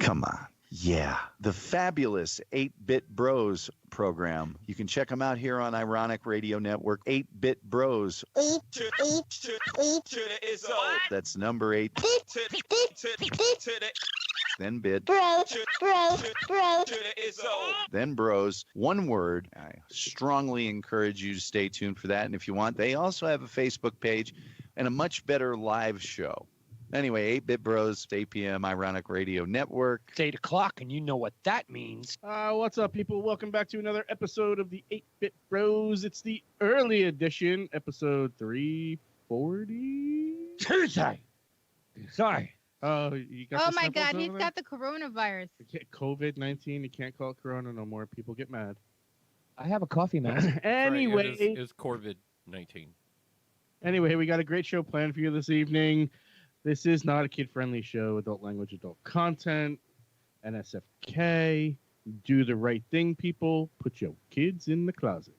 Come on. Yeah, the fabulous 8-Bit Bros program. You can check them out here on Ironic Radio Network. 8-Bit Bros. That's number 8. Then bit. Bro. Then bros. One word. I strongly encourage you to stay tuned for that. And if you want, they also have a Facebook page and a much better live show. Anyway, 8-Bit Bros, 8 p.m., Ironic Radio Network. It's 8 o'clock, and you know what that means. What's up, people? Welcome back to another episode of the 8-Bit Bros. It's the early edition, episode 340. Tuesday. Sorry. Oh, you got my God, he's got the coronavirus. COVID-19. You can't call it corona no more. People get mad. I have a coffee mask. Anyway. Right, it is COVID-19. Anyway, we got a great show planned for you this evening. This is not a kid-friendly show. Adult language, adult content, NSFK. Do the right thing, people. Put your kids in the closet.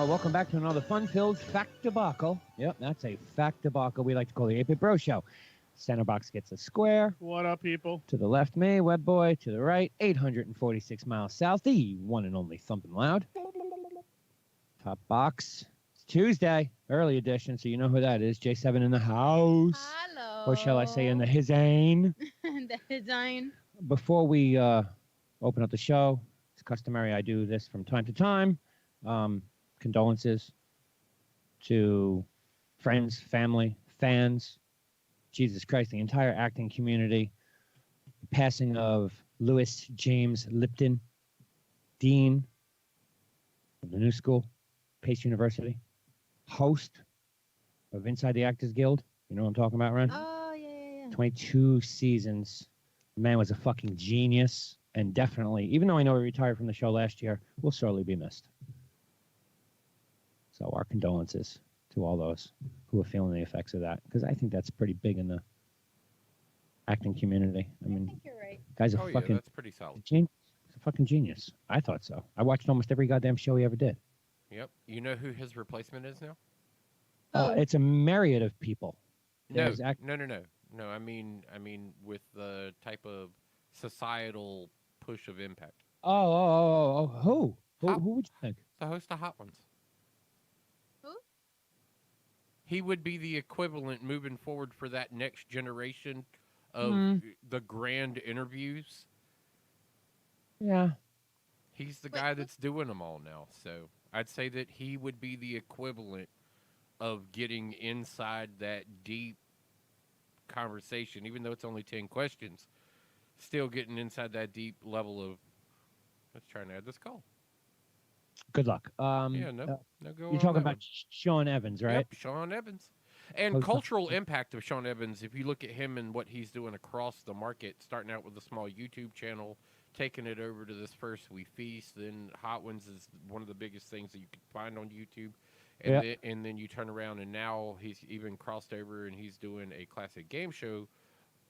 Welcome back to another fun-filled fact debacle. Yep, that's a fact debacle we like to call the 8-Bit Bro Show. Center box gets a square. What up, people? To the left, me, Web Boy. To the right, 846 miles south, the one and only Thumpin' Loud. Top box. It's Tuesday, early edition, so you know who that is. J7 in the house. Hello. Or shall I say in the hizane? The hizine. Before we open up the show, it's customary I do this from time to time. Condolences to friends, family, fans, Jesus Christ, the entire acting community. The passing of Louis James Lipton, Dean of the New School, Pace University, host of Inside the Actors Guild. You know what I'm talking about, Wren? Oh, yeah. 22 seasons. The man was a fucking genius, and definitely, even though I know he retired from the show last year, will sorely be missed. So our condolences to all those who are feeling the effects of that, because I think that's pretty big in the acting community. I think you're right. Guy's a fucking that's pretty solid. He's a fucking genius. I thought so. I watched almost every goddamn show he ever did. Yep. You know who his replacement is now? It's a myriad of people. No. I mean, with the type of societal push of impact. Who? Who would you think? The host of Hot Ones. Who? He would be the equivalent moving forward for that next generation of the grand interviews. Yeah. He's the guy that's doing them all now. So I'd say that he would be the equivalent of getting inside that deep conversation, even though it's only 10 questions, still getting inside that deep level of, let's try and add this call. Good luck. Go you're talking about Sean Evans, right? Yep, Sean Evans. And cultural impact of Sean Evans, if you look at him and what he's doing across the market, starting out with a small YouTube channel, taking it over to this First We Feast, then Hot Ones is one of the biggest things that you can find on YouTube. And then you turn around, and now he's even crossed over, and he's doing a classic game show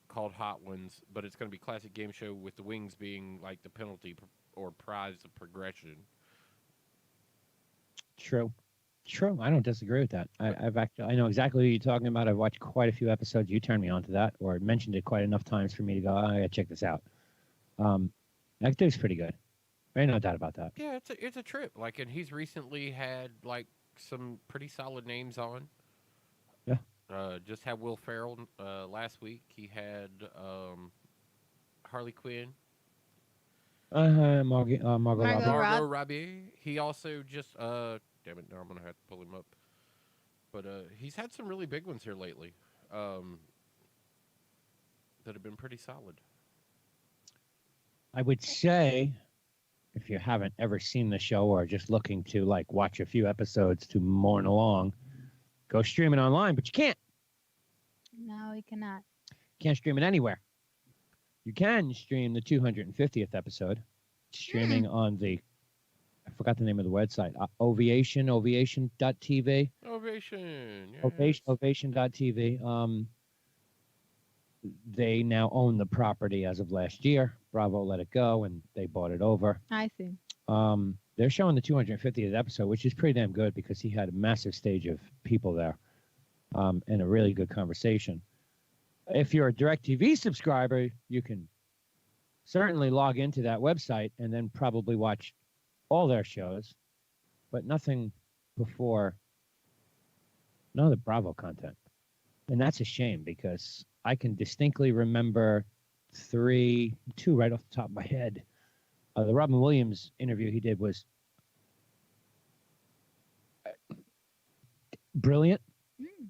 called Hot Ones, but it's going to be classic game show with the wings being like the penalty or prize of progression. True. I don't disagree with that. I know exactly what you're talking about. I've watched quite a few episodes. You turned me on to that, or mentioned it quite enough times for me to go, I gotta check this out. That dude's pretty good. Ain't no doubt about that. Yeah, it's a trip. Like, and he's recently had like some pretty solid names on. Yeah. Just had Will Ferrell last week. He had Harley Quinn, Margot Margot Robbie. Robbie. Margot Robbie. He also just damn it, now I'm gonna have to pull him up. But he's had some really big ones here lately that have been pretty solid. I would say, if you haven't ever seen the show or just looking to like watch a few episodes to mourn along, go stream it online, but you can't. No, we cannot. Can't stream it anywhere. You can stream the 250th episode, streaming on the, I forgot the name of the website, ovation.tv. Ovation. Yes. Ovation.tv. They now own the property as of last year. Bravo let it go, and they bought it over. I see. They're showing the 250th episode, which is pretty damn good because he had a massive stage of people there and a really good conversation. If you're a DirecTV subscriber, you can certainly log into that website and then probably watch all their shows, but nothing before none of the Bravo content. And that's a shame because I can distinctly remember two right off the top of my head. The Robin Williams interview he did was brilliant. Mm.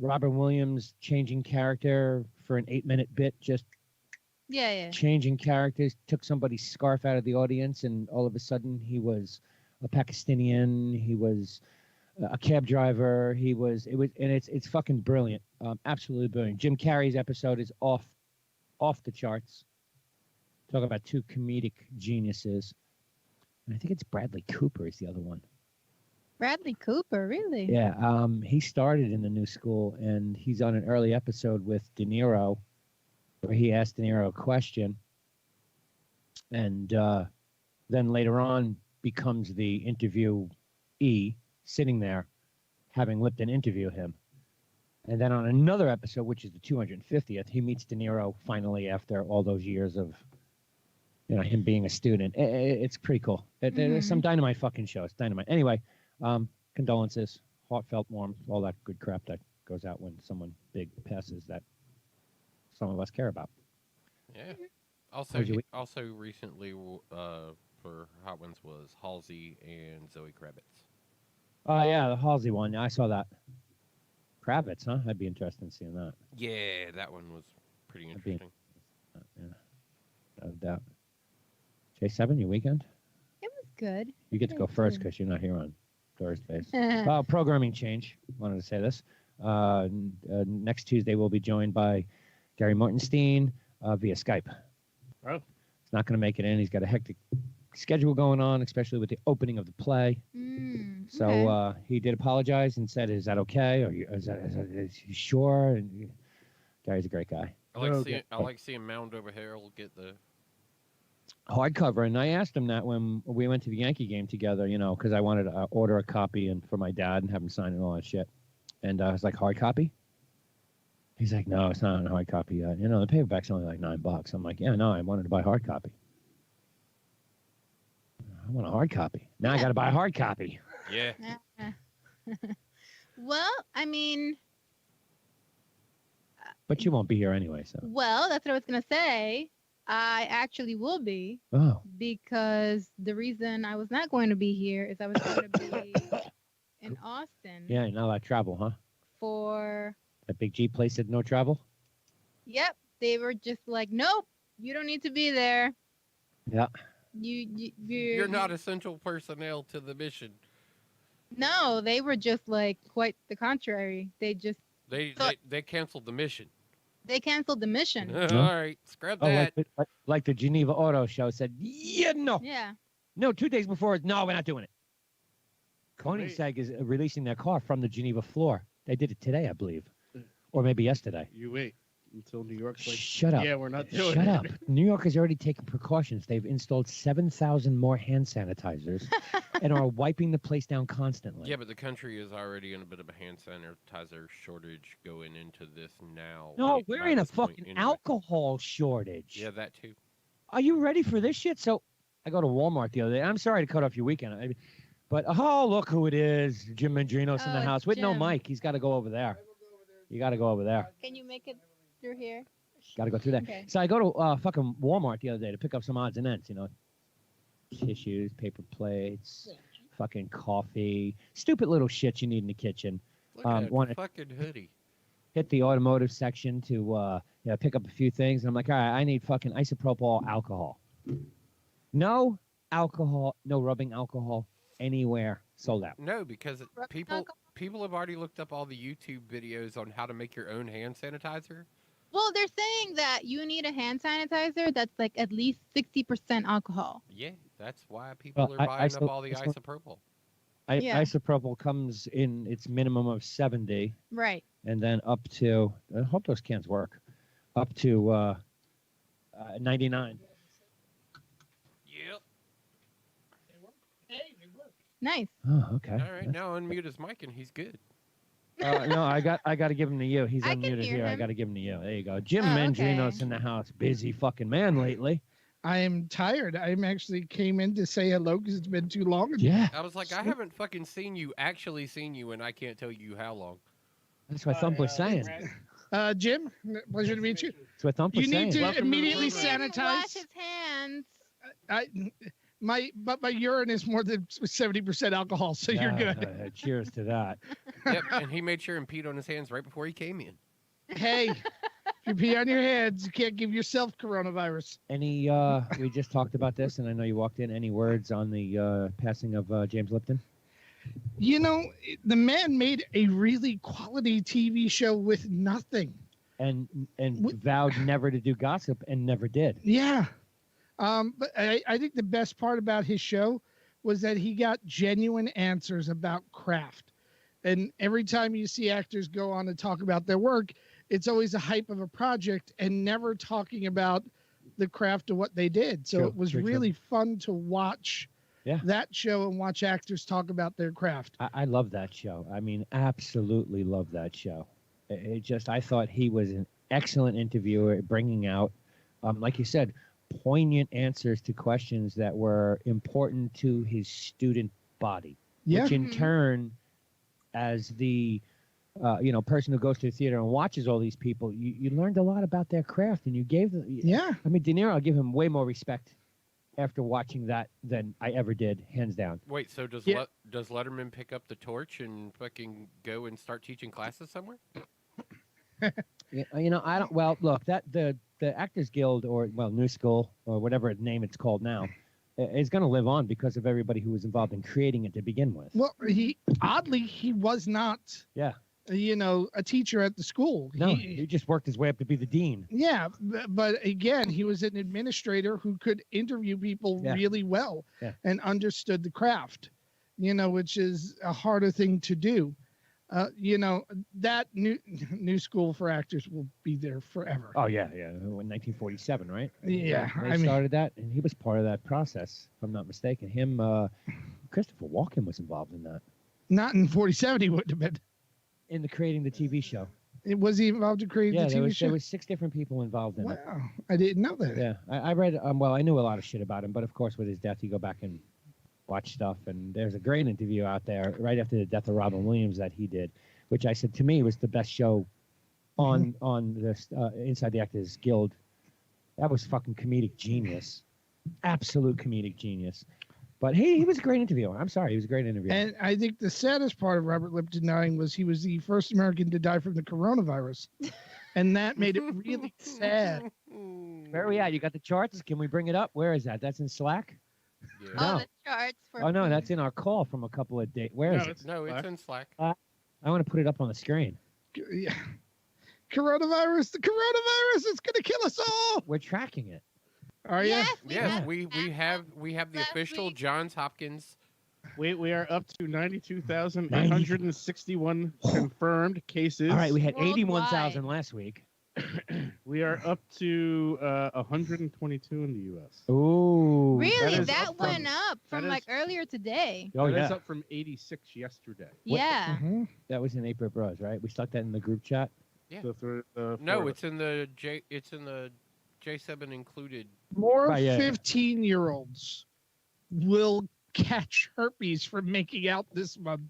Robin Williams changing character for an 8-minute bit, just Yeah. changing characters, took somebody's scarf out of the audience, and all of a sudden he was a Pakistani, he was a cab driver, it's fucking brilliant, absolutely brilliant. Jim Carrey's episode is off the charts. Talk about two comedic geniuses, and I think it's Bradley Cooper is the other one. Bradley Cooper, really? Yeah, he started in the new school, and he's on an early episode with De Niro, where he asked De Niro a question, and then later on becomes the interviewee, sitting there, having Lipton interview him. And then on another episode, which is the 250th, he meets De Niro finally after all those years of, him being a student. It's pretty cool. There's some dynamite fucking shows. Dynamite. Anyway, condolences, heartfelt, warm, all that good crap that goes out when someone big passes that some of us care about. Yeah. How's your week? Also recently for Hot Ones was Halsey and Zoe Kravitz. Oh, yeah, the Halsey one. I saw that. Kravitz, huh? I'd be interested in seeing that. Yeah, that one was pretty interesting. Yeah, no doubt. J7, your weekend? It was good. You get to go Thank first you. because you're not here on Thursdays. Yeah. Programming change. Wanted to say this. Next Tuesday, we'll be joined by Gary Mortenstein via Skype. Oh. He's not going to make it in. He's got a hectic schedule going on, especially with the opening of the play. So Okay. he did apologize and said, "Is that okay? Or is he sure?" And Gary's a great guy. Okay. I like seeing Mound over Harold get the Hardcover, and I asked him that when we went to the Yankee game together, because I wanted to order a copy and for my dad and have him sign it and all that shit. And I was like, hard copy? He's like, no, it's not a hard copy yet. The paperback's only like $9. I'm like, yeah, no, I wanted to buy hard copy. I want a hard copy. Now I got to buy a hard copy. yeah. Well, I mean, But you won't be here anyway, so. that's what I was gonna say. I actually will be Oh, because the reason I was not going to be here is I was going to be in Austin yeah, you're not allowed to travel, huh? for. That big G place said no travel? Yep, they were just like, nope, you don't need to be there. Yeah. You're not essential personnel to the mission. No, they were just like quite the contrary. They canceled the mission. They canceled the mission. All right, scrap Oh, that. like the Geneva Auto Show said, yeah, no. Yeah. No, 2 days before, no, we're not doing it. Wait. Koenigsegg is releasing their car from the Geneva floor. They did it today, I believe. Or maybe yesterday. You wait until New York's like, Shut up. yeah, we're not doing Shut it. up. New York has already taken precautions. They've installed 7,000 more hand sanitizers and are wiping the place down constantly. Yeah, but the country is already in a bit of a hand sanitizer shortage going into this now. No, by we're in a this point fucking anyway. alcohol shortage. Yeah, that too. are you ready for this shit? So I go to Walmart the other day. I'm sorry to cut off your weekend, but oh, look who it is. Jim Mandrinos in the Oh, house with no Jim. mic. He's got to go over there. You got to go over there. Can you make it through here? Got to go through that. Okay. So I go to fucking Walmart the other day to pick up some odds and ends, tissues, paper plates, fucking coffee, stupid little shit you need in the kitchen. Look at wanna- that fucking hoodie. Hit the automotive section to pick up a few things, and I'm like, all right, I need fucking isopropyl alcohol. No alcohol, no rubbing alcohol anywhere. Sold out. No, because Rubbing people alcohol? people have already looked up all the YouTube videos on how to make your own hand sanitizer. Well, they're saying that you need a hand sanitizer that's like at least 60% alcohol. Yeah, that's why people Well, are buying up all the iso- isopropyl. Yeah. Isopropyl comes in its minimum of 70, Right. and then up to, I hope those cans work, up to 99. Yep. Nice. Oh, okay. All right, now unmute his mic and he's good. No, I got to give him to you. He's I can unmuted hear here. I him. got to give him to you. There you go. Jim Oh, Mandrinos okay. in the house. Busy fucking man lately. I am tired. I actually came in to say hello because it's been too long. Yeah. I was like, I haven't fucking seen you, and I can't tell you how long. That's what Thump was saying. Jim, pleasure to meet you. That's what Thump was You saying. need to Welcome to the immediately program. Didn't wash sanitize. his hands. My urine is more than 70% alcohol, so you're good. Cheers to that. Yep, and he made sure and peed on his hands right before he came in. Hey, if you pee on your hands, you can't give yourself coronavirus. Any, we just talked about this, and I know you walked in. Any words on the passing of James Lipton? You know, the man made a really quality TV show with nothing. And What- vowed never to do gossip and never did. Yeah. But I think the best part about his show was that he got genuine answers about craft. And every time you see actors go on to talk about their work, it's always a hype of a project and never talking about the craft of what they did. So True, it was true, true. really fun to watch that show and watch actors talk about their craft. I love that show. I mean, absolutely love that show. I thought he was an excellent interviewer, bringing out, like you said, poignant answers to questions that were important to his student body, Yeah. which in Mhm. turn, as the person who goes to the theater and watches all these people, you learned a lot about their craft, and you gave them. Yeah. I mean, De Niro, I'll give him way more respect after watching that than I ever did, hands down. Wait, so does Yeah. does Letterman pick up the torch and fucking go and start teaching classes somewhere? I don't. Well, look, that the Actors Guild, or New School, or whatever name it's called now, is going to live on because of everybody who was involved in creating it to begin with. Well, he was not, Yeah. A teacher at the school. No, he just worked his way up to be the dean. Yeah, but again, he was an administrator who could interview people Yeah. really well Yeah. and understood the craft, which is a harder thing to do. That new school for actors will be there forever. Oh yeah. In 1947, right? Yeah, They started that, and he was part of that process, if I'm not mistaken. Him, Christopher Walken was involved in that, Not in 47, he wouldn't have been. in the creating the TV show. Was he involved to create Yeah, the TV show? there was 6 different people involved in it. Wow, I didn't know that. Yeah, I read. I knew a lot of shit about him, but of course, with his death, you go back and watch stuff. And there's a great interview out there right after the death of Robin Williams that he did, which I said to me was the best show on this Inside the Actors Guild. That was fucking comedic genius, absolute comedic genius. But he was a great interviewer. I'm sorry, he was a great interviewer. And I think the saddest part of Robert Lipton dying was he was the first American to die from the coronavirus. And that made it really sad. Where are we at? You got the charts? Can we bring it up? Where is that? That's in Slack? Yeah. No. All the charts for Oh no, that's in our call from a couple of days. Where is No, it? No, it's in Slack. I want to put it up on the screen. Yeah. Coronavirus, the coronavirus is going to kill us all. We're tracking it. Are you? Yes, Yes, we have the last official week. Johns Hopkins. We are up to 92,861 confirmed cases. All right, we had Worldwide. 81,000 last week. We are up to 122 in the U.S. Ooh. Really? is That up from- went up from that like is- earlier today. Oh That is yeah. up from 86 yesterday. Yeah. Mhm. That was in April Bros, right? We stuck that in the group chat. Yeah. So No, it's in the J7 included. More Right, yeah. 15-year-olds will catch herpes from making out this month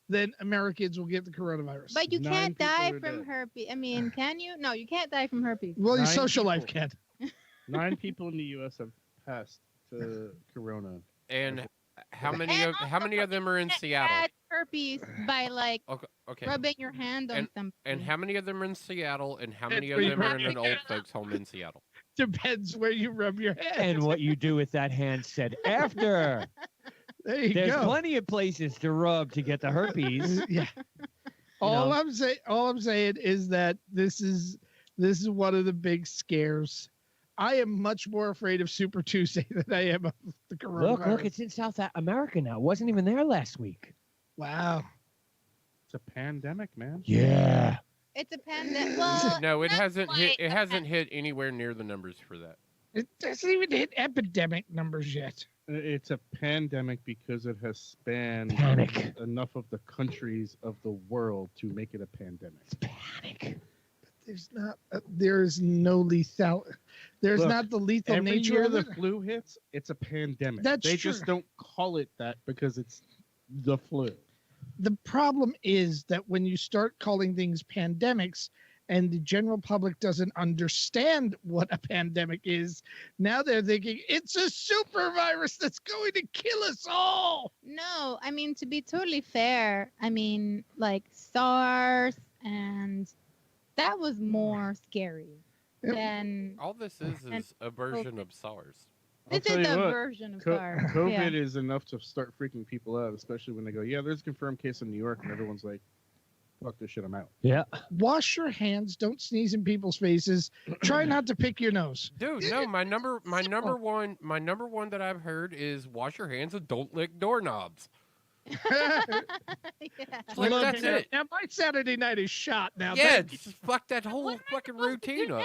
than Americans will get the coronavirus. But you 9 can't people die are from dead. herpes. I mean, can you? No, you can't die from herpes. Well, your 9 social life people. can. 9 people in the U.S. have passed to corona. And how And many of them are in Seattle? Catch herpes by like Okay. rubbing your hand on something. And how many of them are in Seattle, and how That's many of where you them are rub in an your old folks' home in Seattle? Depends where you rub your head. And what you do with that hand said after. There you There's go. plenty of places to rub to get the herpes. Yeah. know. All I'm saying is that this is one of the big scares. I am much more afraid of Super Tuesday than I am of the coronavirus. Look, it's in South America now. It wasn't even there last week. Wow. It's a pandemic, man. Yeah. It's a pandemic. Well, No, it not hasn't hit. quite It a hasn't hit anywhere near the numbers for that. It doesn't even hit epidemic numbers yet. It's a pandemic because it has spanned Panic. enough of the countries of the world to make it a pandemic. It's panic. There's no lethal. There's Look, not the lethal Every nature year of the it. flu hits, it's a pandemic. That's they true. just don't call it that because it's the flu. The problem is that when you start calling things pandemics and the general public doesn't understand what a pandemic is, now they're thinking it's a super virus that's going to kill us all. no, I mean, to be totally fair, I mean, like SARS, and that was more scary Yep. than All this is a version of SARS. I'll this tell is you a what, version of Co- SARS. COVID Yeah. is enough to start freaking people out, especially when they go, yeah, there's a confirmed case in New York, and everyone's like, fuck this shit, I'm out. Yeah. Wash your hands. Don't sneeze in people's faces. Try not to pick your nose. Dude, no, my number one that I've heard is wash your hands and don't lick doorknobs. Yeah. Like, Look, that's it. Now my Saturday night is shot. Now, Yeah, thank you. just fuck that whole fucking routine up.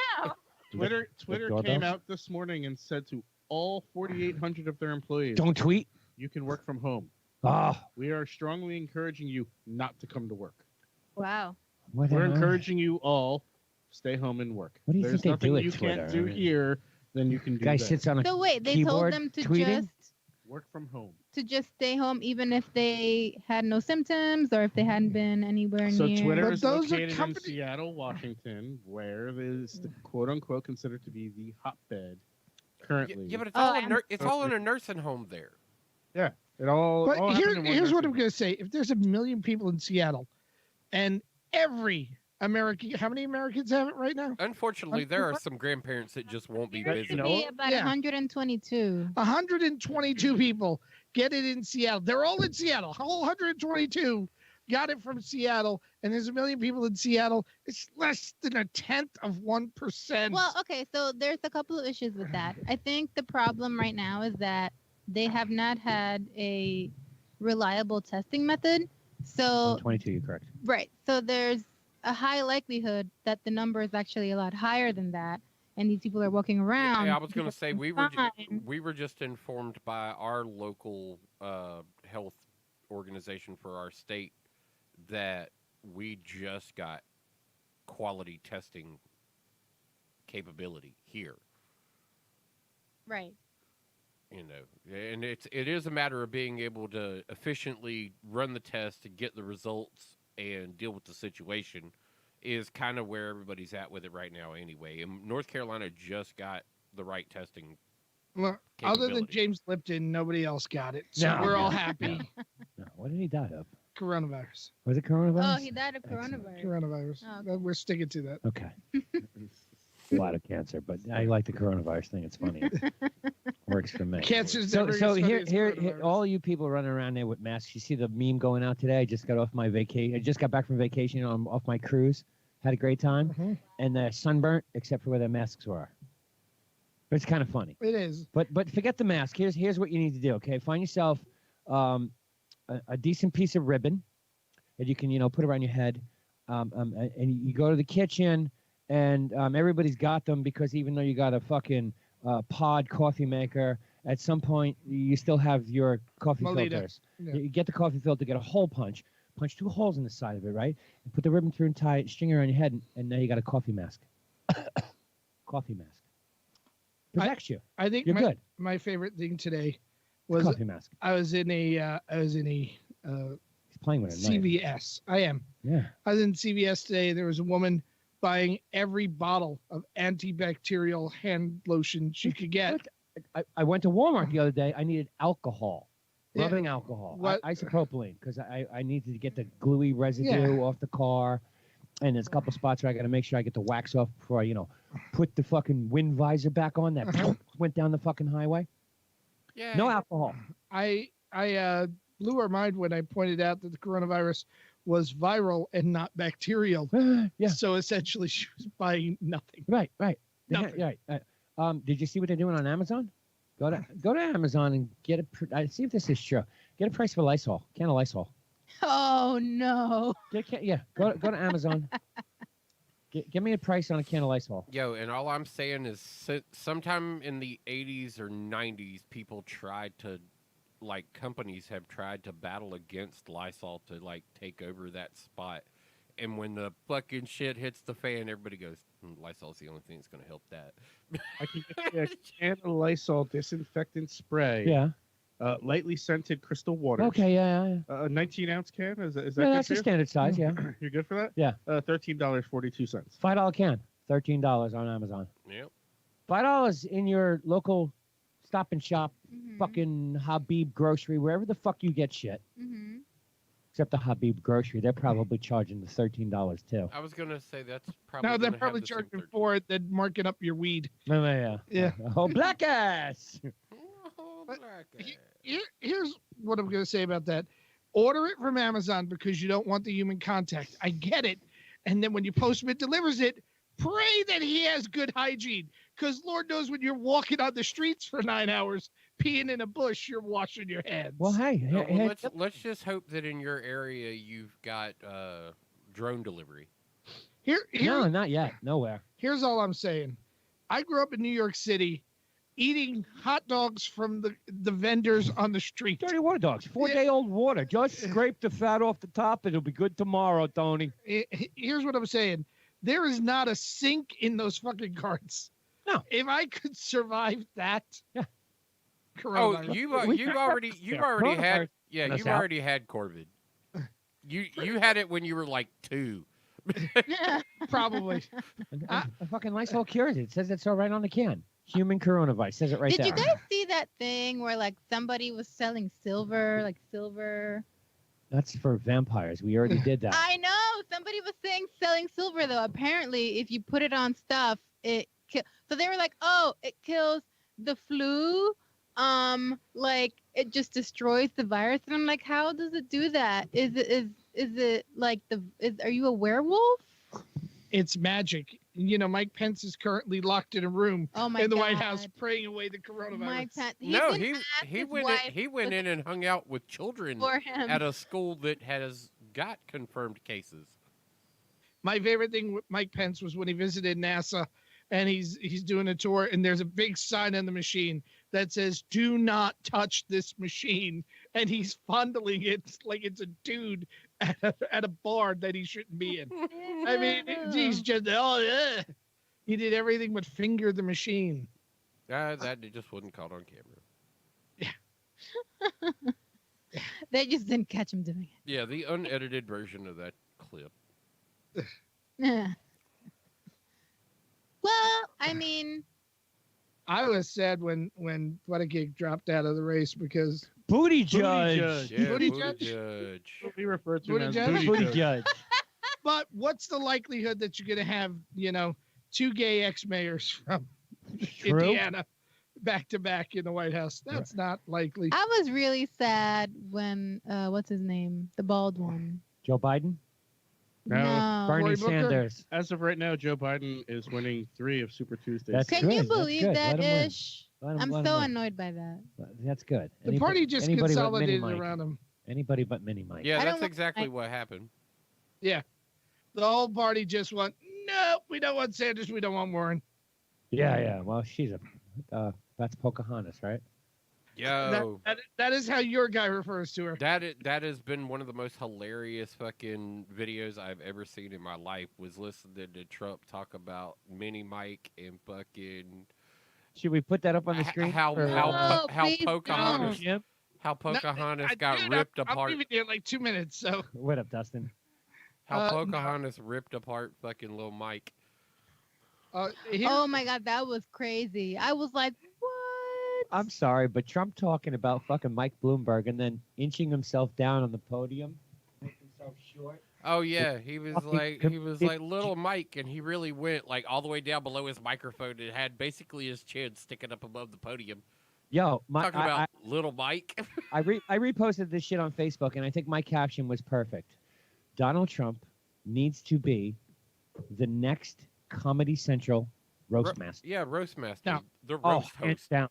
Twitter doorbells? came out this morning and said to all 4,800 of their employees, Don't tweet. you can work from home. Oh, We are strongly encouraging you not to come to work. Wow. what We're am I- encouraging you all stay home and work. What do you There's think they do nothing at you Twitter? can't do I mean, here than you can do Guy there. sits on a So wait, they keyboard told them to tweeting? Work from home. just stay home even if they had no symptoms or if they hadn't been anywhere So near. Twitter But is those are located in company- Seattle, Washington, where it is the quote unquote considered to be the hotbed currently. Yeah, but it's Oh, all I'm- it's all in a nursing home there. It all. But all happened in one here's what I'm nursing going to say. If there's 1 million people in Seattle and every American, how many Americans have it right now? Unfortunately, there are some grandparents that just won't be There you should visiting. know- be about Yeah. 122. 122 people get it in Seattle. They're all in Seattle. All 122 got it from Seattle, and there's 1 million people in Seattle. It's less than 1/10 of 1%. Well, okay, so there's a couple of issues with that. I think the problem right now is that they have not had a reliable testing method. So, 22, you're correct. right. So there's a high likelihood that the number is actually a lot higher than that. And these people are walking around. Yeah, I was going to say we were fine. we were just informed by our local health organization for our state that we just got quality testing capability here. Right. You know, and it is a matter of being able to efficiently run the test and get the results and deal with the situation is kind of where everybody's at with it right now anyway. And North Carolina just got the right testing. Well, other than capability. James Lipton, nobody else got it. So No. we're all happy. No, what did he die of? Coronavirus. Was it coronavirus? Oh, he died of Excellent. coronavirus. Coronavirus. Oh, okay. We're sticking to that. Okay. Bladder cancer, but I like the coronavirus thing. It's funny. Works for me. Cancer's So, never so as funny here, as here, coronavirus. all you people running around there with masks. You see the meme going out today? I just got off my vacation. I just got back from vacation off my cruise. Had a great time, Mhm. and they're sunburnt except for where their masks were. But it's kind of funny. It is. But forget the mask. Here's what you need to do. Okay, find yourself a decent piece of ribbon that you can put around your head, and you go to the kitchen, and everybody's got them because even though you got a fucking pod coffee maker, at some point you still have your coffee Molita. filters. Yeah. You get the coffee filter, get a hole punch 2 holes in the side of it, right? And put the ribbon through and tie it, string it around your head, and now you got a coffee mask. Coffee mask. Protects you. I think You're good. my favorite thing today It's a was coffee mask. I was in a He's playing with a knife. CVS. I am. Yeah. I was in CVS today. There was a woman buying every bottle of antibacterial hand lotion she could get. I went to Walmart the other day. I needed alcohol, Yeah. rubbing alcohol, What- isopropylene, because I needed to get the gluey residue off the car. And there's a couple spots where I got to make sure I get the wax off before I, put the fucking wind visor back on that went down the fucking highway. Yeah. No alcohol. I blew her mind when I pointed out that the coronavirus was viral and not bacterial. Yeah. So essentially, she was buying nothing. Right. Nothing. Right. Did you see what they're doing on Amazon? Go to Amazon and get see if this is true. Get a price for Lysol, can of Lysol. Oh no. Go to Amazon. Give me a price on a can of Lysol. Yo, and all I'm saying is sometime in the 80s or 90s, people tried to, companies have tried to battle against Lysol to, take over that spot. And when the fucking shit hits the fan, everybody goes, Lysol's the only thing that's going to help that. I can get you a can of Lysol disinfectant spray. Yeah. Lightly scented crystal water. Okay. Yeah. A 19-ounce can. Is that Yeah, good that's for a you? standard size. Yeah. You're good for that? Yeah. $13.42. $5 can. $13 on Amazon. Yep. $5 in your local Stop and Shop, fucking Habib grocery, wherever the fuck you get shit. Mm-hmm. Except the Habib grocery, they're probably charging the $13 too. I was going to say that's probably No, they're gonna have probably the same charging 13. for it, then marking up your weed. Yeah. Oh, black ass. Oh, But black he- ass. Here's what I'm going to say about that. Order it from Amazon because you don't want the human contact. I get it. And then when your postman delivers it, pray that he has good hygiene. Because Lord knows when you're walking on the streets for 9 hours, peeing in a bush, you're washing your hands. Well, hey, Well, let's just hope that in your area you've got drone delivery. no, not yet. Nowhere. Here's all I'm saying. I grew up in New York City eating hot dogs from the vendors on the street. Dirty water dogs. 4-day-old water. Just scrape the fat off the top. It'll be good tomorrow, Tony. Here's what I'm saying. There is not a sink in those fucking carts. No. If I could survive that. Yeah. Oh, Coronavirus. you've already had you've out. already had COVID. You had it when you were like 2. Yeah, probably. A fucking Lysol cures it. It says it's all right on the can. Human coronavirus. Says it right Did there. you guys see that thing where somebody was selling silver, silver? That's for vampires. We already did that. I know somebody was selling silver though. Apparently, if you put it on stuff, it so they were like, oh, it kills the flu. It just destroys the virus, and I'm like, how does it do that? Is it are you a werewolf? It's magic. Mike Pence is currently locked in a room Oh my in the God. White House praying away the coronavirus. Mike Pence. No, didn't ask he his went wife he went in and hung out with children for him. at a school that has got confirmed cases. My favorite thing with Mike Pence was when he visited NASA and he's doing a tour and there's a big sign on the machine that says, "Do not touch this machine." And he's fondling it like it's a dude at a bar that he shouldn't be in. I mean, he's just, he did everything but finger the machine. That just wasn't caught on camera. They just didn't catch him doing Yeah, the unedited version of that clip. it. Yeah. Well, I mean, I was sad when Buttigieg dropped out of the race because Booty Judge. judge. Yeah, Booty judge. We refer to Booty him as judge? Booty Booty Judge. judge. but what's the likelihood that you're going to have, 2 gay ex-mayors from True. Indiana back to back in the White House? That's not likely. I was really sad when what's his name, the bald one. Joe Biden. No. Bernie Cory Booker? Sanders. As of right now, Joe Biden is winning 3 of Super Tuesdays. That's Can you good, that's believe good. that, Let him win. Ish? Let him- I'm let him so win. annoyed by that. That's good. The party just anybody but consolidated Mini Mike. around him. Anybody but Mini Mike. Yeah, I that's don't want- exactly what happened. The whole party just went, no, we don't want Sanders. We don't want Warren. Yeah. Well, she's that's Pocahontas, right? Yo, That is how your guy refers to her. that has been one of the most hilarious fucking videos I've ever seen in my life. Was listening to Trump talk about Mini Mike and fucking Should we put that up on the screen? How for, No, please Pocahontas don't. Jim? how Pocahontas I- got dude, ripped I'm apart. leaving here in like 2 minutes. So What up, Dustin? How no. Pocahontas ripped apart fucking little Mike. here- Oh my god, that was crazy. I was like, what? I'm sorry, but Trump talking about fucking Mike Bloomberg and then inching himself down on the podium, making himself short. Oh yeah, he was fucking like little Mike, and he really went like all the way down below his microphone. It had basically his chin sticking up above the podium. Yo, Talking about little Mike. I reposted this shit on Facebook, and I think my caption was perfect. Donald Trump needs to be the next Comedy Central roast master. Yeah, roast master. No. The Oh, roast hands host. down.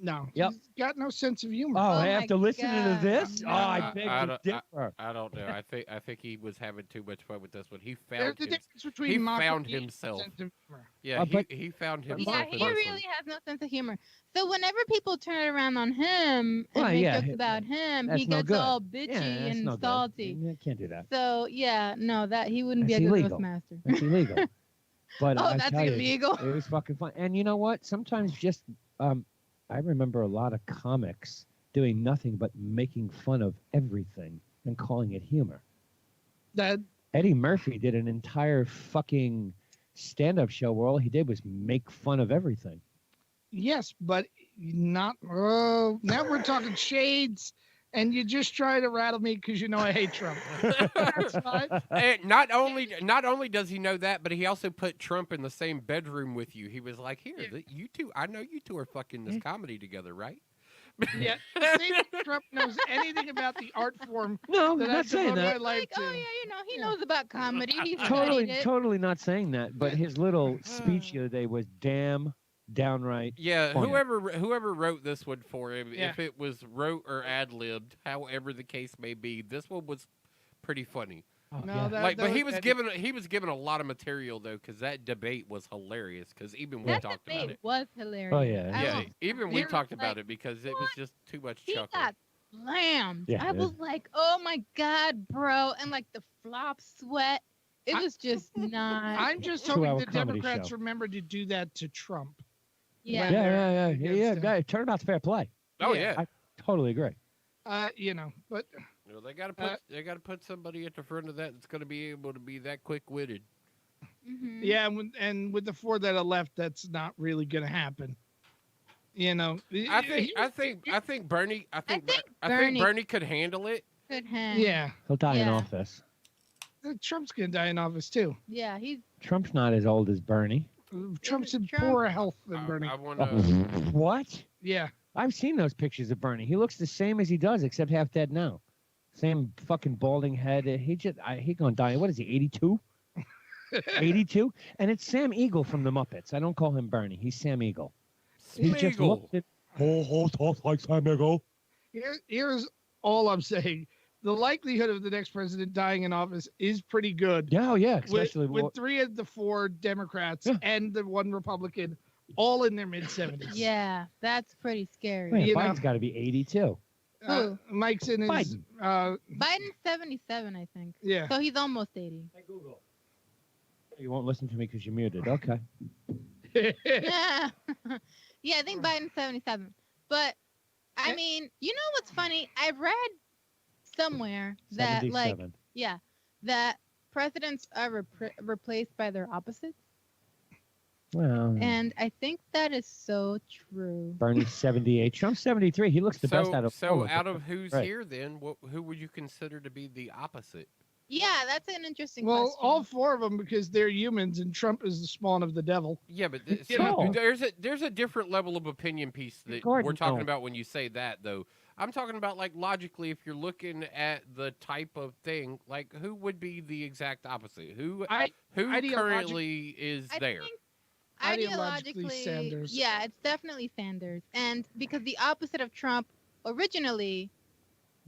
no, Yep. he's got no sense of humor. Oh, Oh my after listening to God. this, No. I beg I to don't- differ. I don't know. I think he was having too much fun with this one. He There's found the his, difference between he mocking found and himself. sense of humor. Yeah, but- he found Yeah, himself. Yeah, in he this one. really has no sense of humor. So whenever people turn it around on him and Well, make yeah, jokes about him, that's he no gets good. all bitchy Yeah, that's and no good. salty. Yeah, can't do that. So yeah, no, that he wouldn't That's be a good illegal. roast master. That's illegal. But Oh, I that's tell you, illegal. it was fucking fun. And you know what? Sometimes just I remember a lot of comics doing nothing but making fun of everything and calling it humor. That Eddie Murphy did an entire fucking stand-up show where all he did was make fun of everything. yes, but not. Oh, now we're talking shades, and you just try to rattle me because you know I hate Trump. That's fine. And not only does he know that, but he also put Trump in the same bedroom with you. He was like, "Here, you two. I know you two are fucking this comedy together, right?" Yeah, see if Trump knows anything about the art form No, I'm that not I've saying devoted my that. life Like, to. oh yeah, he Yeah. knows about comedy. He's Totally, studied it. totally not saying that. But his little speech the other day was damn downright. Yeah, Funny. whoever wrote this one for him, Yeah. if it was wrote or ad libbed, however the case may be, this one was pretty funny. Oh, No, yeah. that- But he was that- given a lot of material though, because that debate was hilarious. Because even we That talked about debate it. was hilarious. Oh, yeah. I Yeah, was- even we Here- talked about like, it because it was just too much he chuckle. got slammed. Yeah, I yeah. was like, oh my god, bro, and like the flop sweat. It I- was just not. I'm just 2-hour hoping the comedy Democrats show. remember to do that to Trump. yeah. Yeah. Against him. Guy, turnabout's fair play. Oh Yeah. yeah, I totally agree. But You know, they got to put somebody at the front of that that's going to be able to be that quick witted. Mhm. yeah, and with the four that are left, that's not really going to happen. You know, I think Bernie think Bernie- Bernie could handle it. Good hand. yeah, He'll die in Yeah. office. Trump's going to die in office too. Yeah, he's Trump's not as old as Bernie. Trump's in Trump? poorer health than Bernie. I want Oh, to. what? Yeah, I've seen those pictures of Bernie. He looks the same as he does, except half dead now. Same fucking balding head. He gonna die. What is he? 82? 82? And it's Sam Eagle from the Muppets. I don't call him Bernie. He's Sam Eagle. He just Smeagol. looks at. Oh, talk like Sam Eagle. here's all I'm saying. The likelihood of the next president dying in office is pretty good. Yeah, oh, yeah. With, Especially with 3 of the 4 Democrats Yeah. and the 1 Republican all in their mid 70s. yeah, that's pretty scary. Man, you know. Biden's got to be 82. Mike's in his Biden. Biden's 77, I think. yeah. So he's almost 80. Hey, Google. You won't listen to me because you're muted. Okay. yeah, I think Biden's 77. But I Eh. mean, you know what's funny? I read somewhere that 77. that presidents are replaced by their opposites, Well, and I think that is so true. Bernie's 78. Trump's 73. He looks the best out of all So of out them. of who's Right. here then, who would you consider to be the opposite? Yeah, that's an interesting Well, question. all 4 of them because they're humans and Trump is the spawn of the devil. Yeah, but You know. there's a different level of opinion piece that Gordon, we're talking no. about when you say that though. I'm talking about like logically, if you're looking at the type of thing, like who would be the exact opposite? Who ideologic- currently is I there? think Ideologically, ideologically, Sanders. yeah, it's definitely Sanders, and because the opposite of Trump originally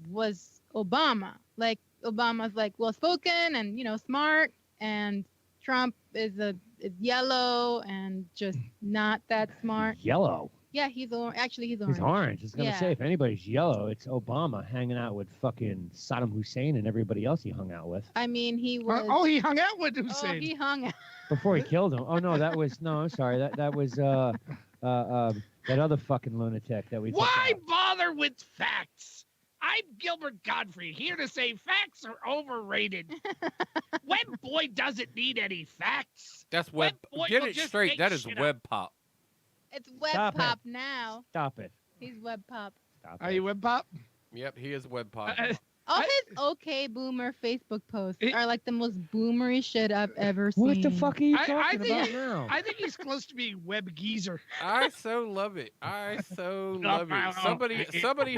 was Obama. Like Obama's like well spoken and smart, and Trump is yellow and just not that smart. Yellow. Yeah, he's orange. Actually, he's orange. He's orange. I was going to Yeah. say, if anybody's yellow, it's Obama hanging out with fucking Saddam Hussein and everybody else he hung out with I mean, he was. He hung out with oh, Hussein. he hung out. before he killed him. Oh, no, that was, no, I'm sorry. That was that other fucking lunatic that we. Why bother with facts? I'm Gilbert Godfrey, here to say facts are overrated. Web Boy doesn't need any facts. That's web. Boy Get will it just straight. make That is shit web pop. It's web Stop pop now. Stop it. He's web pop. Stop Are it. you Web Pop? Yep, he is web pop. All I- his okay boomer Facebook posts It- are like the most boomery shit I've ever seen. What the fuck are you I talking think- about now? I think he's close to being Web Geezer. I so love it. I so Get love off it. my lawn. Somebody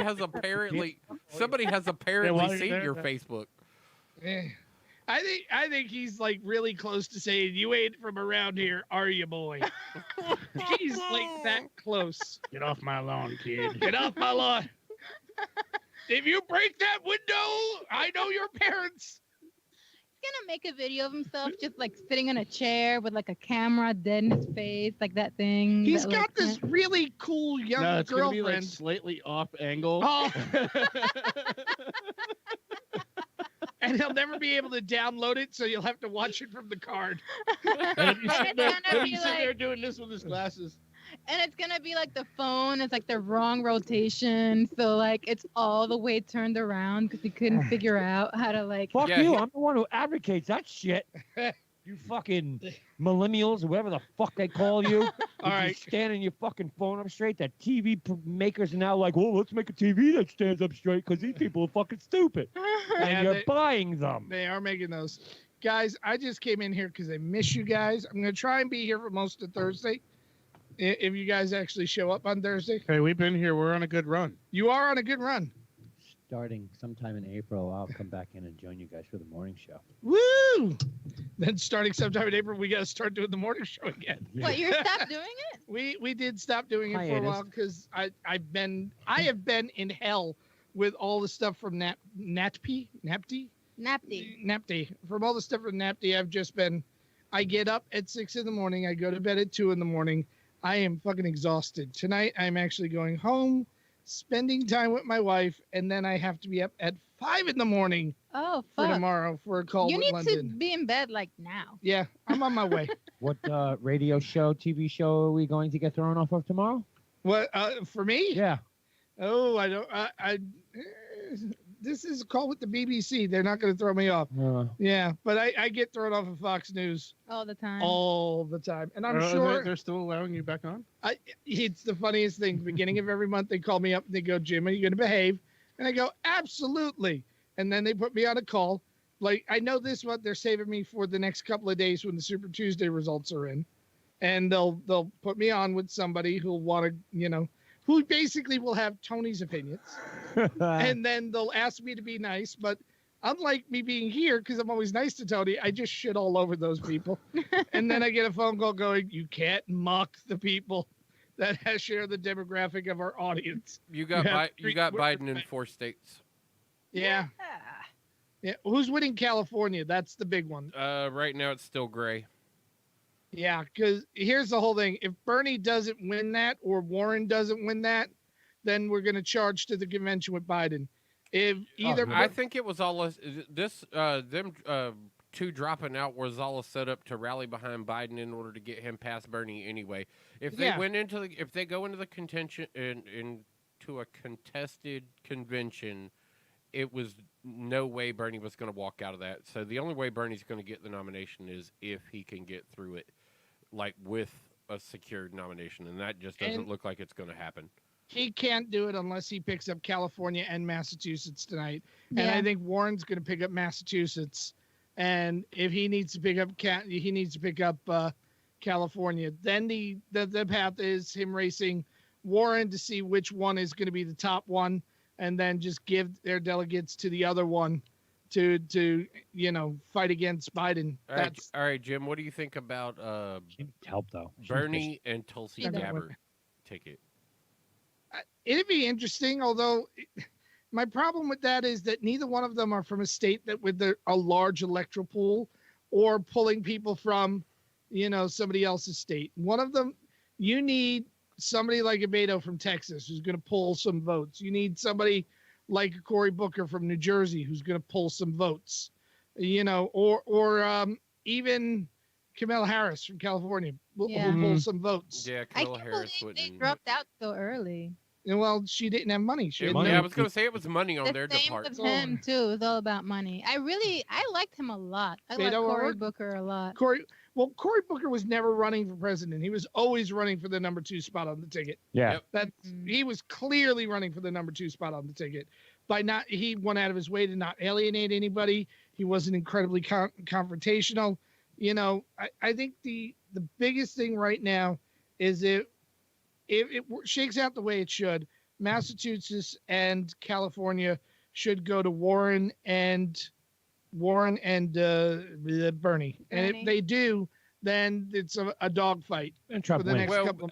has apparently seen your Facebook. Eh. I think he's like really close to saying, "You ain't from around here, are you, boy?" He's like that close. Get off my lawn, kid. Get off my lawn. If you break that window, I know your parents. He's gonna make a video of himself just like sitting in a chair with like a camera dead in his face, like that thing. He's that, got like, this really cool young No, it's gonna be like girlfriend. slightly off angle. Oh. And he'll never be able to download it, so you'll have to watch it from the card. And he's And sitting it's there, gonna he's be sitting there like, doing this with his glasses. and it's gonna be like the phone is like the wrong rotation, so like it's all the way turned around because he couldn't figure out how to like. Fuck Yeah, you. he- I'm the one who advocates that shit. You fucking millennials, whatever the fuck they call you. All right. Standing your fucking phone up straight. That TV makers are now like, well, let's make a TV that stands up straight because these people are fucking stupid. Yeah, And you're they- buying them. They are making those. Guys, I just came in here because I miss you guys. I'm going to try and be here for most of Thursday. If you guys actually show up on Thursday. Hey, we've been here. We're on a good run. You are on a good run. Starting sometime in April, I'll come back in and join you guys for the morning show. Woo! Then starting sometime in April, we got to start doing the morning show again. What, you're stopped doing it? We did stop doing it for a Hiatus. while because I have been in hell with all the stuff from Napty. Napty. From all the stuff from Napty, I've just been. I get up at 6 a.m. I go to bed at 2 a.m. I am fucking exhausted. Tonight, I'm actually going home, spending time with my wife, and then I have to be up at 5 a.m. Oh for fuck! tomorrow for a call You with need London. to be in bed like now. Yeah, I'm on my way. What radio show, TV show are we going to get thrown off of tomorrow? What for me? Yeah. Oh, I don't. This is a call with the BBC. They're not going to throw me off. Yeah, but I get thrown off of Fox News All the time. all the time, and I'm Are sure they're still allowing you back on. it's the funniest thing. Beginning of every month, they call me up and they go, "Jim, are you going to behave?" And I go, "Absolutely." And then they put me on a call. Like, I know this month they're saving me for the next couple of days when the Super Tuesday results are in, and they'll put me on with somebody who'll want to, who basically will have Tony's opinions. And then they'll ask me to be nice, but unlike me being here, because I'm always nice to Tony, I just shit all over those people. And then I get a phone call going, "You can't mock the people that share the demographic of our audience." You got Yeah, you got we- Biden in 4 states. Yeah. Yeah. Who's winning California? That's the big one. Right now it's still gray. Yeah, because here's the whole thing. If Bernie doesn't win that or Warren doesn't win that, then we're going to charge to the convention with Biden. If either I think it was all them two dropping out was all a setup to rally behind Biden in order to get him past Bernie anyway. If they Yeah. if they go into the contention into a contested convention, it was no way Bernie was going to walk out of that. So the only way Bernie's going to get the nomination is if he can get through it, like with a secured nomination, and that just doesn't And- look like it's going to happen. he can't do it unless he picks up California and Massachusetts tonight. And Yeah. I think Warren's going to pick up Massachusetts. And if he needs to pick up California, then the path is him racing Warren to see which one is going to be the top one, and then just give their delegates to the other one to fight against Biden. All right, Jim. What do you think about Help though. Bernie and Tulsi Either. Gabbard ticket? It'd be interesting, although my problem with that is that neither one of them are from a state that with a large electoral pool or pulling people from, somebody else's state. One of them, you need somebody like a Beto from Texas who's going to pull some votes. You need somebody like Cory Booker from New Jersey who's going to pull some votes, or even Kamala Harris from California will Yeah. pull some votes. Yeah, I Kamala can't Harris believe they wouldn't. dropped out so early. And well, she didn't have money. She had Yeah, no- I was gonna say it was money on The their same part. with him too. It was all about money. I liked him a lot. I like Beto Cory O'Rourke? Booker a lot. Cory Booker was never running for president. He was always running for the number 2 spot on the ticket. Yeah. Yep. He was clearly running for the number 2 spot on the ticket. He went out of his way to not alienate anybody. He wasn't incredibly confrontational. You know, I think the biggest thing right now is it shakes out the way it should. Massachusetts and California should go to Warren and Bernie. And if they do, then it's a dogfight. And Trump For the wins. next Well, couple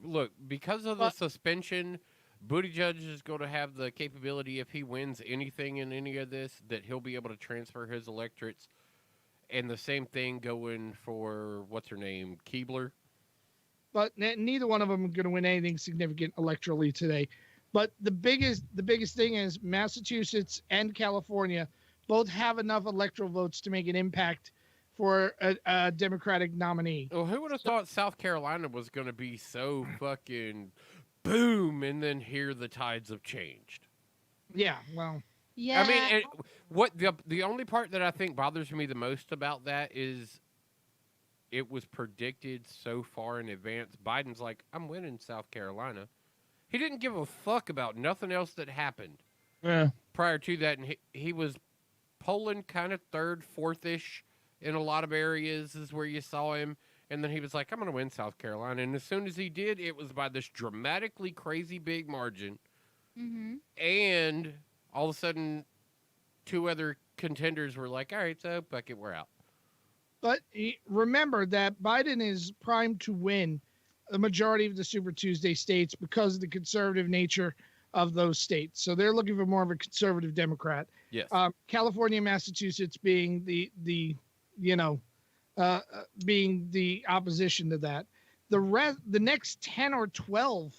look, because of the But- suspension, Buttigieg is going to have the capability, if he wins anything in any of this, that he'll be able to transfer his electorates. And the same thing going for, what's her name, Keebler? But neither one of them are going to win anything significant electorally today. But the biggest thing is Massachusetts and California both have enough electoral votes to make an impact for a Democratic nominee. Well, who would have thought South Carolina was going to be so fucking boom, and then here the tides have changed? Yeah, well, Yeah. I mean, what the only part that I think bothers me the most about that is it was predicted so far in advance. Biden's like, I'm winning South Carolina. He didn't give a fuck about nothing else that happened Yeah. prior to that, and he was polling kind of third, fourth-ish in a lot of areas is where you saw him. And then he was like, I'm going to win South Carolina. And as soon as he did, it was by this dramatically crazy big margin. Mm-hmm. And all of a sudden, 2 other contenders were like, all right, so fuck it, we're out. but remember that Biden is primed to win the majority of the Super Tuesday states because of the conservative nature of those states. So they're looking for more of a conservative Democrat. Yes. California, Massachusetts being the being the opposition to that. The next 10 or 12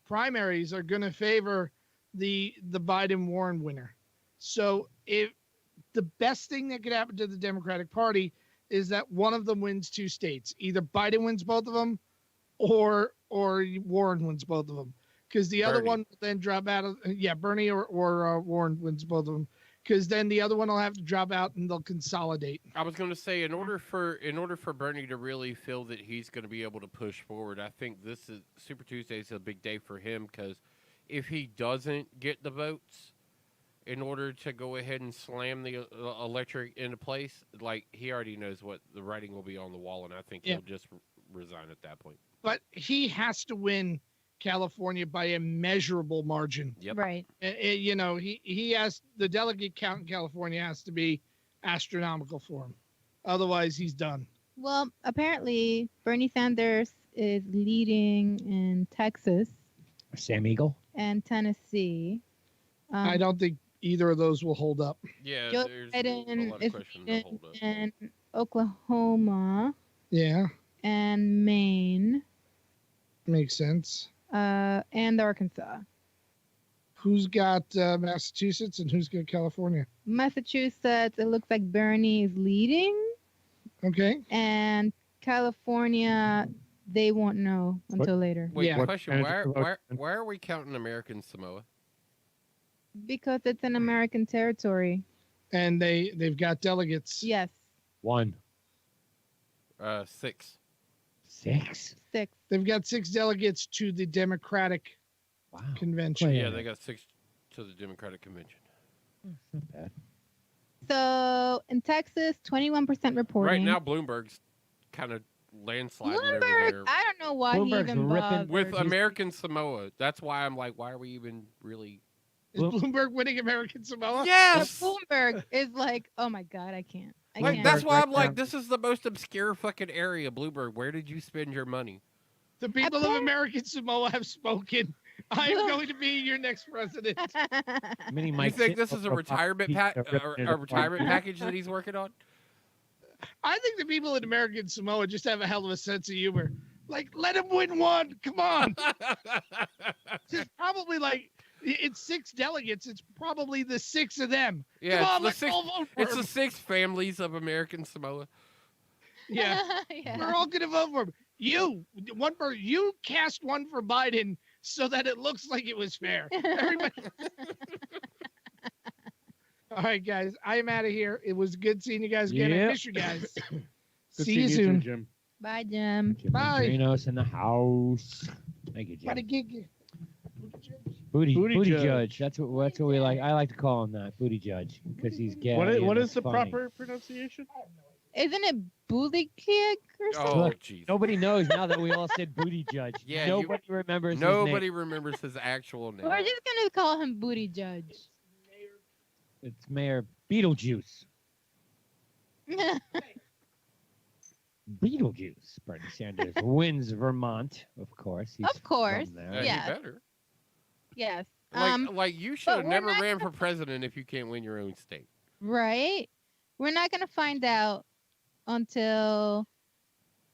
primaries are going to favor the Biden Warren winner. So if the best thing that could happen to the Democratic Party is that one of them wins 2 states, either Biden wins both of them or Warren wins both of them, because the other Bernie. one will then drop out of Bernie or Warren wins both of them, because then the other one will have to drop out and they'll consolidate. I was going to say, in order for Bernie to really feel that he's going to be able to push forward, I think this is Super Tuesday is a big day for him, because if he doesn't get the votes in order to go ahead and slam the electric into place, like, he already knows what the writing will be on the wall, and I think he'll just resign at that point. But he has to win California by a measurable margin. Yep. Right. He has, the delegate count in California has to be astronomical for him. Otherwise, he's done. Well, apparently Bernie Sanders is leading in Texas Sam Eagle. and Tennessee. I don't think either of those will hold up. Yeah, Joe there's a Biden lot is of questions to hold up. in Oklahoma Yeah, and Maine makes sense. and Arkansas. Who's got Massachusetts and who's got California? Massachusetts, it looks like Bernie is leading, Okay. and California, they won't know until later Wait, Yeah. question: What- why are we counting American Samoa? because it's an American territory. And they've got delegates. Yes, 1. 6. 6. 6. They've got 6 delegates to the Democratic Wow. convention. Wait. Yeah, they got 6 to the Democratic Convention. Not bad. So in Texas, 21% reporting. Right now, Bloomberg's kind of landsliding over Bloomberg, there I don't know why Bloomberg's he even ripping- bothered. with American Samoa. That's why I'm like, why are we even really? Is Bloomberg winning American Samoa? Yes. Bloomberg is like, oh my god, I can't. I Like, can't. that's why I'm right like, now. this is the most obscure fucking area, Bloomberg. Where did you spend your money? The people of American Samoa have spoken. I am going to be your next president. Mini You Mike think Sit- this is a retirement a retirement package that he's working on? I think the people in American Samoa just have a hell of a sense of humor. Like, let him win one. Come on. It's probably like, it's 6 delegates. It's probably the 6 of them. Yeah, Come on, it's let's all vote for it's him. the 6 families of American Samoa. Yeah. Yeah. We're all gonna vote for him. You cast one for Biden so that it looks like it was fair. Everybody. All right, guys. I am out of here. It was good seeing you guys again. I Yep. miss you guys. Good See you seeing soon. too, Jim. Bye, Jim. Jim Bye. Andrinos in the house. Thank you, What a Jim. gig. Booty Booty judge. judge. That's what we like. I like to call him that, booty judge, because he's gay. What and is it's the funny. proper pronunciation? Isn't it bully kick or something? Oh, Look, jeez. Nobody knows now that we all said booty judge. Yeah, Nobody remembers. Nobody His name. remembers his actual name. We're just gonna call him Booty Judge. It's Mayor Beetlejuice. Beetlejuice. Bernie Sanders wins Vermont, of course. He's Of course. from there. Yeah, Yeah. you better. Yes. Like you should have we're never not ran for president if you can't win your own state. Right? We're not gonna find out until,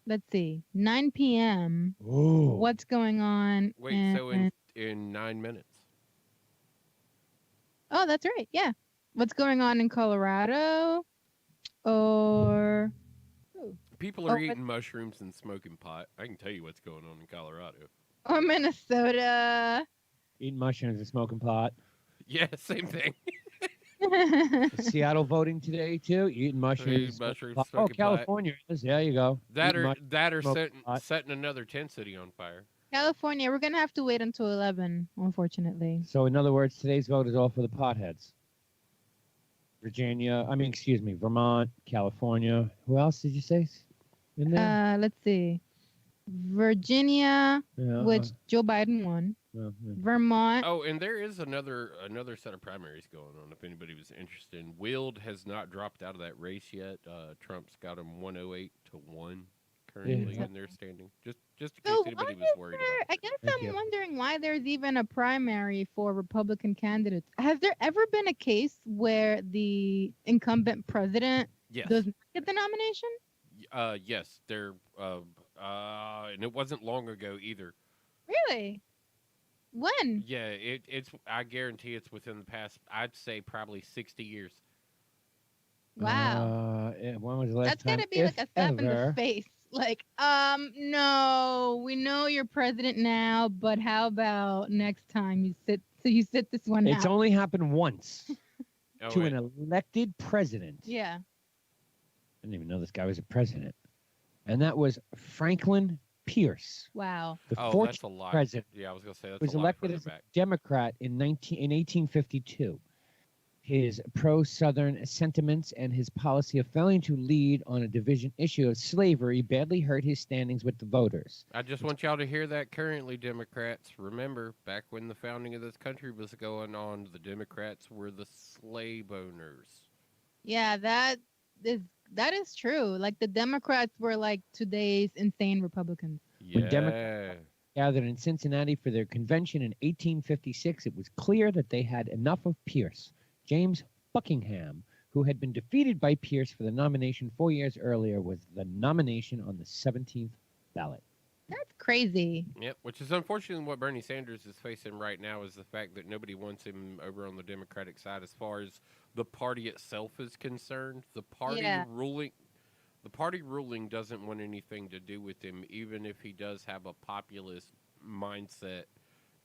let's see, 9 p.m. Ooh. what's going on. Wait, so in 9 minutes. Oh, that's right. Yeah. What's going on in Colorado? Or People are Oh, eating mushrooms and smoking pot. I can tell you what's going on in Colorado. Minnesota. Eating mushrooms and smoking pot. Yeah, same thing. Seattle voting today too. Eating mushrooms. Eating smoking mushrooms, pot. Oh, smoking pot. California is. There you go. That Eating or smoking pot. setting another tent city on fire. California, we're gonna have to wait until 11, unfortunately. So in other words, today's vote is all for the potheads. Vermont, California. Who else did you say in there? Let's see. Virginia, Yeah, which Joe Biden won. yeah. Vermont. Oh, and there is another set of primaries going on. If anybody was interested, Wild has not dropped out of that race yet. Trump's got him 108-1 currently Yeah. in their standing. Just in case So anybody why was is worried there- about I it. guess Thank I'm you. wondering why there's even a primary for Republican candidates. Has there ever been a case where the incumbent president Yes. does not get the nomination? Yes. They're and it wasn't long ago either. Really? When? Yeah, it's. I guarantee it's within the past. I'd say probably 60 years. Wow. When was the last That's time? gotta be like a if slap in the ever? face. Like, no, we know you're president now, but how about next time you sit this one It's out? only happened once Oh, to wait. an elected president. Yeah. I didn't even know this guy was a president. And that was Franklin Pierce, Wow. the Oh, 14th that's a lot. president. Yeah, I was gonna say that's Was a lot elected further as a back. Democrat in 1852. His pro-Southern sentiments and his policy of failing to lead on a division issue of slavery badly hurt his standings with the voters. I just want y'all to hear that currently, Democrats. Remember, back when the founding of this country was going on, the Democrats were the slave owners. Yeah, that is true. Like the Democrats were like today's insane Republicans. When Yeah. Democrats gathered in Cincinnati for their convention in 1856, it was clear that they had enough of Pierce. James Buckingham, who had been defeated by Pierce for the nomination 4 years earlier, was the nomination on the 17th ballot. That's crazy. Yep, which is unfortunately what Bernie Sanders is facing right now is the fact that nobody wants him over on the Democratic side as far as the party itself is concerned. The party Yeah. ruling doesn't want anything to do with him, even if he does have a populist mindset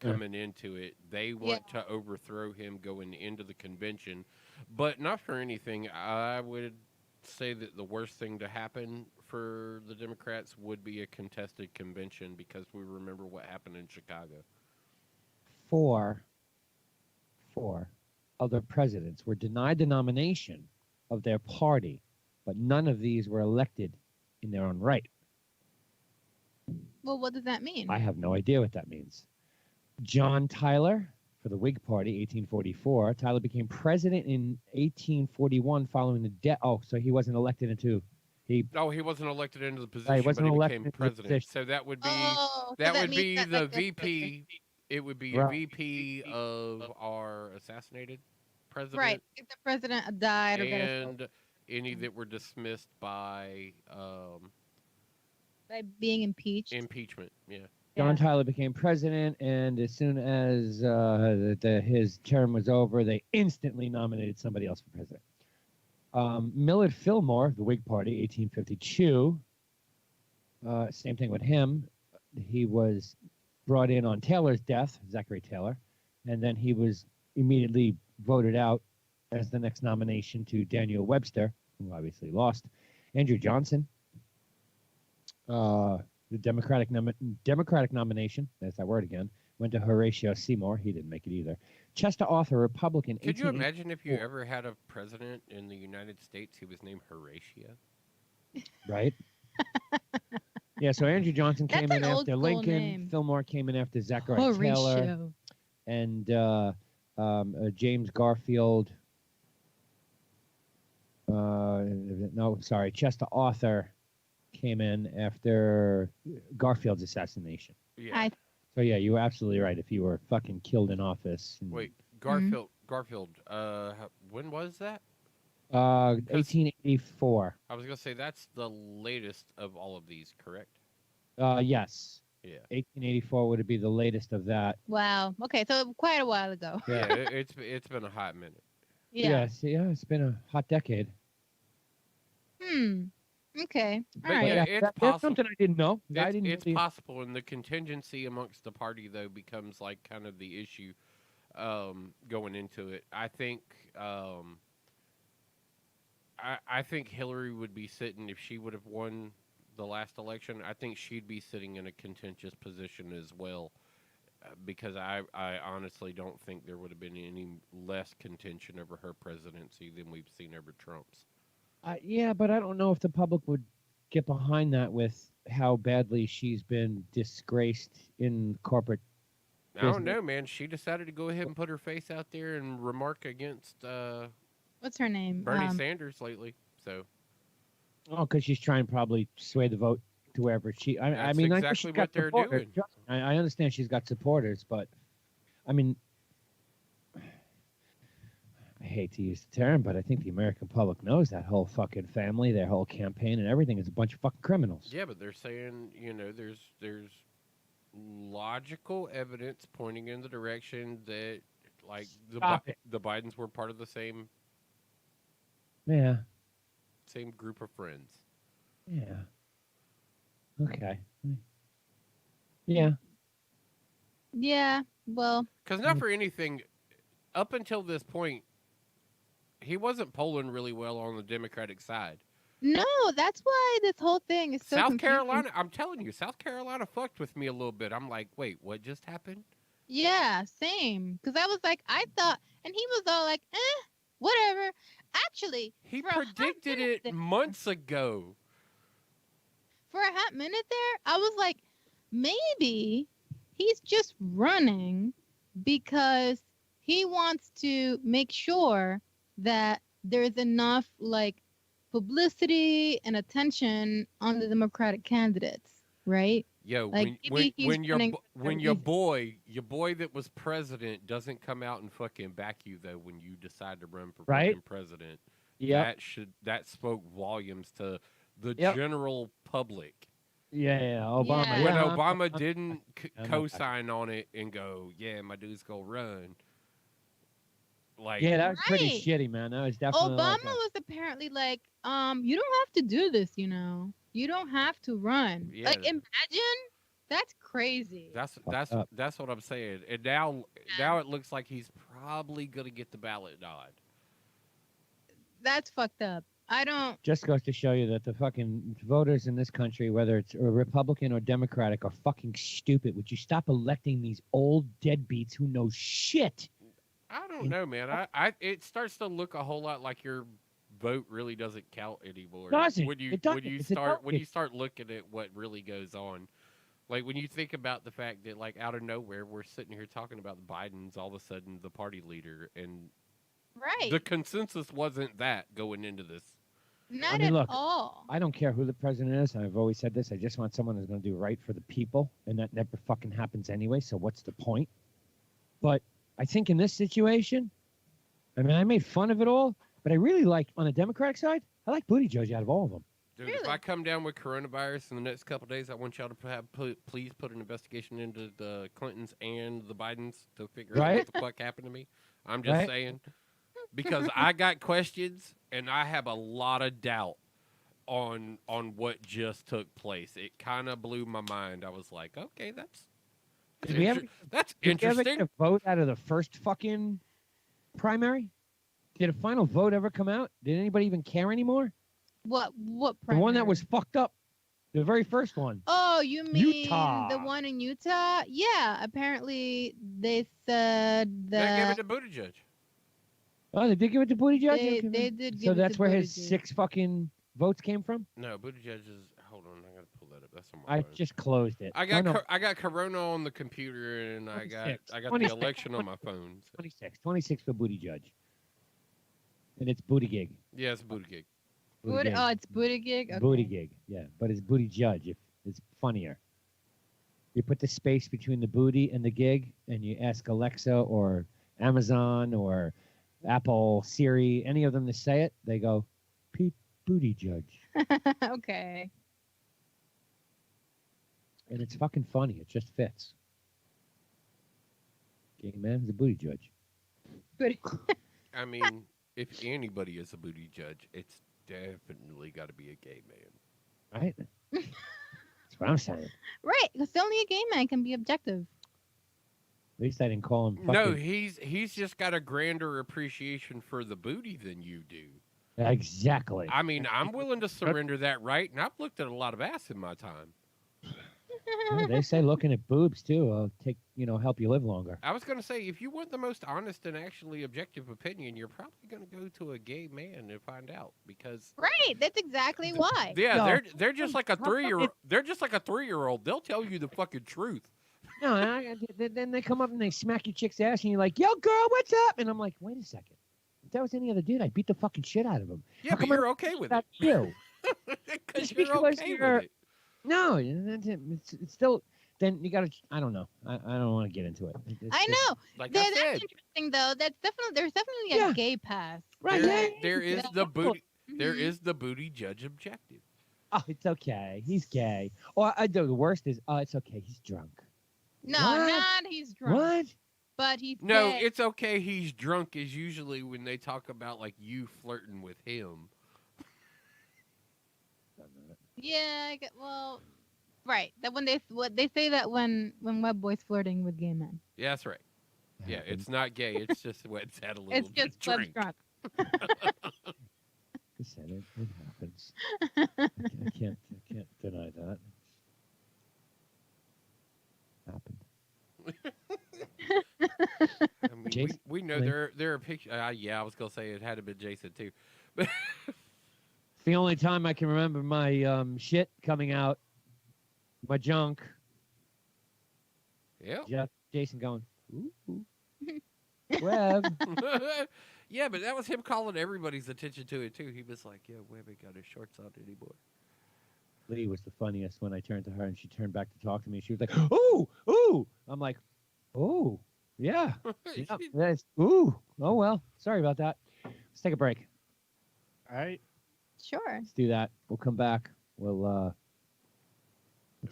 coming into it. They want to overthrow him going into the convention, but not for anything. I would say that the worst thing to happen for the Democrats would be a contested convention because we remember what happened in Chicago. Four other presidents were denied the nomination of their party, but none of these were elected in their own right. Well, what does that mean? I have no idea what that means. John Tyler for the Whig Party, 1844. Tyler became president in 1841 following the death. Oh, so he wasn't elected into he. Oh, he wasn't elected into the position, Right, wasn't but he elected became into the president. position. So that would be Oh, so that would means be that, the like, this VP. It would be Right. a VP of our assassinated president, Right. If the president died or got and any that were dismissed by by being impeached. impeachment. Yeah. John Tyler became president, and as soon as his term was over, they instantly nominated somebody else for president. Millard Fillmore, the Whig Party, 1852. Same thing with him. He was brought in on Taylor's death, Zachary Taylor, and then he was immediately voted out as the next nomination to Daniel Webster, who obviously lost. Andrew Johnson, the Democratic nomination, there's that word again, went to Horatio Seymour. He didn't make it either. Chester Arthur, Republican. Could you imagine if you ever had a president in the United States who was named Horatio? Right? Yeah, so Andrew Johnson came That's in an after old-school Lincoln. name. Fillmore came in after Zachary Taylor. Horatio. And James Garfield. No, sorry, Chester Arthur came in after Garfield's assassination. Yeah. So yeah, you were absolutely right. If you were fucking killed in office. Wait, Garfield. Garfield. When was that? 1884. I was gonna say that's the latest of all of these, correct? Yes. Yeah. 1884 would be the latest of that. Wow. Okay, so quite a while ago. Yeah, it's been a hot minute. Yeah. Yeah, it's been a hot decade. Okay. But All right. yeah, it's that's possible. something I didn't know. It's possible, and the contingency amongst the party though becomes like kind of the issue going into it. I think I think Hillary would be sitting if she would have won the last election. I think she'd be sitting in a contentious position as well, because I honestly don't think there would have been any less contention over her presidency than we've seen over Trump's. Yeah, but I don't know if the public would get behind that with how badly she's been disgraced in corporate I don't know, man. She decided to go ahead and put her face out there and remark against What's her name? Bernie Sanders lately. So. Oh, because she's trying to probably sway the vote to wherever she. I mean, exactly I know she's what got they're supporters. doing. I understand she's got supporters, but I mean, I hate to use the term, but I think the American public knows that whole fucking family, their whole campaign, and everything is a bunch of fucking criminals. Yeah, but they're saying, there's logical evidence pointing in the direction that, like, the Bidens were part of the same group of friends. Yeah. Okay. Yeah. Yeah. Well. Because not for anything, up until this point, he wasn't polling really well on the Democratic side. No, that's why this whole thing is so South confusing. Carolina, I'm telling you, South Carolina fucked with me a little bit. I'm like, wait, what just happened? Yeah, same. Because I was like, I thought, and he was all like, whatever. Actually, he for a hot predicted minute it there- months ago. For a hot minute there, I was like, maybe he's just running because he wants to make sure that there's enough like publicity and attention on the Democratic candidates, right? Yo, Like, when your boy that was president doesn't come out and fucking back you though when you decide to run for fucking president, that spoke volumes to the general public. Yeah, Obama. Yeah. When Obama didn't co-sign on it and go, yeah, my dude's gonna run. Like, yeah, that was pretty Right. shitty, man. That was definitely Obama was apparently like, you don't have to do this, you know. You don't have to run. Yeah. Like, imagine. That's crazy. That's up. that's what I'm saying. And now it looks like he's probably gonna get the ballot nod. That's fucked up. I don't. just goes to show you that the fucking voters in this country, whether it's a Republican or Democratic, are fucking stupid. Would you stop electing these old deadbeats who know shit? I don't know, man. It starts to look a whole lot like your vote really doesn't count anymore. Doesn't. When you It doesn't. when you It's start when you adopted. start looking at what really goes on. Like when you think about the fact that like out of nowhere we're sitting here talking about the Bidens all of a sudden the party leader and Right. the consensus wasn't that going into this. Not mean, at look, all. I don't care who the president is. I've always said this. I just want someone who's going to do right for the people, and that never fucking happens anyway. So what's the point? But I think in this situation, I mean, I made fun of it all, but I really like on the Democratic side. I like Buttigieg out of all of them. Dude, if Really? I come down with coronavirus in the next couple of days, I want y'all to please put an investigation into the Clintons and the Bidens to figure out Right? what the fuck happened to me. I'm just Right? saying. because I got questions and I have a lot of doubt on what just took place. It kind of blew my mind. I was like, okay, that's Did we ever interesting. get a vote out of the first fucking primary? Did a final vote ever come out? Did anybody even care anymore? What The one that primary? was fucked up. The very first one. Oh, you mean Utah. the one in Utah? Yeah, apparently they said They gave that it to Buttigieg. Oh, they did give it to Buttigieg? they, Okay. they did give So it that's to where his Buttigieg. 6 fucking votes came from? No, Buttigieg is. Hold on, I gotta pull that up. That's on my I phone. just closed it. I got No, no, I got Corona on the computer and I got 26. the election on my phone. So. 26 for Buttigieg. And it's Buttigieg. Yeah, it's Buttigieg. Oh, it's Buttigieg. Okay. Buttigieg, yeah. But it's Buttigieg. It's funnier. You put the space between the booty and the gig, and you ask Alexa or Amazon or Apple, Siri, any of them to say it, they go, Pete Buttigieg. Okay. And it's fucking funny. It just fits. Gay man is a booty judge. I mean, if anybody is a Buttigieg, it's definitely got to be a gay man. Right? That's what I'm saying. Right, because only a gay man can be objective. At least I didn't call him fucking... No, he's just got a grander appreciation for the booty than you do. Exactly. I mean, I'm willing to surrender that right, and I've looked at a lot of ass in my time. Yeah, they say looking at boobs, too, help you live longer. I was going to say, if you want the most honest and actually objective opinion, you're probably going to go to a gay man and find out because Right, that's exactly why. yeah, No. they're just like a 3-year-old. They're just like a 3-year-old. They'll tell you the fucking truth. No, then they come up and they smack your chick's ass, and you're like, yo, girl, what's up? And I'm like, wait a second. If that was any other dude, I'd beat the fucking shit out of him. Yeah, How but come you're I'm okay with about it. you? Because Just you're because okay you're- with it. No, it's still... Then you gotta... I don't know. I don't want to get into it. I know. Like That's I said, interesting though. There's definitely a Yeah. gay pass. Right, there, yeah. there is the booty. There Mhm. is the booty judge objective. Oh, it's okay. He's gay. Or the worst is, oh, it's okay. He's drunk. No, What? not he's drunk, What? but he's No, gay. it's okay. He's drunk is usually when they talk about like you flirting with him. Yeah, well, right. That when they say that when web boys flirting with gay men. Yeah, that's right. Yeah, it's not gay. It's just Webb's had a little It's bit just of web's drink. drunk. I said it. It happens. I can't deny that. Happened. I mean, Jason, we know really? there are pictures. Yeah, I was gonna say it had to be Jason too. It's the only time I can remember my shit coming out, my junk. Yeah. Jason going, ooh, Webb. Yeah, but that was him calling everybody's attention to it too. He was like, "Yeah, Webb ain't got his shorts on anymore." Lee was the funniest when I turned to her and she turned back to talk to me. She was like, ooh, ooh. I'm like, ooh, yeah. Yeah, that's, ooh. Oh, well. Sorry about that. Let's take a break. All right. Sure. Let's do that. We'll come back. We'll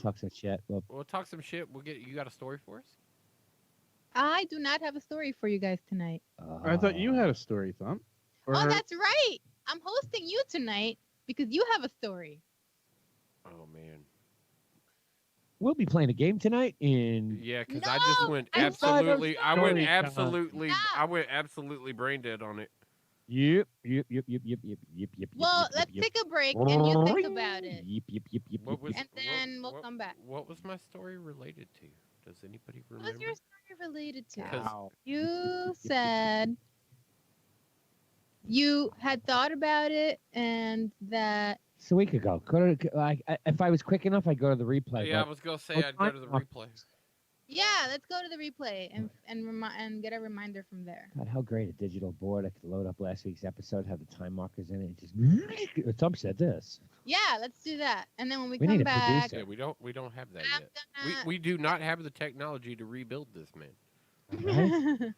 talk some shit. We'll talk some shit. We'll get. You got a story for us? I do not have a story for you guys tonight. I thought you had a story, Thump. Or Oh, that's right. I'm hosting you tonight because you have a story. Oh man. We'll be playing a game tonight in... Yeah, because No, I just went I love absolutely. I went story time. absolutely. Stop. I went absolutely brain dead on it. Yep. Well, let's take a break and you think about it. Yep. What was? And then we'll what- come back. What was my story related to? Does anybody What remember? was your story related to? 'Cause- You said you had thought about it and that It's a week ago. If I was quick enough, I'd go to the replay. Yeah, I but was gonna say What I'd go to the time? replay. yeah, let's go to the replay and get a reminder from there. God, how great a digital board. I could load up last week's episode, have the time markers in it, and just... Tom said this. Yeah, let's do that. And then when we We come need a back, producer. Yeah, we don't have that I'm yet. gonna- We do not have the technology to rebuild this, man. Right?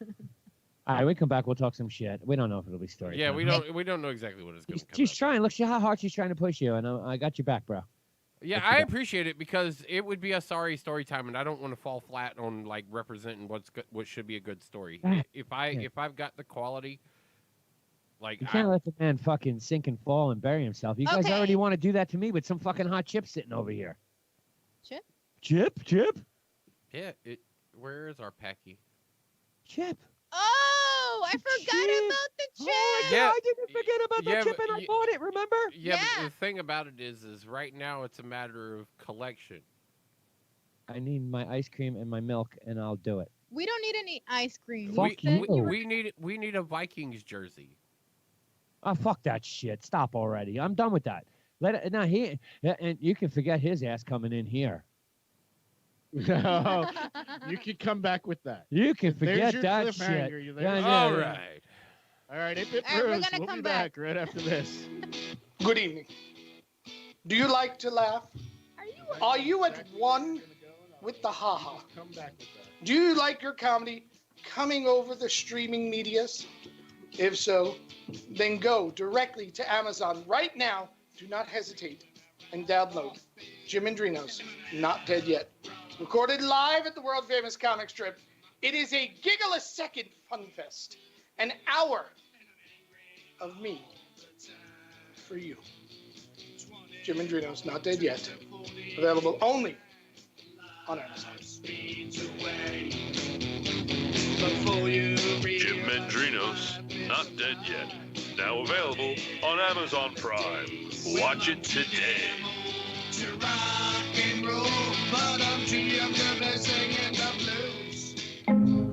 All right, we come back. We'll talk some shit. We don't know if it'll be story. Yeah, time. we don't know exactly what it's going to come. She's out. trying. Look, how hard she's trying to push you, and I got your back, bro. Yeah, What you I got? appreciate it because it would be a sorry story time, and I don't want to fall flat on like representing what should be a good story. Ah, If yeah. I've got the quality Like You can't let the man fucking sink and fall and bury himself. You guys Okay. already want to do that to me with some fucking hot chip sitting over here. Chip? Chip? yeah, where is our Packy? Chip. Oh, I The forgot chip. about the chip. Oh, Yeah, I didn't forget about yeah, the chip but and I bought it, remember? Yeah, but Yeah. the thing about it is right now it's a matter of collection. I need my ice cream and my milk, and I'll do it. We don't need any ice cream. Fuck you said you. We need a Vikings jersey. Oh, fuck that shit. Stop already. I'm done with that. And you can forget his ass coming in here. No, you could come back with that. You can There's forget your that cliffhanger. shit. You there? Yeah, All yeah. right. All right, 8-Bit All right, we're Brews. gonna We'll come be back. back right after this. Good evening. Do you like to laugh? Are you at one with the haha? Come back with that. Do you like your comedy coming over the streaming medias? If so, then go directly to Amazon right now. Do not hesitate and download Jim and Drino's Not Dead Yet. Recorded live at the world famous comic strip. It is a giggle-a-second fun fest. An hour of me for you. Jim and Drino's Not Dead Yet. Available only on Amazon. Jim Mendrino's Not Dead Yet. Now available on Amazon Prime. Watch it today.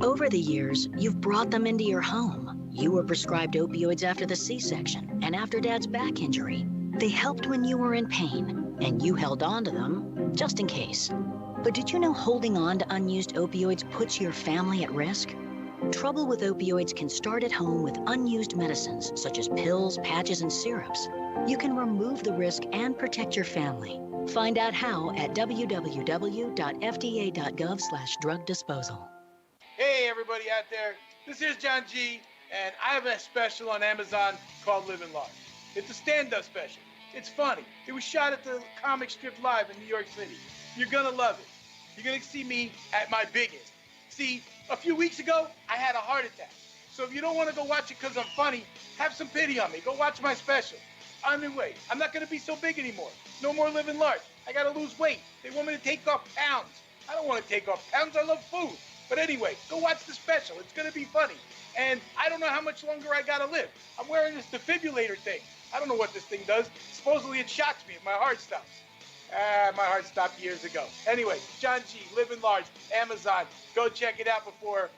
Over the years, you've brought them into your home. You were prescribed opioids after the C-section and after Dad's back injury. They helped when you were in pain, and you held on to them just in case. But did you know holding on to unused opioids puts your family at risk? Trouble with opioids can start at home with unused medicines, such as pills, patches, and syrups. You can remove the risk and protect your family. Find out how at www.fda.gov/drug disposal. Hey, everybody out there. This is John G, and I have a special on Amazon called Living Large. It's a stand-up special. It's funny. It was shot at the Comic Strip Live in New York City. You're gonna love it. You're gonna see me at my biggest. See, a few weeks ago, I had a heart attack. So if you don't want to go watch it because I'm funny, have some pity on me. Go watch my special. Anyway, I'm not gonna be so big anymore. No more living large. I gotta lose weight. They want me to take off pounds. I don't want to take off pounds. I love food. But anyway, go watch the special. It's gonna be funny. And I don't know how much longer I gotta live. I'm wearing this defibrillator thing. I don't know what this thing does. Supposedly it shocks me if my heart stops. My heart stopped years ago. Anyway, John G, Living Large, Amazon. Go check it out before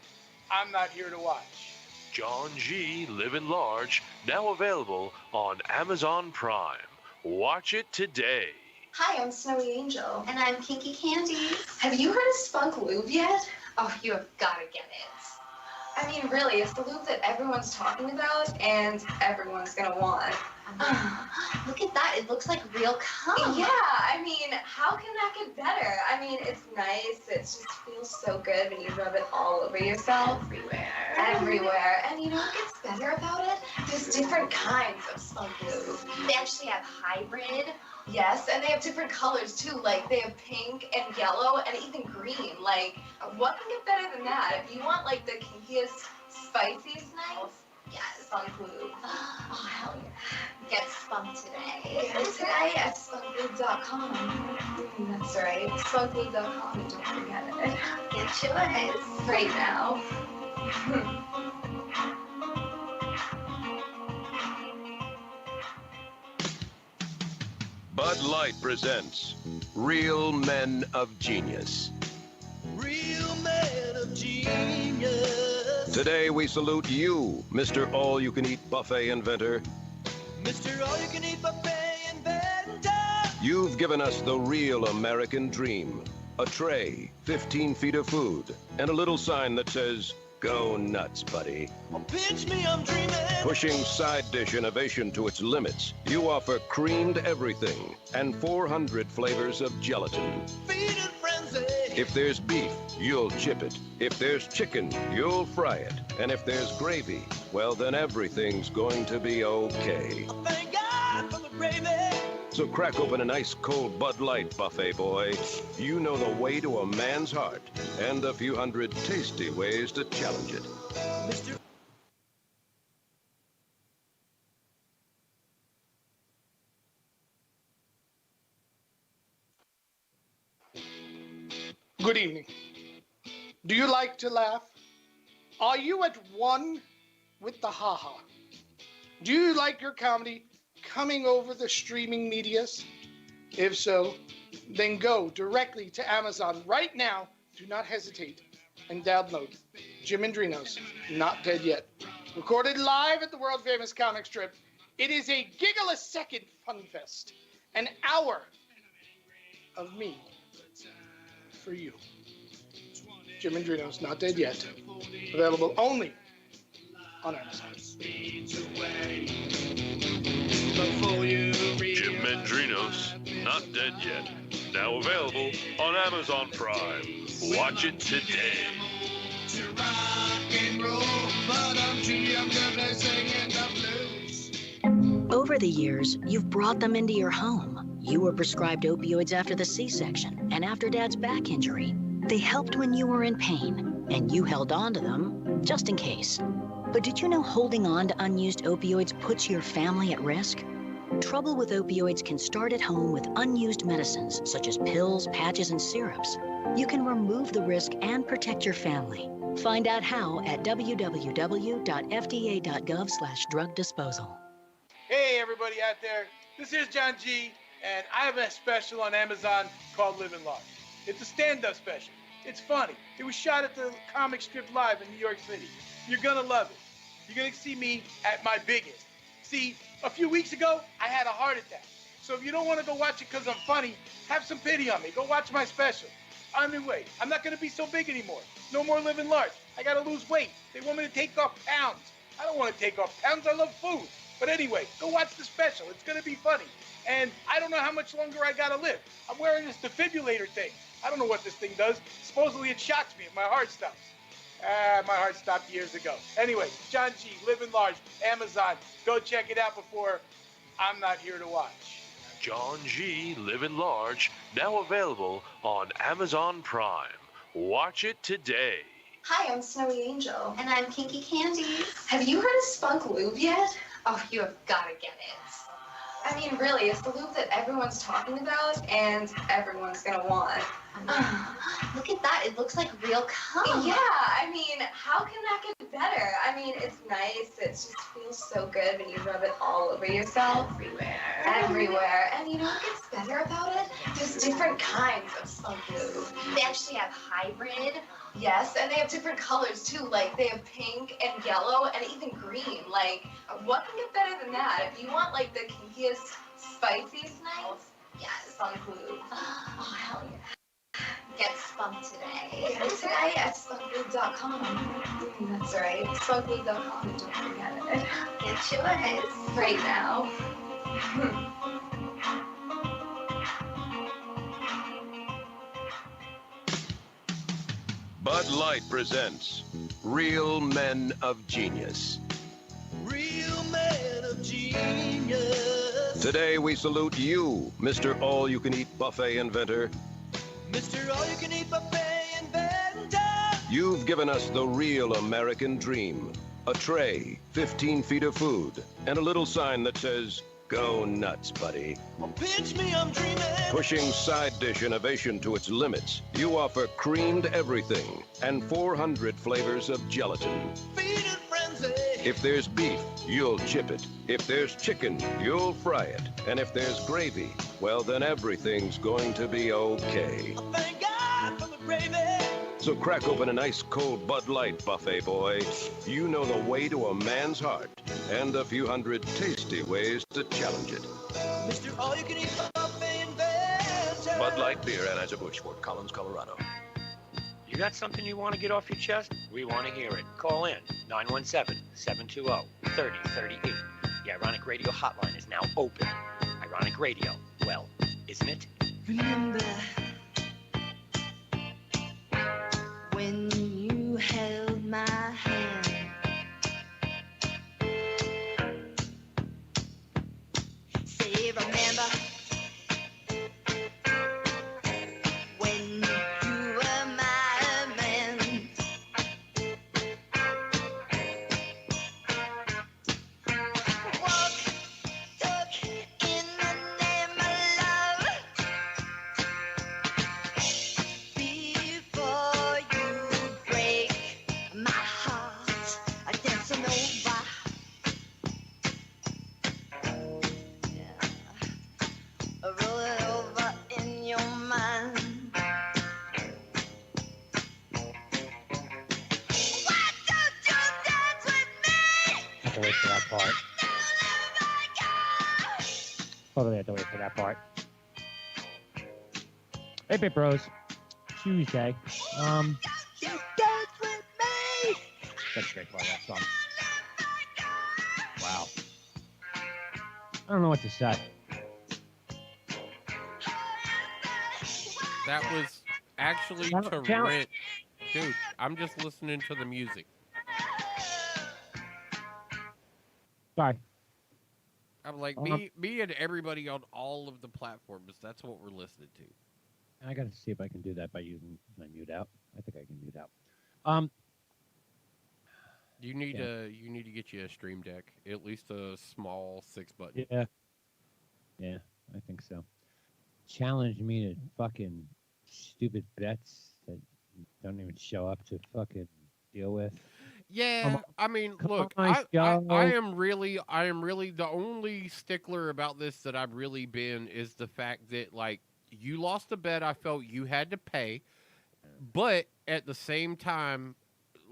I'm not here to watch. John G. Living Large. Now available on Amazon Prime. Watch it today. Hi, I'm Snowy Angel. And I'm Kinky Candy. Have you heard of Spunk Lube yet? Oh, you have got to get it. I mean, really, it's the lube that everyone's talking about and everyone's gonna want. Look at that. It looks like real cum. Yeah, I mean, how can that get better? I mean, it's nice. It just feels so good when you rub it all over yourself. Everywhere. And you know what gets better about it? There's different kinds of Spunk Lube. They actually have hybrid. Yes, and they have different colors too. Like they have pink and yellow and even green. Like, what can get better than that? If you want like the kinkiest, spiciest nights, Yes. Spunk Lube. Oh, hell yeah. Get spunked today. Get it today at spunklube.com. That's right, spunklube.com, and don't forget it. Get yours. Right now. Bud Light presents Real Men of Genius. Real Men of Genius. Today we salute you, Mr. All-You-Can-Eat Buffet Inventor. Mr. All-You-Can-Eat Buffet Inventor. You've given us the real American dream. A tray, 15 feet of food, and a little sign that says, "Go nuts, buddy." Oh, pinch me, I'm dreaming. Pushing side dish innovation to its limits, you offer creamed everything and 400 flavors of gelatin. Feed it frenzy. If there's beef, you'll chip it. If there's chicken, you'll fry it. And if there's gravy, well, then everything's going to be okay. Oh, thank God for the gravy. So crack open an ice-cold Bud Light, buffet boy. You know the way to a man's heart and a few hundred tasty ways to challenge it. Mr. Good evening. Do you like to laugh? Are you at one with the ha-ha? Do you like your comedy coming over the streaming medias? If so, then go directly to Amazon right now. Do not hesitate and download Jim and Drino's Not Dead Yet. Recorded live at the world famous comic strip. It is a giggle-a-second fun fest. An hour of me for you. Jim and Drino's Not Dead Yet. Available only on Amazon. Jim Mendrino's Not Dead Yet. Now available on Amazon Prime. Watch it today. Over the years, you've brought them into your home. You were prescribed opioids after the C-section and after Dad's back injury. They helped when you were in pain, and you held on to them just in case. But did you know holding on to unused opioids puts your family at risk? Trouble with opioids can start at home with unused medicines, such as pills, patches, and syrups. You can remove the risk and protect your family. Find out how at www.fda.gov/drug disposal. Hey, everybody out there. This is John G, and I have a special on Amazon called Living Large. It's a stand-up special. It's funny. It was shot at the comic strip live in New York City. You're gonna love it. You're gonna see me at my biggest. See, a few weeks ago, I had a heart attack. So if you don't want to go watch it because I'm funny, have some pity on me. Go watch my special. I'm in weight. I'm not gonna be so big anymore. No more living large. I gotta lose weight. They want me to take off pounds. I don't want to take off pounds. I love food. But anyway, go watch the special. It's gonna be funny. And I don't know how much longer I gotta live. I'm wearing this defibrillator thing. I don't know what this thing does. Supposedly it shocks me if my heart stops. My heart stopped years ago. Anyway, John G, Living Large, Amazon. Go check it out before I'm not here to watch. John G. Living Large. Now available on Amazon Prime. Watch it today. Hi, I'm Snowy Angel. And I'm Kinky Candies. Have you heard of Spunk Lube yet? Oh, you have got to get it. I mean, really, it's the lube that everyone's talking about and everyone's gonna want. Look at that. It looks like real cum. Yeah, I mean, how can that get better? I mean, it's nice. It just feels so good when you rub it all over yourself. Everywhere. And you know what gets better about it? There's different kinds of Spunk Lube. They actually have hybrid. Yes, and they have different colors too. Like they have pink and yellow and even green. Like, what can get better than that? If you want like the kinkiest, spiciest nights, yes, Spunk Lube. Oh, hell yeah. Get spunked today. Get it today at spunklube.com. That's right, spunklube.com. Don't forget it. Get yours. Right now. Bud Light presents Real Men of Genius. Real man of genius. Today we salute you, Mr. All-You-Can-Eat Buffet Inventor. Mr. All-You-Can-Eat Buffet Inventor. You've given us the real American dream. A tray, 15 feet of food, and a little sign that says, "Go nuts, buddy." Oh, pinch me, I'm dreaming. Pushing side dish innovation to its limits, you offer creamed everything and 400 flavors of gelatin. Feeding frenzy. If there's beef, you'll chip it. If there's chicken, you'll fry it. And if there's gravy, well, then everything's going to be okay. Oh, thank God for the gravy. So crack open an ice-cold Bud Light, buffet boy. You know the way to a man's heart and a few hundred tasty ways to challenge it. Mr. All-You-Can-Eat Buffet Inventor. Bud Light Beer, Anheuser-Busch, Fort Collins, Colorado. You got something you want to get off your chest? We want to hear it. Call in 917-720-3038. The Ironic Radio hotline is now open. Ironic Radio, well, isn't it? Remember when you held my hand? Say, remember when you were my man? Walk, talk in the name of love. have to wait for that part. Totally have to wait for that part. Hey, Bit Bros. Tuesday. Just dance with me. That's a great part of that song. Wow. I don't know what to say. That was actually to rent. Dude, I'm just listening to the music. Sorry. I'm like, me and everybody on all of the platforms, that's what we're listening to. I got to see if I can do that by using my mute out. I think I can mute out. You need to get you a Stream Deck, at least a small 6-button. Yeah, I think so. Challenge me to fucking stupid bets that don't even show up to fucking deal with. Yeah, I mean, look, I am really the only stickler about this that I've really been is the fact that, like, you lost a bet I felt you had to pay, but at the same time,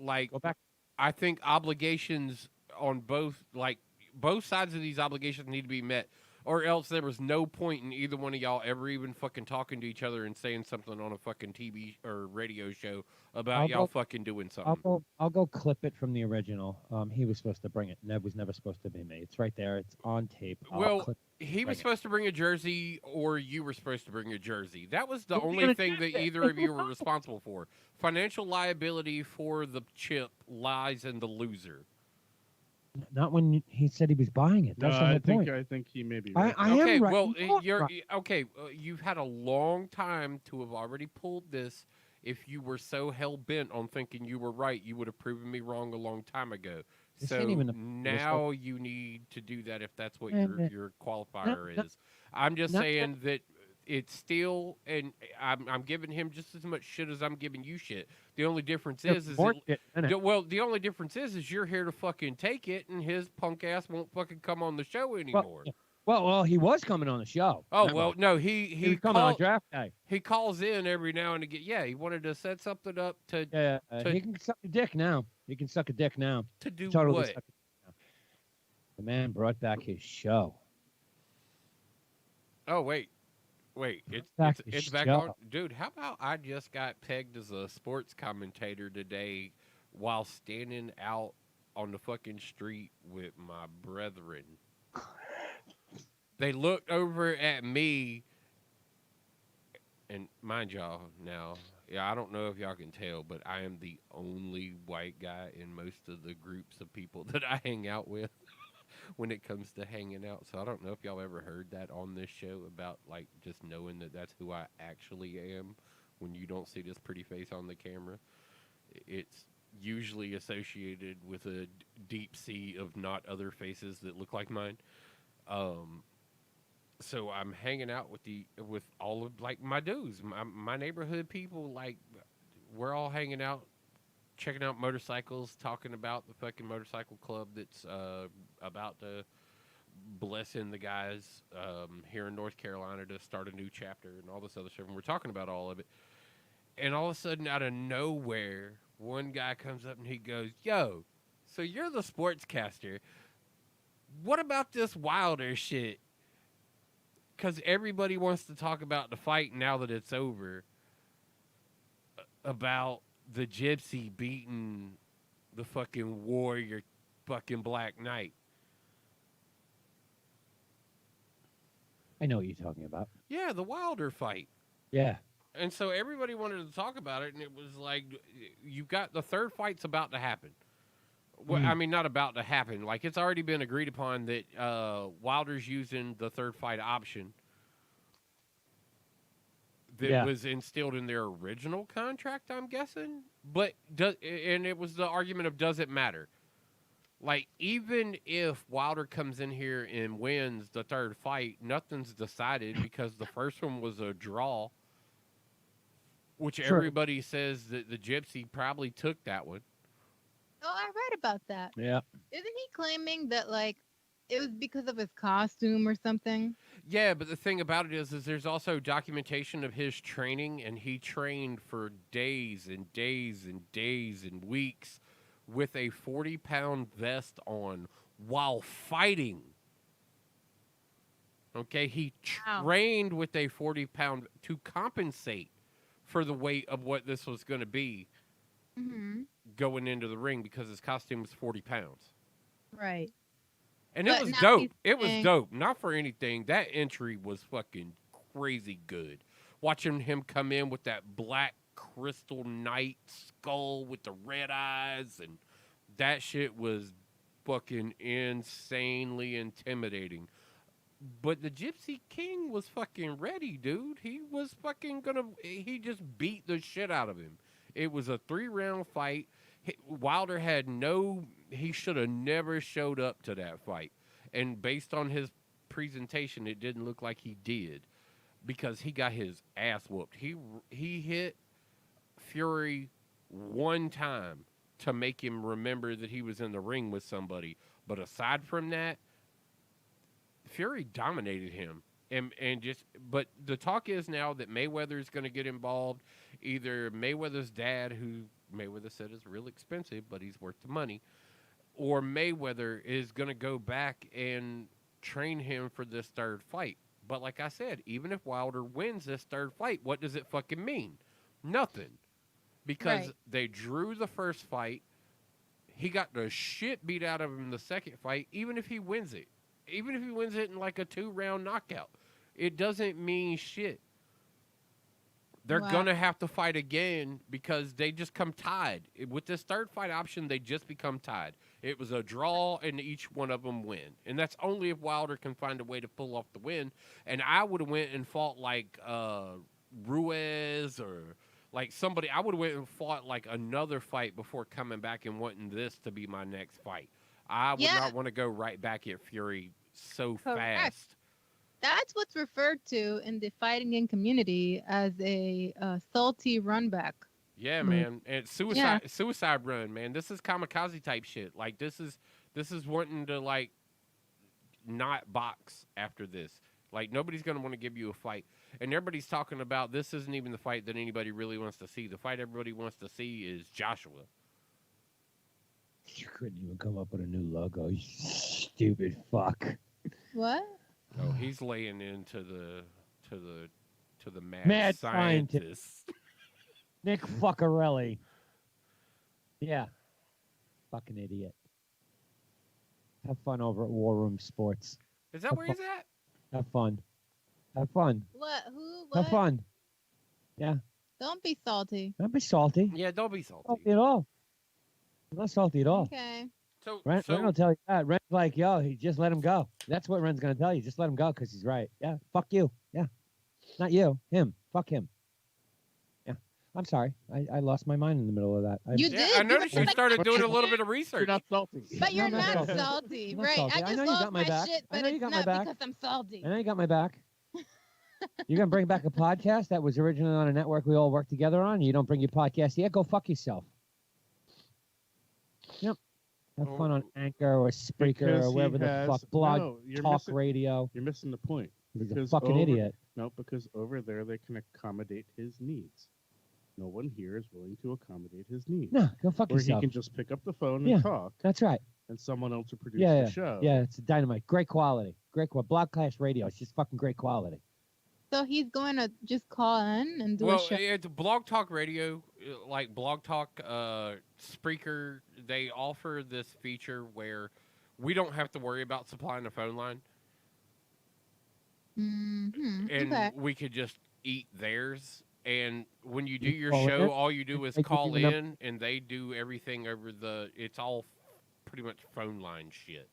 like, go back. I think obligations on both sides of these obligations need to be met, or else there was no point in either one of y'all ever even fucking talking to each other and saying something on a fucking TV or radio show about y'all fucking doing something. I'll go clip it from the original. He was supposed to bring it. Ned was never supposed to be me. It's right there. It's on tape. He was supposed to bring a jersey, or you were supposed to bring a jersey. That was the only thing that either of you were responsible for. Financial liability for the chip lies in the loser. Not when he said he was buying it. That's the whole point. I think he may be right. I okay, am right. Well, you've had a long time to have already pulled this. If you were so hell-bent on thinking you were right, you would have proven me wrong a long time ago. So now you need to do that if that's what your qualifier is. I'm just saying that it's still, and I'm giving him just as much shit as I'm giving you shit. The only difference is the only difference is you're here to fucking take it, and his punk ass won't fucking come on the show anymore. Well, he was coming on the show. Oh, well, no, he was coming on draft day. He calls in every now and again. Yeah, he wanted to set something up to. He can suck a dick now. He can suck a dick now. To do totally what? Suck a dick now. The man brought back his show. Oh, wait. It's back on. Dude, how about I just got pegged as a sports commentator today while standing out on the fucking street with my brethren. They looked over at me, and mind y'all now, I don't know if y'all can tell, but I am the only white guy in most of the groups of people that I hang out with when it comes to hanging out. So I don't know if y'all ever heard that on this show about, like, just knowing that that's who I actually am when you don't see this pretty face on the camera. It's usually associated with a deep sea of not other faces that look like mine. So I'm hanging out with all of, like, my dudes, my neighborhood people. Like, we're all hanging out, checking out motorcycles, talking about the fucking motorcycle club that's about to bless in the guys here in North Carolina to start a new chapter and all this other stuff. And we're talking about all of it. And all of a sudden, out of nowhere, one guy comes up and he goes, "Yo, so you're the sportscaster. What about this Wilder shit? Because everybody wants to talk about the fight now that it's over, about the gypsy beating the fucking warrior fucking Black Knight." I know what you're talking about. Yeah, the Wilder fight. Yeah. And so everybody wanted to talk about it, and it was like, you've got the third fight's about to happen. Well, I mean, not about to happen. Like, it's already been agreed upon that Wilder's using the third fight option that was instilled in their original contract, I'm guessing. But and it was the argument of, does it matter? Like, even if Wilder comes in here and wins the third fight, nothing's decided because the first one was a draw, which everybody says that the gypsy probably took that one. Oh, I read about that. Yeah. Isn't he claiming that, like, it was because of his costume or something? Yeah, but the thing about it is there's also documentation of his training, and he trained for days and days and days and weeks with a 40-pound vest on while fighting. Okay, he Wow. trained with a 40-pound to compensate for the weight of what this was going to be Mm-hmm. going into the ring because his costume was 40 pounds. Right. And But it was now dope. he's It was saying- dope. Not for anything. That entry was fucking crazy good. Watching him come in with that black crystal knight skull with the red eyes, and that shit was fucking insanely intimidating. But the Gypsy King was fucking ready, dude. He was fucking he just beat the shit out of him. It was a 3-round fight. Wilder had he should have never showed up to that fight. And based on his presentation, it didn't look like he did because he got his ass whooped. He hit Fury one time to make him remember that he was in the ring with somebody. But aside from that, Fury dominated him. But the talk is now that Mayweather is going to get involved. Either Mayweather's dad, who Mayweather said is real expensive, but he's worth the money, or Mayweather is going to go back and train him for this third fight. But like I said, even if Wilder wins this third fight, what does it fucking mean? Nothing. Because Right. they drew the first fight. He got the shit beat out of him in the second fight, even if he wins it. Even if he wins it in like a 2-round knockout. It doesn't mean shit. They're Wow. going to have to fight again because they just come tied. With this third fight option, they just become tied. It was a draw, and each one of them win. And that's only if Wilder can find a way to pull off the win. And I would have went and fought like Ruiz or like somebody. I would have went and fought like another fight before coming back and wanting this to be my next fight. I would Yeah. not want to go right back at Fury so Correct. fast. That's what's referred to in the fighting in community as a salty run back. Yeah, Mhm. man, and suicide run, man. This is kamikaze type shit. Like this is wanting to like not box after this. Like nobody's gonna want to give you a fight, and everybody's talking about this isn't even the fight that anybody really wants to see. The fight everybody wants to see is Joshua. You couldn't even come up with a new logo, you stupid fuck. What? Oh, he's laying into the mad, Mad scientist. Nick Fuccarelli. Yeah. Fucking idiot. Have fun over at War Room Sports. Is that where he's at? Have fun. Have fun. What? Who? What? Have fun. Yeah. Don't be salty. Don't be salty. Yeah, don't be salty. Salty at all. I'm not salty at all. Okay. Ren will tell you that. Ren's like, yo, he just let him go. That's what Ren's going to tell you. Just let him go because he's right. Yeah. Fuck you. Yeah. Not you. Him. Fuck him. Yeah. I'm sorry. I lost my mind in the middle of that. You Yeah, did. I noticed you like- started doing a little bit of research. You're not salty. But you're No, I'm not not salty, Not right? salty. I I just know you lost got my back. shit, I but know you it's got my not back. because I'm salty. I know you got my back. You're going to bring back a podcast that was originally on a network we all work together on? You don't bring your podcast here? Go fuck yourself. Yep. Have fun on Anchor or Spreaker Because or he wherever the has- fuck. Blog no, you're Talk missing- Radio. You're missing the point. He's a Because fucking idiot. No, because over there they can accommodate his needs. No one here is willing to accommodate his needs. No, go fuck Or yourself. he can just pick up the phone Yeah. and talk, That's right. and someone else will produce Yeah, the show. yeah, it's dynamite. Great quality. Great quality. Broadcast radio. It's just fucking great quality. So he's going to just call in and do a Well, show. it's Blog Talk Radio, like Blog Talk, Spreaker. They offer this feature where we don't have to worry about supplying a phone line, Mm-hmm. and Okay. we could just eat theirs. And when you do You your call show, in? all you do is They give call you the in, and they do everything over the. It's all pretty much phone line shit.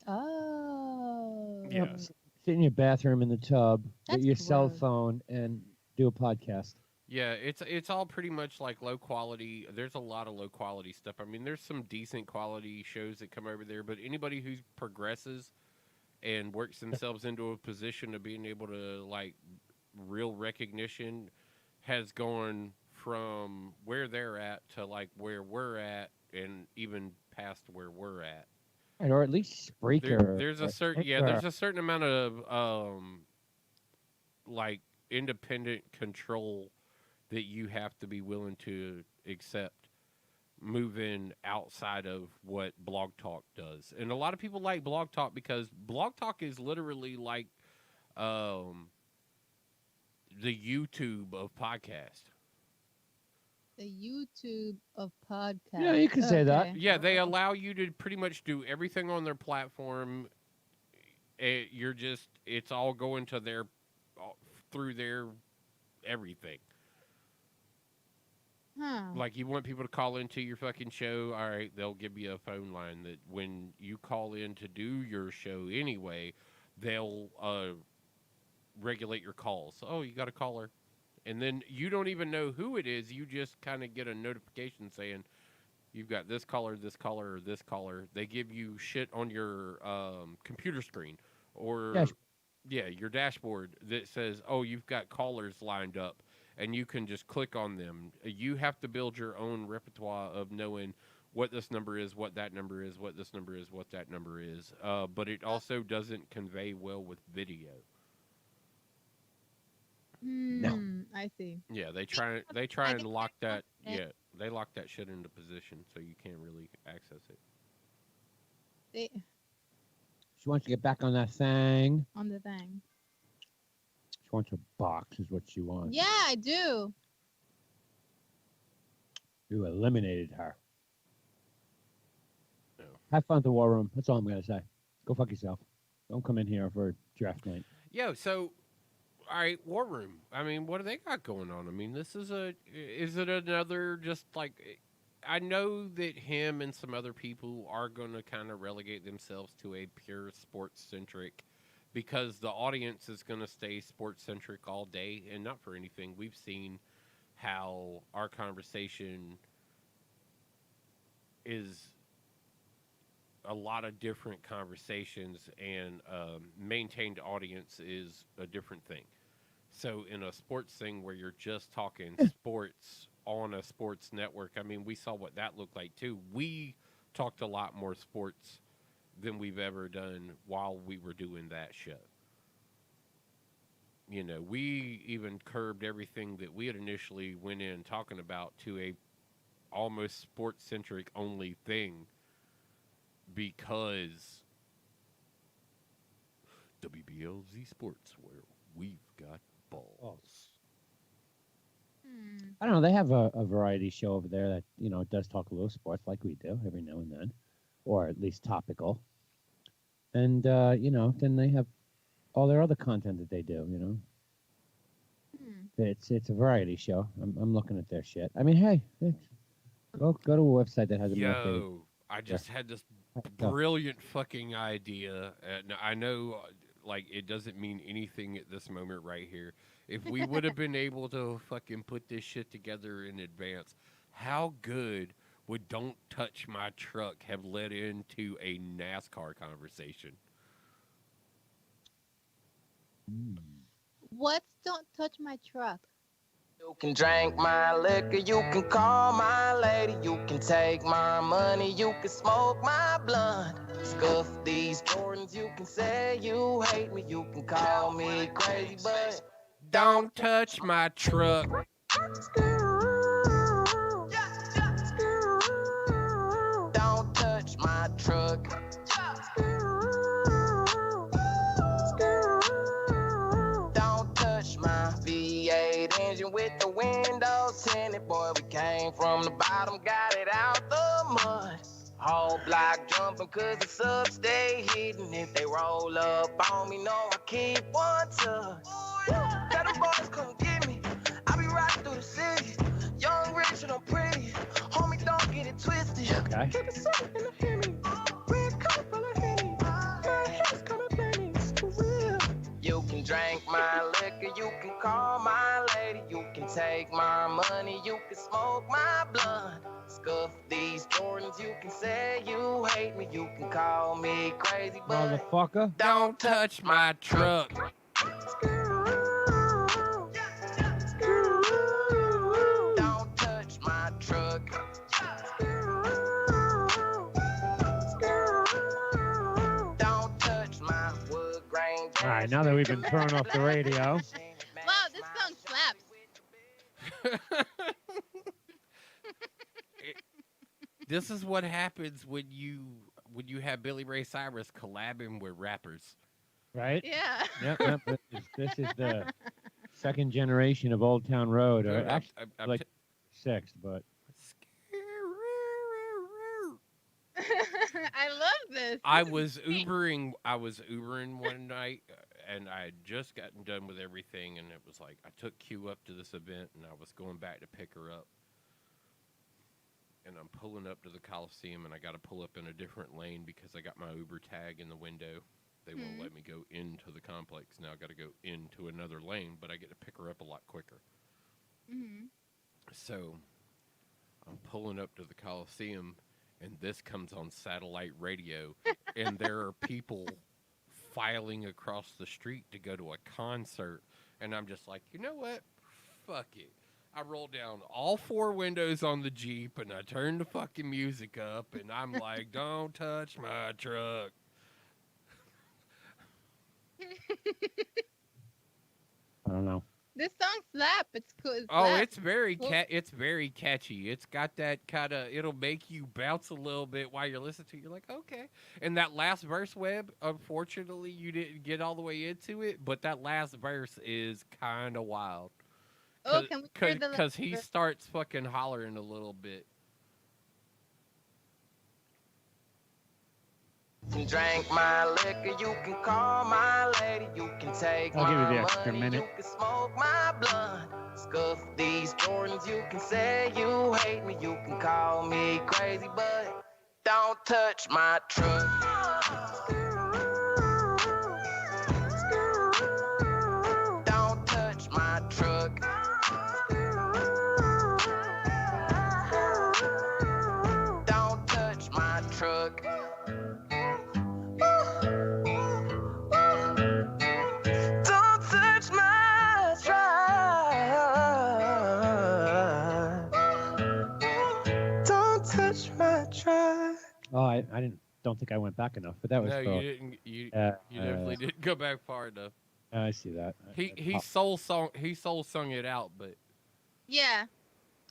Oh. Yeah. Sit in your bathroom in the tub, That's get your cell gross. phone, and do a podcast. Yeah, it's all pretty much like low quality. There's a lot of low quality stuff. I mean, there's some decent quality shows that come over there, but anybody who progresses and works themselves into a position of being able to like real recognition has gone from where they're at to like where we're at and even past where we're at. Right, or at least Spreaker. There's or a certain Anchor. there's a certain amount of like independent control that you have to be willing to accept. moving outside of what Blog Talk does. And a lot of people like Blog Talk because Blog Talk is literally like the YouTube of podcast. The YouTube of podcast. Yeah, you can say that. Yeah, they allow you to pretty much do everything on their platform. It's all going to their through their everything. Huh. Like, you want people to call into your fucking show, all right, they'll give you a phone line that when you call in to do your show anyway, they'll regulate your calls. Oh, you got a caller. And then you don't even know who it is. You just kind of get a notification saying, you've got this caller, or this caller. They give you shit on your computer screen or, your dashboard that says, oh, you've got callers lined up. And you can just click on them. You have to build your own repertoire of knowing what this number is, what that number is, what this number is, what that number is. But it also doesn't convey well with video. No. I see. Yeah, they try and lock that. Yeah, they lock that shit into position so you can't really access it. She wants to get back on that thing. On the thing. She wants her box, is what she wants. Yeah, I do. You eliminated her. No. Have fun at the war room. That's all I'm going to say. Go fuck yourself. Don't come in here for draft night. Yo, so, all right, War Room. I mean, what do they got going on? I mean, is it another just like, I know that him and some other people are going to kind of relegate themselves to a pure sports-centric, because the audience is going to stay sports-centric all day, and not for anything. We've seen how our conversation is a lot of different conversations, and maintained audience is a different thing. So in a sports thing where you're just talking sports on a sports network, I mean, we saw what that looked like too. We talked a lot more sports than we've ever done while we were doing that show. You know, we even curbed everything that we had initially went in talking about to a almost sports-centric only thing, because WBLZ Sports, where we've got balls. I don't know. They have a variety show over there that, you know, does talk a little sports like we do every now and then, or at least topical. And, you know, then they have all their other content that they do, you know. It's a variety show. I'm looking at their shit. I mean, hey, go to a website that has a Yo, I just had this brilliant fucking idea. I know, like, it doesn't mean anything at this moment right here. If we would have been able to fucking put this shit together in advance, how good would Don't Touch My Truck have led into a NASCAR conversation? What's Don't Touch My Truck? You can drink my liquor, you can call my lady, you can take my money, you can smoke my blunt. Scuff these Jordans, you can say you hate me, you can call me crazy, but don't touch my truck. Don't touch my truck. Don't touch my V8 engine with the windows tinted. Boy, we came from the bottom, got it out the mud. Whole block jumping cause the subs stay hidden. If they roll up on me, no, I keep one touch. Tell the boys come get me. I be riding through the city. Young, rich, and I'm pretty. Homie, don't get it twisted. Okay. Keep it safe in the Hemi. Red cup full of Henny. My head's coming plenty. For real. You can drink my liquor. You can call my lady. You can take my money. You can smoke my blunt. Scuff these Jordans. You can say you hate me. You can call me crazy, but motherfucker, don't touch my truck. Don't touch my truck. Don't touch my wood grain. All right, now that we've been thrown off the radio. Wow, this song slaps. This is what happens when you have Billy Ray Cyrus collabing with rappers. Right? Yeah. Yep. This is the second generation of Old Town Road, or Dude, actually I'm like sixth, but I love this. I This is was great. Ubering. I was Ubering one night, and I had just gotten done with everything, and it was like I took Q up to this event, and I was going back to pick her up, and I'm pulling up to the Coliseum, and I got to pull up in a different lane because I got my Uber tag in the window. They won't let me go into the complex. Now I got to go into another lane, but I get to pick her up a lot quicker. So I'm pulling up to the Coliseum, and this comes on satellite radio, and there are people filing across the street to go to a concert, and I'm just like, you know what? Fuck it. I roll down all 4 windows on the Jeep, and I turn the fucking music up, and I'm like, don't touch my truck. I don't know. This song slap. It's cool. It Oh, slaps. it's very Cool. it's very catchy. It's got that kind of, it'll make you bounce a little bit while you're listening to it. You're like, okay. And that last verse, Webb, unfortunately, you didn't get all the way into it, but that last verse is kind of wild. Oh, can we hear the Because he starts fucking hollering a little bit. Can drink my liquor, you can call my lady, you can take I'll give you my the extra money, minute. you can smoke my blunt, scuff these Jordans, you can say you hate me, you can call me crazy, but don't touch my truck. Don't touch my truck. Don't touch my truck. Don't touch my truck. Don't touch my truck. Oh, I don't think I went back enough, but that was No, for, you didn't. You definitely didn't go back far enough. I see that. He soul sung it out, but Yeah,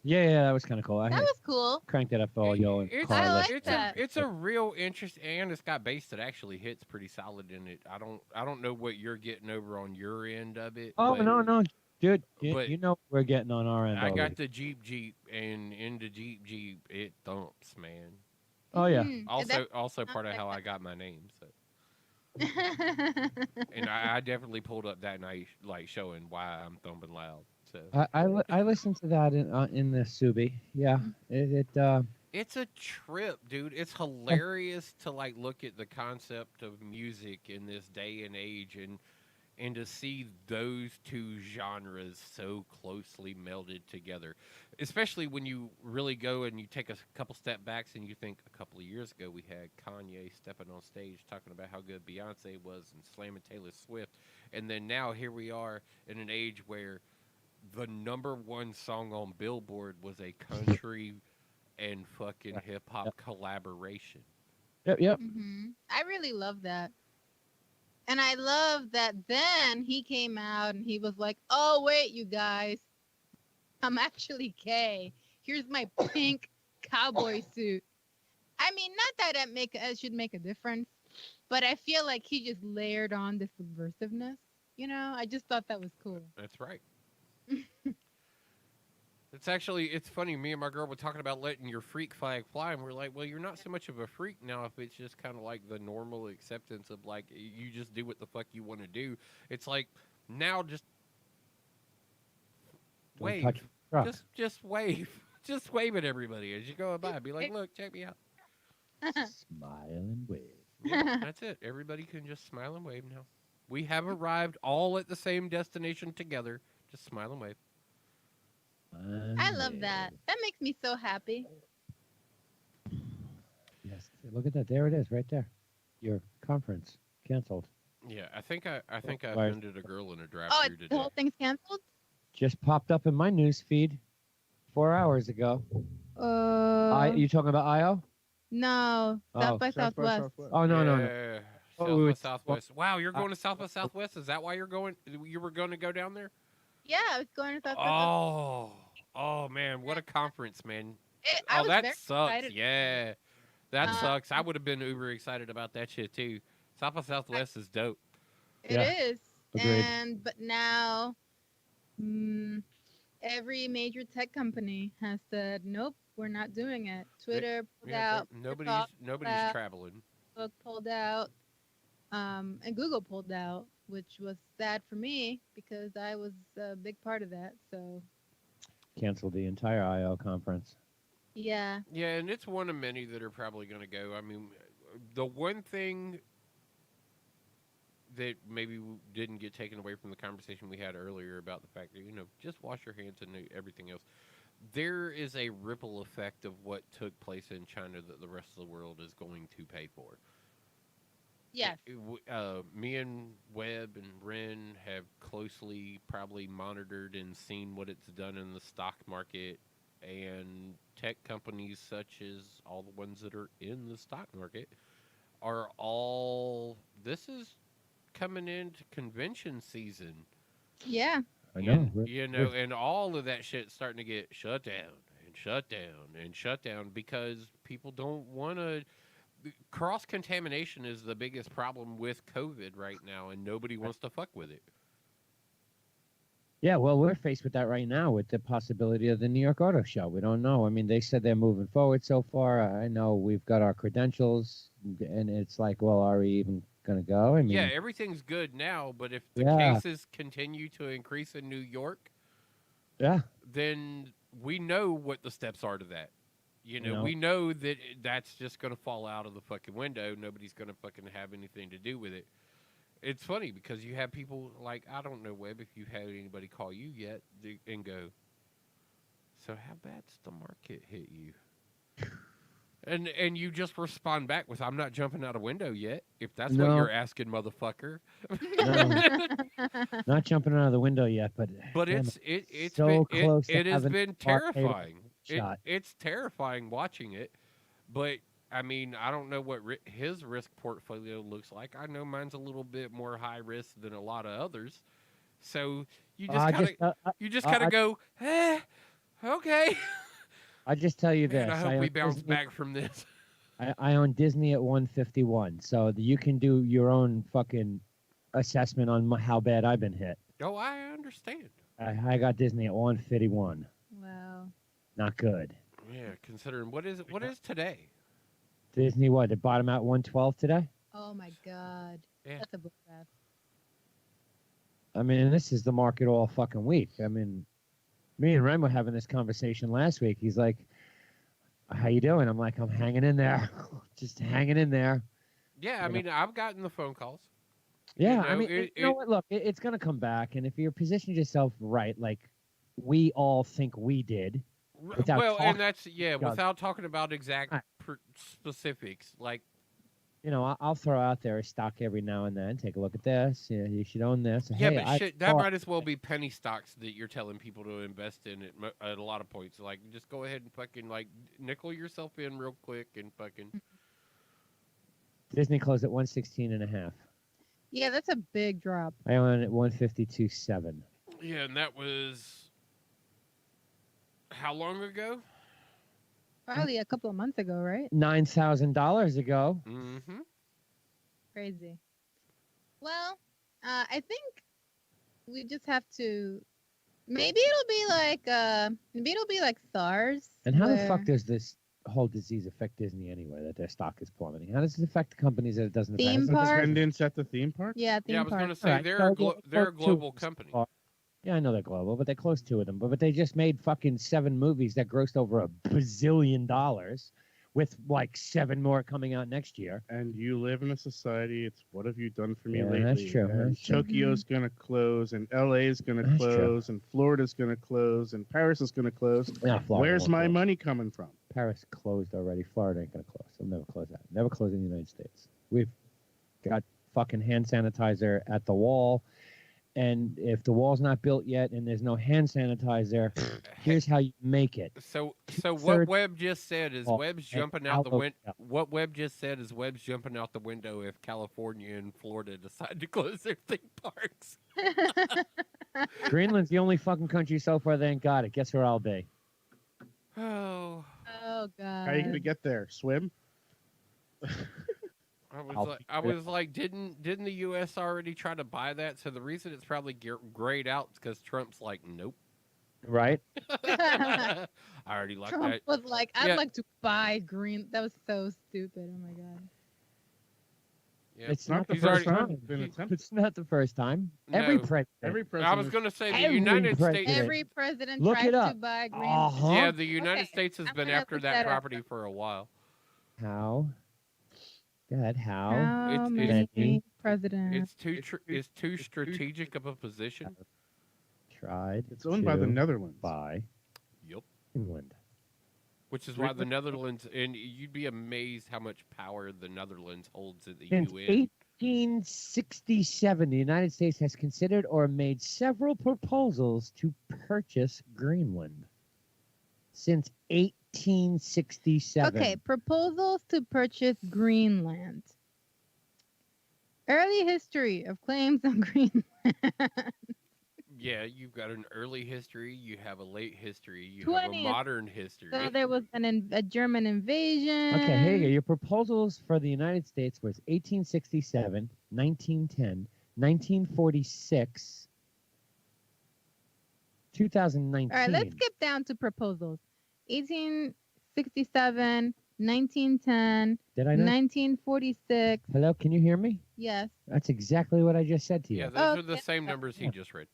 Yeah, that was kind of cool. I that was cool. cranked it up for all y'all in it's car I like listening. that. it's a real interest, and it's got bass that actually hits pretty solid in it. I don't know what you're getting over on your end of it. Oh but no, dude, but you know we're getting on our end. I already. got the Jeep, and in the Jeep, it thumps, man. Oh yeah. Also part of how I got my name. So. And I definitely pulled up that night, like showing why I'm thumping loud. So I listened to that in the Subi. Yeah, it's a trip, dude. It's hilarious to like look at the concept of music in this day and age, and to see those two genres so closely melded together, especially when you really go and you take a couple step backs and you think a couple of years ago we had Kanye stepping on stage talking about how good Beyonce was and slamming Taylor Swift, and then now here we are in an age where the #1 song on Billboard was a country and fucking hip hop collaboration. Yep. I really love that. And I love that then he came out and he was like, oh, wait, you guys. I'm actually gay. Here's my pink cowboy suit. I mean, not that it should make a difference, but I feel like he just layered on the subversiveness. You know, I just thought that was cool. That's right. It's funny. Me and my girl were talking about letting your freak flag fly, and we're like, well, you're not so much of a freak now if it's just kind of like the normal acceptance of like you just do what the fuck you want to do. It's like now just Don't wave, touch the truck. just wave, just wave at everybody as you go by. Be like, look, check me out. Smile and wave. Yeah, that's it. Everybody can just smile and wave now. We have arrived all at the same destination together. Just smile and wave. I love that. That makes me so happy. Yes. Look at that. There it is, right there. Your conference canceled. Yeah, I think I Why- offended a girl in a Oh, drive-through the today. whole thing's canceled? Just popped up in my news feed 4 hours ago. You talking about IO? No. South by Southwest. Oh no. Yeah, Oh, South by Southwest. Wow, you're going to South by Southwest? Is that why you're going? You were going to go down there? Yeah, I was going to South by Southwest. Oh man, what a conference, man! I Oh, was that very sucks. excited. Yeah, that Um, sucks. I would have been uber excited about that shit too. South by Southwest is dope. It is. Agreed. But now, mm, every major tech company has said, nope, we're not doing it. Twitter pulled out, Microsoft pulled Nobody's out, traveling. Facebook pulled out, and Google pulled out, which was sad for me because I was a big part of that. So Canceled the entire IO conference. yeah, Yeah, and it's one of many that are probably going to go. I mean, the one thing that maybe didn't get taken away from the conversation we had earlier about the fact that, just wash your hands and everything else. There is a ripple effect of what took place in China that the rest of the world is going to pay for. yes, Me and Webb and Wren have closely probably monitored and seen what it's done in the stock market, and tech companies such as all the ones that are in the stock market are all, this is coming into convention season. I know. And all of that shit's starting to get shut down and shut down and shut down because people don't want to. Cross contamination is the biggest problem with COVID right now, and nobody wants to fuck with it. Yeah, well, we're faced with that right now with the possibility of the New York Auto Show. We don't know. I mean, they said they're moving forward so far. I know we've got our credentials, and it's like, well, are we even going to go? I mean, Yeah, everything's good now, but if the Yeah. cases continue to increase in New York, yeah, then we know what the steps are to that. know. We know that that's just going to fall out of the fucking window. Nobody's going to fucking have anything to do with it. It's funny because you have people like, I don't know, Webb, if you've had anybody call you yet and go, so how bad's the market hit you? And you just respond back with, I'm not jumping out a window yet, if that's what No. you're asking, motherfucker. Not jumping out of the window yet, but damn It's so been, close. it to has having been a tornado terrifying. shot. It's terrifying watching it, but I mean, I don't know what his risk portfolio looks like. I know mine's a little bit more high risk than a lot of others. So you just kind of go, okay. I just tell you Man, this. I hope we own bounce Disney- back from this. I own Disney at 151, so you can do your own fucking assessment on how bad I've been hit. Oh, I understand. I got Disney at 151. wow. Not good. Yeah, considering what is today? Disney, what? They bottom out 112 today? Oh my God, Yeah. that's a bloodbath. I mean, this is the market all fucking week. I mean, me and Ren were having this conversation last week. He's like, how you doing? I'm like, I'm hanging in there. Just hanging in there. Yeah, I mean, I've gotten the phone calls. Yeah, You I know, mean, you know what? Look, it's going to come back. And if you're positioning yourself right, like we all think we did. without Well, talking and that's about- without talking about exact specifics. Like, You know, I'll throw out there a stock every now and then. Take a look at this. You should own this. yeah, Hey, but I shit, that thought- might as well be penny stocks that you're telling people to invest in at a lot of points. Like, just go ahead and fucking like nickel yourself in real quick and fucking. Disney closed at 116.5. Yeah, that's a big drop. I own it at 152.7. Yeah, and that was how long ago? Probably a couple of months ago, right? $9,000 ago. Mm-hmm. Crazy. Well, I think we just have to. Maybe it'll be like SARS. And how the where- fuck does this whole disease affect Disney anyway? That their stock is plummeting. How does it affect the companies that it doesn't affect? Theme Does it parks? affect- Attendance at the theme park? Yeah, theme Yeah, I was park. going to say Alright, they're so they're a two global of them company. are- Yeah, I know they're global, but they're close to them. But they just made fucking 7 movies that grossed over $1 bazillion, with like 7 more coming out next year. And you live in a society. It's what have you done for me Yeah, lately? that's true, And that's true. Tokyo's gonna close, and LA's gonna That's true. close, and Florida's gonna close, and Paris is gonna close. Yeah, Florida Where's won't my close. money coming from? Paris closed already. Florida ain't gonna close. They'll never close that. Never close in the United States. We've got fucking hand sanitizer at the wall, and if the wall's not built yet and there's no hand sanitizer, here's how you make it. So what Two-thirds Webb just said is of Webb's an jumping out the aloe window. gel. What Webb just said is Webb's jumping out the window if California and Florida decide to close their theme parks. Greenland's the only fucking country so far that ain't got it. Guess where I'll be? Oh, Oh God. How are you gonna get there? Swim? I was like, didn't the U.S. already try to buy that? So the reason it's probably grayed out is because Trump's like, nope. Right? I already like Trump that. was like, I'd Yeah. like to buy green. That was so stupid. Oh my God. Yeah. It's not the He's first already- time. Been attempted. It's not the first time. Every No. president. Every I president. was going to say the Every United president. States. Every president Look tries it to up. buy green. Uh-huh. Yeah, the United Okay, States has I'm been gonna after look that that up. property for a while. How? Good. How? How It's- many presidents? It's too strategic of a position. Tried. It's owned by the to Netherlands. Buy Yep. England. Which is why the Netherlands, and you'd be amazed how much power the Netherlands holds in the Since UN. 1867, the United States has considered or made several proposals to purchase Greenland. Since 1867. Okay, proposals to purchase Greenland. Early history of claims on Greenland. Yeah, you've got an early history, you have a late history, you have a 20th. modern history. So there was a German invasion. Okay, here you go. Your proposals for the United States was 1867, 1910, 1946, 2019. All right, let's skip down to proposals. 1867, 1910, Did I not? 1946. Hello, can you hear me? Yes. That's exactly what I just said to you. Yeah, those are the same numbers he just read.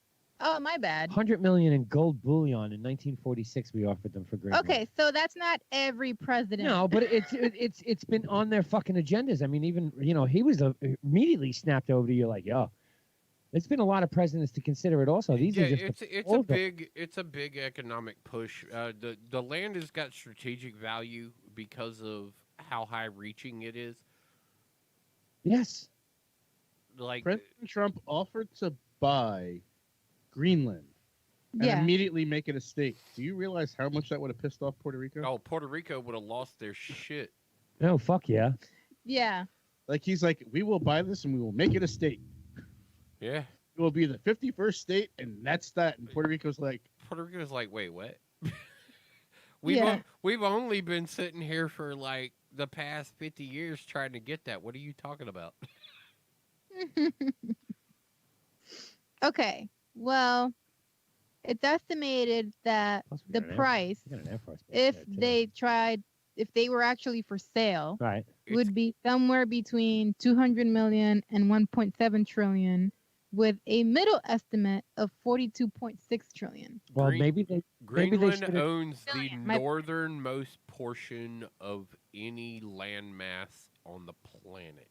Oh, my bad. 100 million in gold bullion in 1946. We offered them for Greenland. Okay, so that's not every president. No, but it's been on their fucking agendas. I mean, even he was immediately snapped over to you like, yo. It's been a lot of presidents to consider it. Also, these Yeah, are just it's a big economic push. The land has got strategic value because of how high reaching it is. Yes. Like President Trump offered to buy Greenland and Yeah. immediately make it a state. Do you realize how much that would have pissed off Puerto Rico? Oh, Puerto Rico would have lost their shit. Oh, fuck yeah. Yeah. Like he's like, we will buy this and we will make it a state. Yeah. It will be the 51st state, and that's that. And Puerto Rico's like, wait, what? Yeah. We've only been sitting here for like the past 50 years trying to get that. What are you talking about? Okay. Well, it's estimated that the price, if they were actually for sale, right, would be somewhere between 200 million and 1.7 trillion, with a middle estimate of 42.6 trillion. Well, maybe they Greenland should've- owns the My- northernmost portion of any landmass on the planet.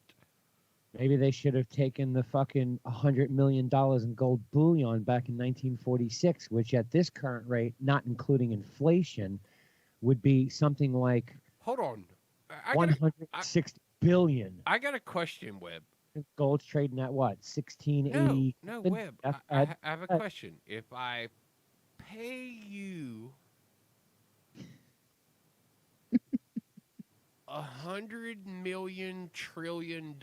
Maybe they should have taken the fucking $100 million in gold bullion back in 1946, which at this current rate, not including inflation, would be something like Hold on. I 160 billion. got a question, Webb. Gold's trading at what? 1680. No, Webb. I have a question. If I pay you $100 trillion,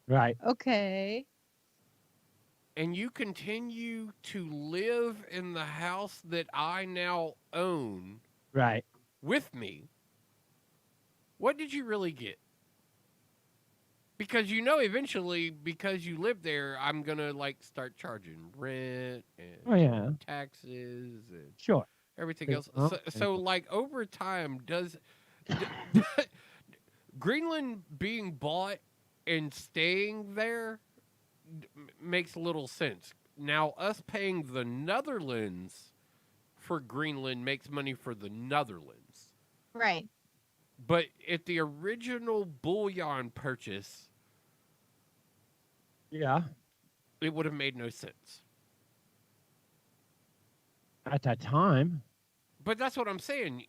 Right. Okay. and you continue to live in the house that I now own Right. with me, what did you really get? Because eventually, because you live there, I'm gonna start charging rent and Oh, yeah. taxes and Sure. everything Big else. bump. So over time, does Greenland being bought and staying there makes little sense. Now, us paying the Netherlands for Greenland makes money for the Netherlands. Right. But at the original bullion purchase, Yeah. it would have made no sense. At that time. But that's what I'm saying.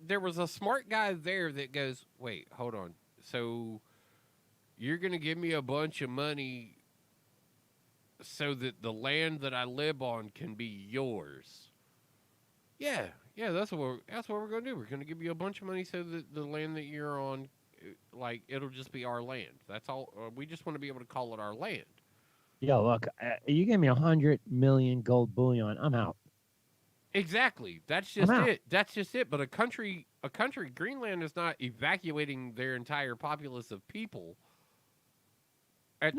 There was a smart guy there that goes, wait, hold on. So you're going to give me a bunch of money so that the land that I live on can be yours. Yeah, that's what we're going to do. We're going to give you a bunch of money so that the land that you're on, it'll just be our land. That's all. We just want to be able to call it our land. Yo, look, you gave me 100 million gold bullion. I'm out. Exactly. That's just out. it. That's just it. But a country a country. Greenland is not evacuating their entire populace of people at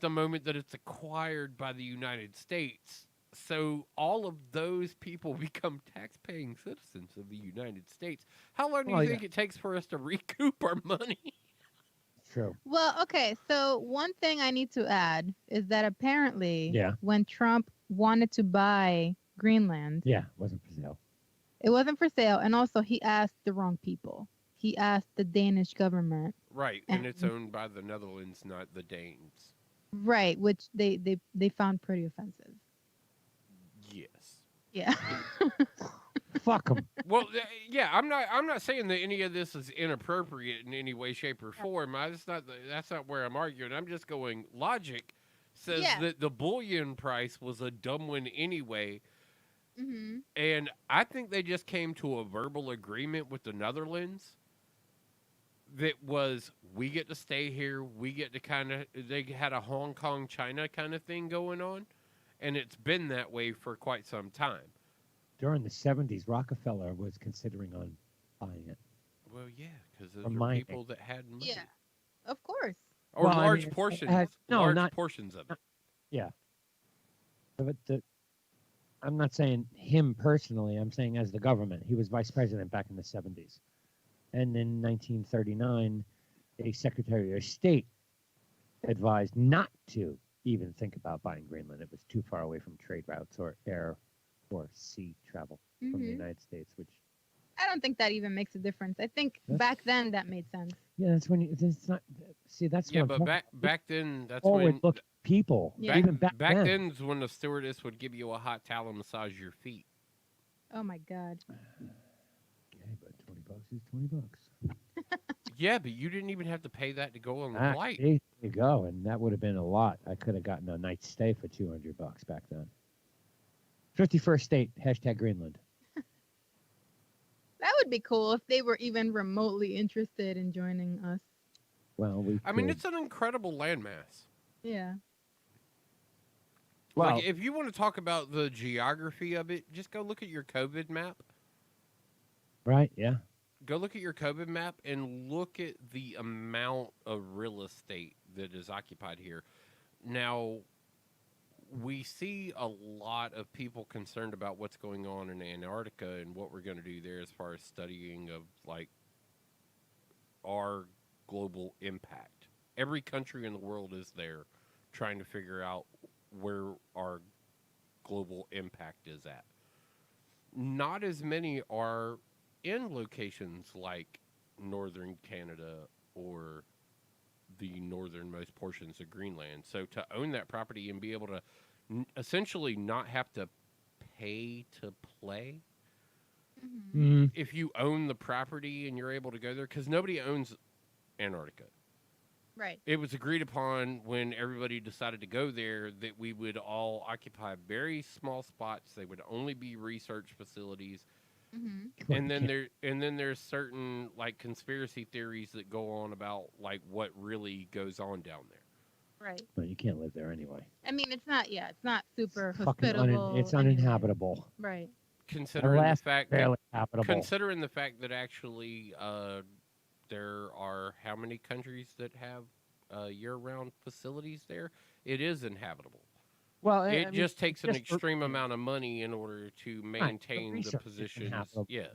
the moment that it's acquired by the United States. So all of those people become tax-paying citizens of the United States. How long do you think it takes for us to recoup our money? True. Well, okay. So one thing I need to add is that apparently, when Trump wanted to buy Greenland, it wasn't for sale. It wasn't for sale, and also he asked the wrong people. He asked the Danish government. Right, and it's owned by the Netherlands, not the Danes. Right, which they found pretty offensive. Yes. Yeah. Fuck them. Well, yeah, I'm not saying that any of this is inappropriate in any way, shape, or form. That's not where I'm arguing. I'm just going. Logic says that the bullion price was a dumb one anyway, and I think they just came to a verbal agreement with the Netherlands. That was, we get to stay here. We get to they had a Hong Kong, China kind of thing going on, and it's been that way for quite some time. During the 70s, Rockefeller was considering on buying it. Well, yeah, because those are people that had money. Yeah, of course. Or large portions. Large portions of it. Yeah. But I'm not saying him personally. I'm saying as the government. He was vice president back in the 70s. And in 1939, a Secretary of State advised not to even think about buying Greenland. It was too far away from trade routes or air or sea travel from the United States, which I don't think that even makes a difference. I think back then that made sense. Yeah, that's when it's not. See, that's but back then that's when look people. Yeah. Even back then. Then's when the stewardess would give you a hot towel and massage your feet. Oh my God. Okay, but $20 is $20. Yeah, but you didn't even have to pay that to go on the flight. There you go, and that would have been a lot. I could have gotten a night's stay for $200 back then. 51st state, #Greenland. That would be cool if they were even remotely interested in joining us. Well, I mean, it's an incredible landmass. Yeah. Well, like, if you want to talk about the geography of it, just go look at your COVID map. Right, yeah. Go look at your COVID map and look at the amount of real estate that is occupied here. Now, we see a lot of people concerned about what's going on in Antarctica and what we're going to do there as far as studying of, like, our global impact. Every country in the world is there trying to figure out where our global impact is at. Not as many are in locations like northern Canada or the northernmost portions of Greenland. So to own that property and be able to essentially not have to pay to play, if you own the property and you're able to go there, because nobody owns Antarctica. Right. It was agreed upon when everybody decided to go there that we would all occupy very small spots. They would only be research facilities. And then there's certain, like, conspiracy theories that go on about, like, what really goes on down there. Right. But you can't live there anyway. I mean, it's not super Fucking hospitable. it's uninhabitable. Right. Considering the fact barely habitable. considering the fact that actually there are how many countries that have year-round facilities there, it is inhabitable. Well, it just takes an extreme amount of money in order to maintain the positions. Yeah.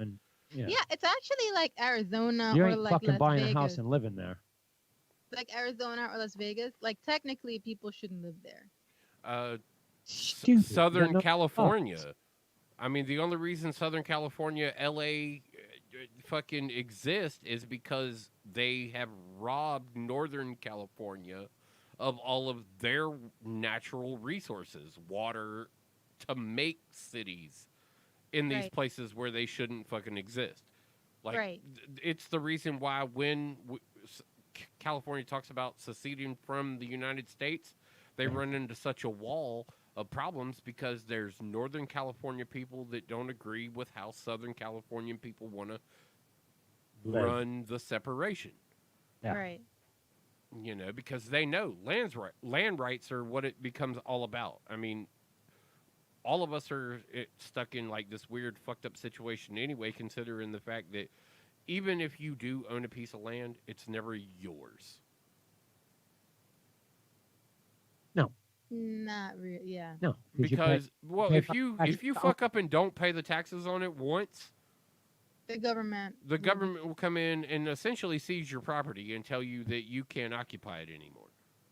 Yeah, it's actually like Arizona You or ain't like fucking Las buying Vegas. a house and living there. Like Arizona or Las Vegas. Like technically, people shouldn't live there. Stupid. Southern No, California. I mean, the only reason Southern California, LA, fucking exist is because they have robbed Northern California of all of their natural resources, water, to make cities in these places where they shouldn't fucking exist. Like, it's the reason why when California talks about seceding from the United States, they run into such a wall of problems because there's Northern California people that don't agree with how Southern Californian people want to run the separation. Yeah. Right. You know, because they know land rights are what it becomes all about. I mean, all of us are stuck in, like, this weird fucked up situation anyway, considering the fact that even if you do own a piece of land, it's never yours. Not really. Yeah. No, Because well, pay if you fuck up and don't pay the taxes on it once, The government. the government will come in and essentially seize your property and tell you that you can't occupy it anymore.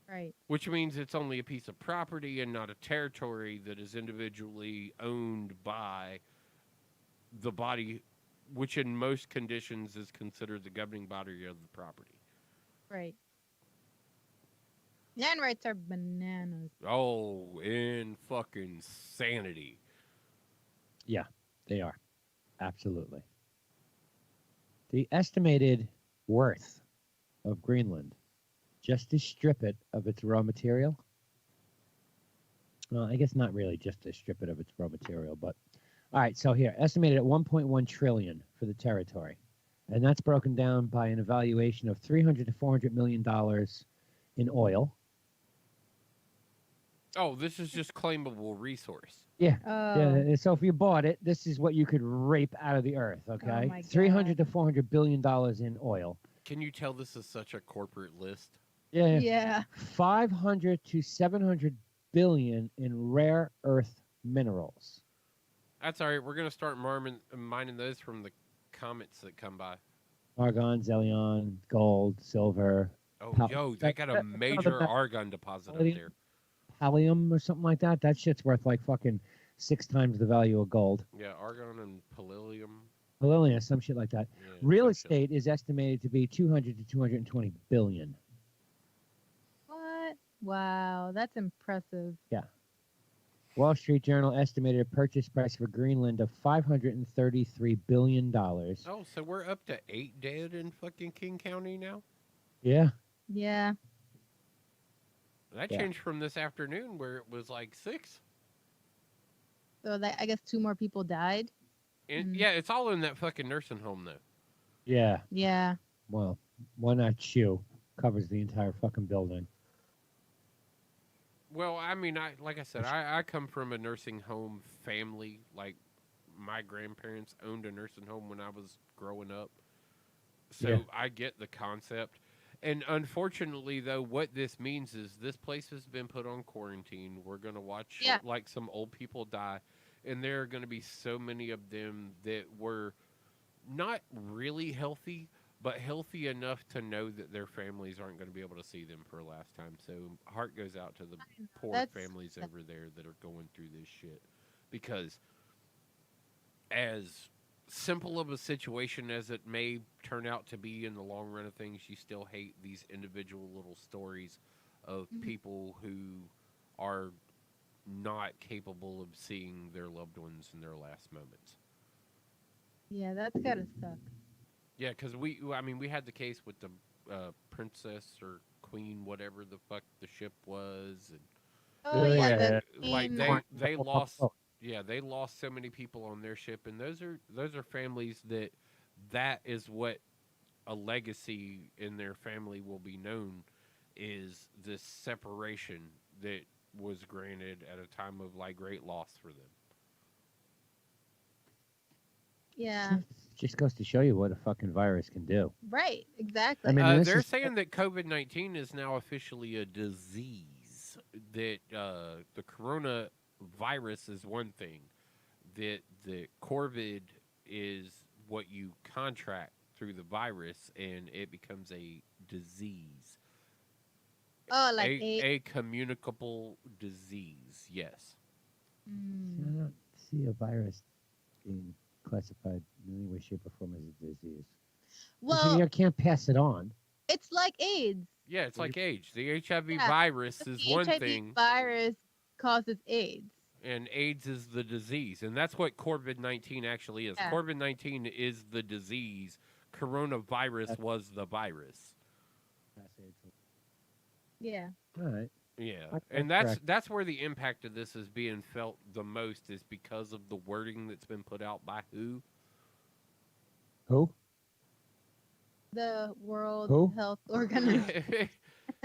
Right. Which means it's only a piece of property and not a territory that is individually owned by the body, which in most conditions is considered the governing body of the property. Right. Land rights are bananas. Oh, in fucking sanity. Yeah, they are. Absolutely. The estimated worth of Greenland, just to strip it of its raw material. Well, I guess not really just to strip it of its raw material, but all right. So here, estimated at 1.1 trillion for the territory, and that's broken down by an evaluation of 300 to 400 million dollars in oil. Oh, this is just claimable resource. Yeah. Oh. Yeah. So if you bought it, this is what you could rape out of the earth. Okay. my 300 to 400 billion dollars in oil. Can you tell this is such a corporate list? Yeah. Yeah. 500 to 700 billion in rare earth minerals. That's all right. We're going to start mining those from the comments that come by. Argon, Zelion, gold, silver. Oh, yo, they got a major argon deposit up there. Pallium or something like that. That shit's worth like fucking 6 times the value of gold. Yeah, argon and palladium. Palladium, some shit like that. Yeah, Real estate is estimated to be 200 to 220 billion. What? Wow, that's impressive. Yeah. Wall Street Journal estimated a purchase price for Greenland of $533 billion. Oh, so we're up to 8 dead in fucking King County now? Yeah. Yeah. That Yeah. changed from this afternoon where it was like 6. So that I guess 2 more people died. And yeah, it's all in that fucking nursing home though. Yeah. Yeah. Well, one that shoe covers the entire fucking building. Well, I mean, like I said, I come from a nursing home family. Like, my grandparents owned a nursing home when I was growing up. So Yeah. I get the concept. And unfortunately, though, what this means is this place has been put on quarantine. We're going to watch, like, some old people die. And there are going to be so many of them that were not really healthy, but healthy enough to know that their families aren't going to be able to see them for a last time. So heart goes out to the poor families over there that are going through this shit. Because as simple of a situation as it may turn out to be in the long run of things, you still hate these individual little stories of people who are not capable of seeing their loved ones in their last moments. Yeah, that's gotta suck. Yeah, because we had the case with the princess or queen, whatever the fuck the ship was, and Oh yeah, like they lost. Yeah, they lost so many people on their ship, and those are families that is what a legacy in their family will be known, is this separation that was granted at a time of like great loss for them. Yeah. Just goes to show you what a fucking virus can do. Right. Exactly. I mean, they're saying that COVID-19 is now officially a disease. That the coronavirus is one thing. That the COVID is what you contract through the virus, and it becomes a disease. Oh, like a communicable disease. Yes. I don't see a virus being classified in any way, shape, or form as a disease. Well, you can't pass it on. It's like AIDS. Yeah, it's like AIDS. The HIV Yeah, virus the is one HIV thing, virus causes AIDS. and AIDS is the disease, and that's what COVID-19 actually is. Yeah. COVID-19 is the disease. Coronavirus was the virus. Yeah. All right. Yeah, That's and correct. that's where the impact of this is being felt the most, is because of the wording that's been put out by who? Who? The World Who? Health Organization.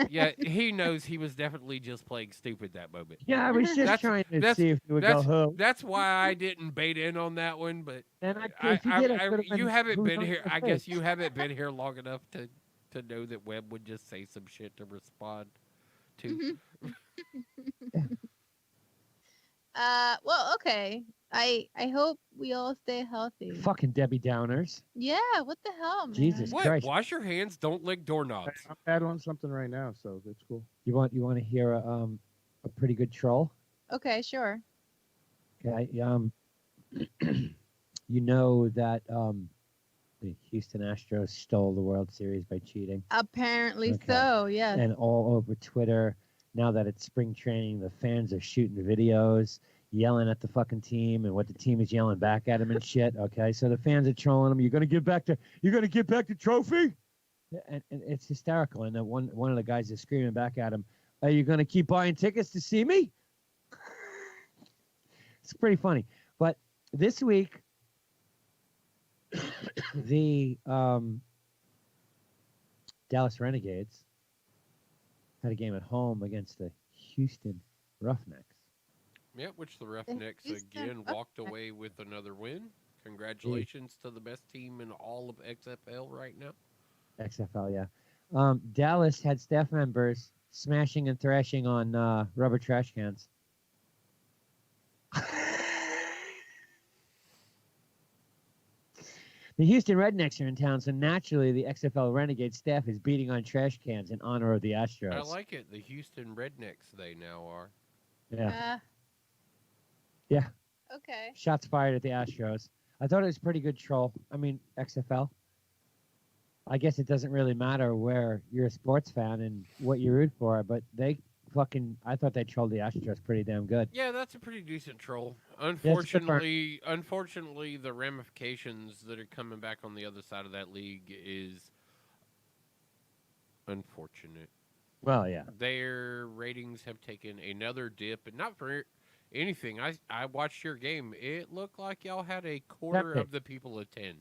Yeah, he knows he was definitely just playing stupid that moment. Yeah, I was just trying to see if you would go who. That's why I didn't bait in on that one. But And if you did, I could've you been haven't who's been on here. your I face. guess you haven't been here long enough to know that Webb would just say some shit to respond to. Well, okay. I hope we all stay healthy. Fucking Debbie Downers. Yeah, what the hell, man? Jesus What? Christ. Wash your hands. Don't lick doorknobs. I'm battling something right now, so that's cool. You want to hear a pretty good troll? Okay, sure. Okay. You know that the Houston Astros stole the World Series by cheating. Apparently Okay. so, yes. And all over Twitter, now that it's spring training, the fans are shooting videos, yelling at the fucking team, and what the team is yelling back at them and shit. Okay, so the fans are trolling them. You're gonna give back the trophy, and it's hysterical. And then one of the guys is screaming back at him, "Are you gonna keep buying tickets to see me?" It's pretty funny. But this week, the Dallas Renegades had a game at home against the Houston Roughnecks. Yeah, which the Roughnecks again walked away with another win. Congratulations to the best team in all of XFL right now. XFL, yeah. Dallas had staff members smashing and thrashing on rubber trash cans. The Houston Rednecks are in town, so naturally the XFL Renegade staff is beating on trash cans in honor of the Astros. I like it. The Houston Rednecks, they now are. Yeah. Yeah. Okay. Shots fired at the Astros. I thought it was a pretty good troll. I mean, XFL. I guess it doesn't really matter where you're a sports fan and what you root for, but I thought they trolled the Astros pretty damn good. Yeah, that's a pretty decent troll. Yeah, it's good for- Unfortunately, the ramifications that are coming back on the other side of that league is unfortunate. Well, yeah. Their ratings have taken another dip, and not for anything. I watched your game. It looked like y'all had a quarter Empty. of the people attend.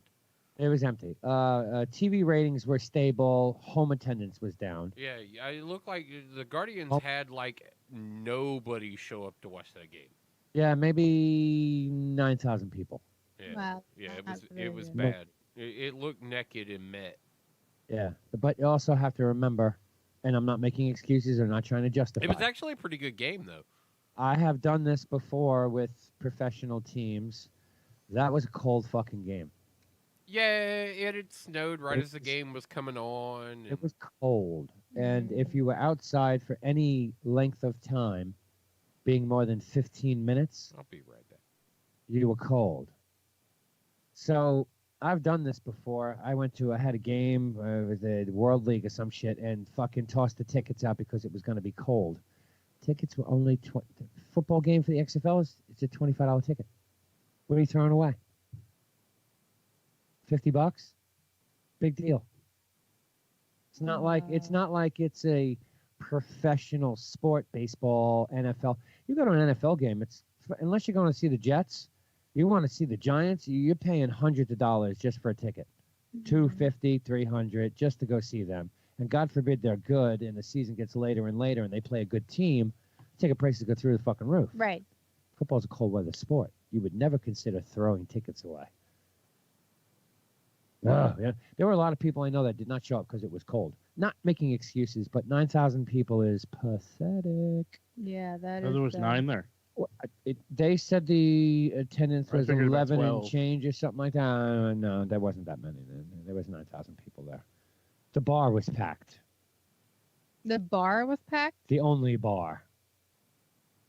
It was empty. TV ratings were stable. Home attendance was down. Yeah, it looked like the Guardians had like nobody show up to watch that game. Yeah, maybe 9,000 people. Yeah, Wow, yeah, that's it was really bad. It looked naked and met. Yeah, but you also have to remember, and I'm not making excuses or not trying to justify. It was actually a pretty good game, though. I have done this before with professional teams. That was a cold fucking game. Yeah, it had snowed right as the game was coming on. It was cold. And if you were outside for any length of time, being more than 15 minutes, I'll be right back. You were cold. So I've done this before. I had a game with the World League or some shit and fucking tossed the tickets out because it was going to be cold. Tickets were only football game for the XFL it's a $25 ticket. What are you throwing away? $50? Big deal. It's not like it's a professional sport, baseball, NFL. You go to an NFL game, unless you're going to see the Jets, you want to see the Giants, you're paying hundreds of dollars just for a ticket. $250, $300 just to go see them. And God forbid they're good and the season gets later and later and they play a good team, ticket prices go through the fucking roof. Right. Football's a cold weather sport. You would never consider throwing tickets away. Oh, yeah. There were a lot of people I know that did not show up because it was cold. Not making excuses, but 9,000 people is pathetic. Yeah, that Oh, is. there was 9 there. Well, they said the attendance I was figured about 11 and 12. change or something like that. No, there wasn't that many. There was 9,000 people there. The bar was packed. The bar was packed? The only bar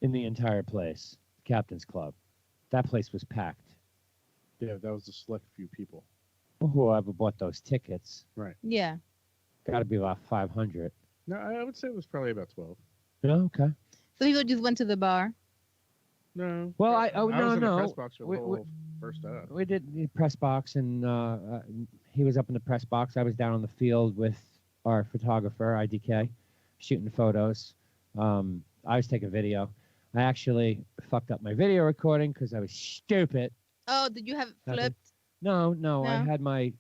in the entire place. Captain's Club. That place was packed. Yeah, that was a select few people. Whoever bought those tickets. Right. Yeah. Got to be about 500. No, I would say it was probably about 12. Yeah, okay. So people just went to the bar? No. Well, I was in the press no. box for the whole first up. We did the press box, and he was up in the press box. I was down on the field with our photographer, IDK, shooting photos. I was taking video. I actually fucked up my video recording because I was stupid. Oh, did you have it flipped? No. I had my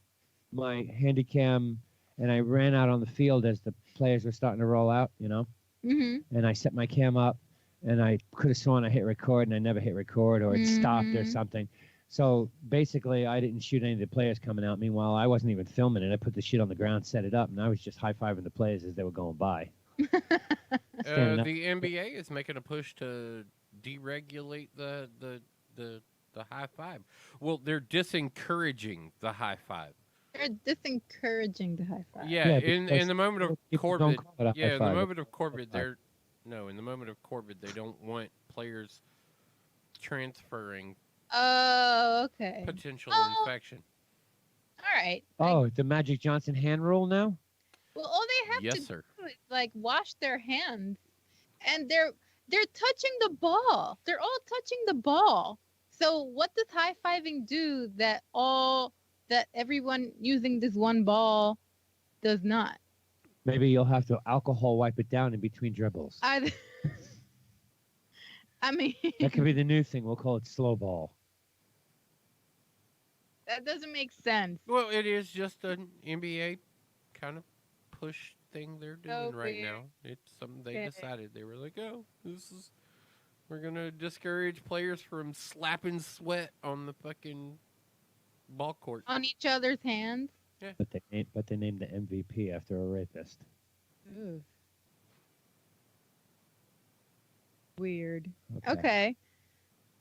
handy cam, and I ran out on the field as the players were starting to roll out, Mm-hmm. and I set my cam up, and I could have sworn I hit record, and I never hit record, or it stopped or something. So basically, I didn't shoot any of the players coming out. Meanwhile, I wasn't even filming it. I put the shit on the ground, set it up, and I was just high-fiving the players as they were going by. Standing up. The NBA is making a push to deregulate the high five. Well, they're disencouraging the high five. They're disencouraging the high five. Yeah, in the moment of people don't Corbett, call it a high in the five. moment of Corbett, in the moment of Corbett, they don't want players transferring Oh, okay. potential infection. All right. Oh, the Magic Johnson hand rule now? Well, all they have to sir. do is like wash their hands, and they're touching the ball. They're all touching the ball. So what does high fiving do that everyone using this one ball does not? Maybe you'll have to alcohol wipe it down in between dribbles. I mean, That could be the new thing. We'll call it slow ball. that doesn't make sense. Well, it is just an NBA kind of push thing they're doing right weird. now. It's something they Okay. decided. They were like, oh, we're going to discourage players from slapping sweat on the fucking ball court. On each other's hands. Yeah. But they named the MVP after a rapist. Ooh. Weird. Okay.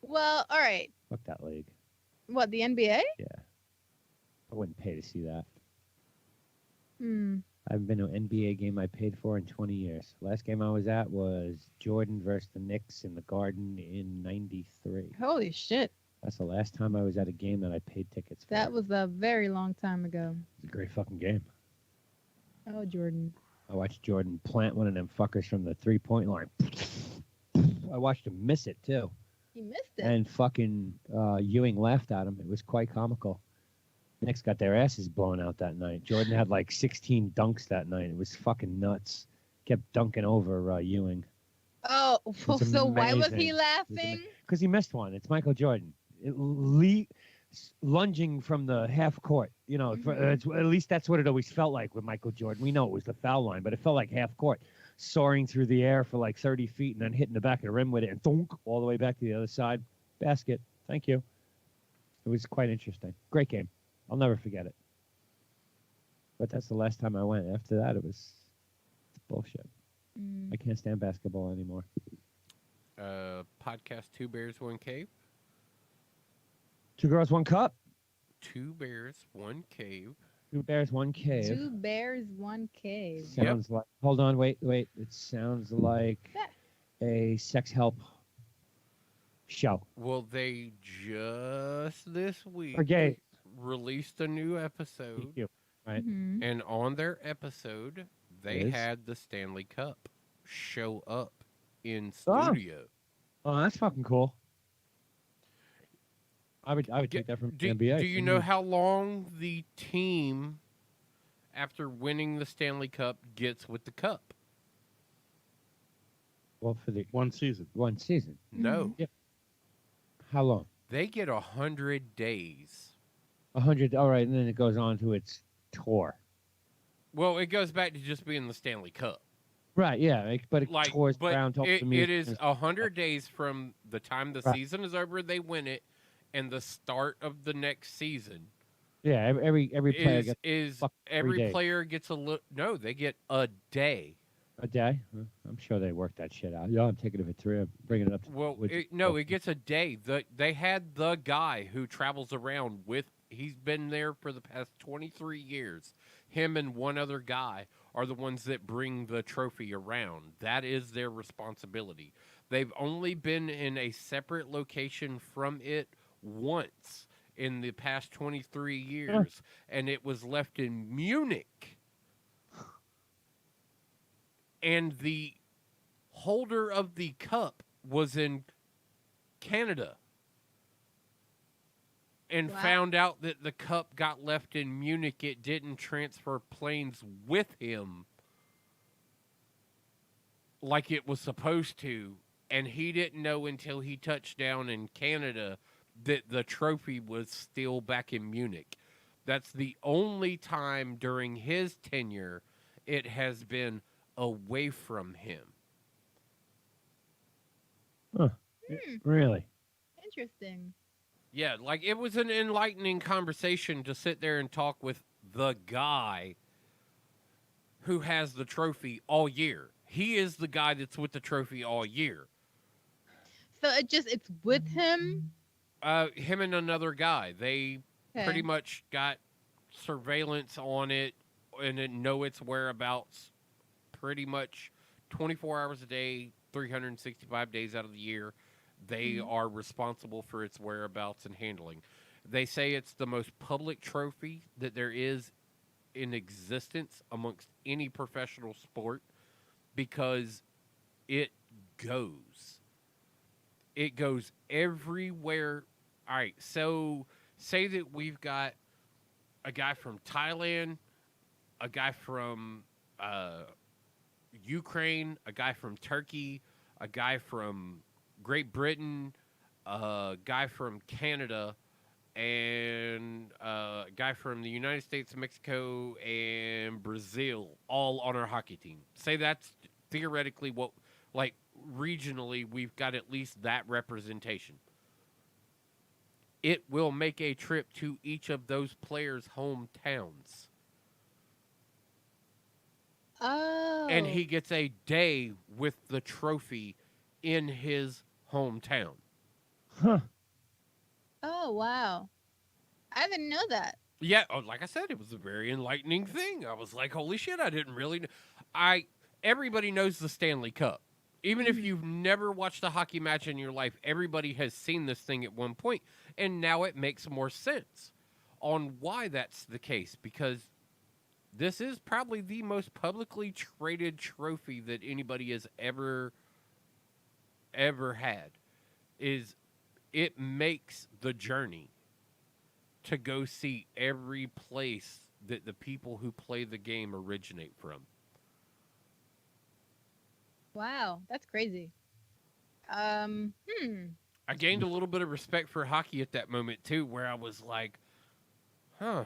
Well, all right. Fuck that league. What, the NBA? Yeah. I wouldn't pay to see that. Hmm. I haven't been to an NBA game I paid for in 20 years. Last game I was at was Jordan versus the Knicks in the Garden in '93. Holy shit. That's the last time I was at a game that I paid tickets for. That was a very long time ago. It's a great fucking game. Oh, Jordan. I watched Jordan plant one of them fuckers from the three-point line. I watched him miss it, too. He missed it. And fucking Ewing laughed at him. It was quite comical. Knicks got their asses blown out that night. Jordan had like 16 dunks that night. It was fucking nuts. Kept dunking over Ewing. Oh, well, It's so why was he amazing. laughing? Because he missed one. It's Michael Jordan. Lunging from the half court. You know, at least that's what it always felt like with Michael Jordan. We know it was the foul line, but it felt like half court. Soaring through the air for like 30 feet and then hitting the back of the rim with it and thunk all the way back to the other side. Basket. Thank you. It was quite interesting. Great game. I'll never forget it. But that's the last time I went. After that, it's bullshit. I can't stand basketball anymore. Podcast Two Bears, One Cave. 2 girls, 1 cup. 2 bears, 1 cave. 2 bears, 1 cave. 2 bears, 1 cave. Sounds like. Hold on, wait. It sounds like a sex help show. Well, they just this week Or gay. released a new episode. Thank you. Right. And on their episode, they Yes. had the Stanley Cup show up in Oh. studio. Oh, that's fucking cool. I would take that from the NBA. Do you know how long the team, after winning the Stanley Cup, gets with the cup? Well, for the one season. No. Yep. How long? They get 100 days. 100. All right, and then it goes on to its tour. Well, it goes back to just being the Stanley Cup. Right. Yeah, but it tours around. Talks it to music is and 100 days from the time the Right. season is over, they win it, and the start of the next season. Yeah, every player gets is fucking 3 every days. player gets a little. No, they get a day. A day. I'm sure they worked that shit out. Yeah, I'm taking it for 3. I'm bringing it up. Well, it gets a day. They had the guy who travels around with. He's been there for the past 23 years. Him and one other guy are the ones that bring the trophy around. That is their responsibility. They've only been in a separate location from it once in the past 23 years, and it was left in Munich. And the holder of the cup was in Canada. And found out that the cup got left in Munich. It didn't transfer planes with him like it was supposed to. And he didn't know until he touched down in Canada that the trophy was still back in Munich. That's the only time during his tenure it has been away from him. Huh. Really? Interesting. Yeah, like it was an enlightening conversation to sit there and talk with the guy who has the trophy all year. He is the guy that's with the trophy all year. So it's with him. Him and another guy. They pretty Okay. much got surveillance on it and then know its whereabouts pretty much 24 hours a day, 365 days out of the year. They are responsible for its whereabouts and handling. They say it's the most public trophy that there is in existence amongst any professional sport because it goes. It goes everywhere. All right, so say that we've got a guy from Thailand, a guy from Ukraine, a guy from Turkey, a guy from Great Britain, a guy from Canada, and a guy from the United States, Mexico, and Brazil, all on our hockey team. Say that's theoretically what, like, regionally, we've got at least that representation. It will make a trip to each of those players' hometowns. Oh. And he gets a day with the trophy in his hometown. Huh. Oh wow. I didn't know that. Yeah, like I said, it was a very enlightening thing. I was like, holy shit, I didn't really know. Everybody knows the Stanley Cup. Even if you've never watched a hockey match in your life, everybody has seen this thing at one point, and now it makes more sense on why that's the case, because this is probably the most publicly traded trophy that anybody has ever had. It makes the journey to go see every place that the people who play the game originate from. Wow, that's crazy. I gained a little bit of respect for hockey at that moment too, where I was like, huh.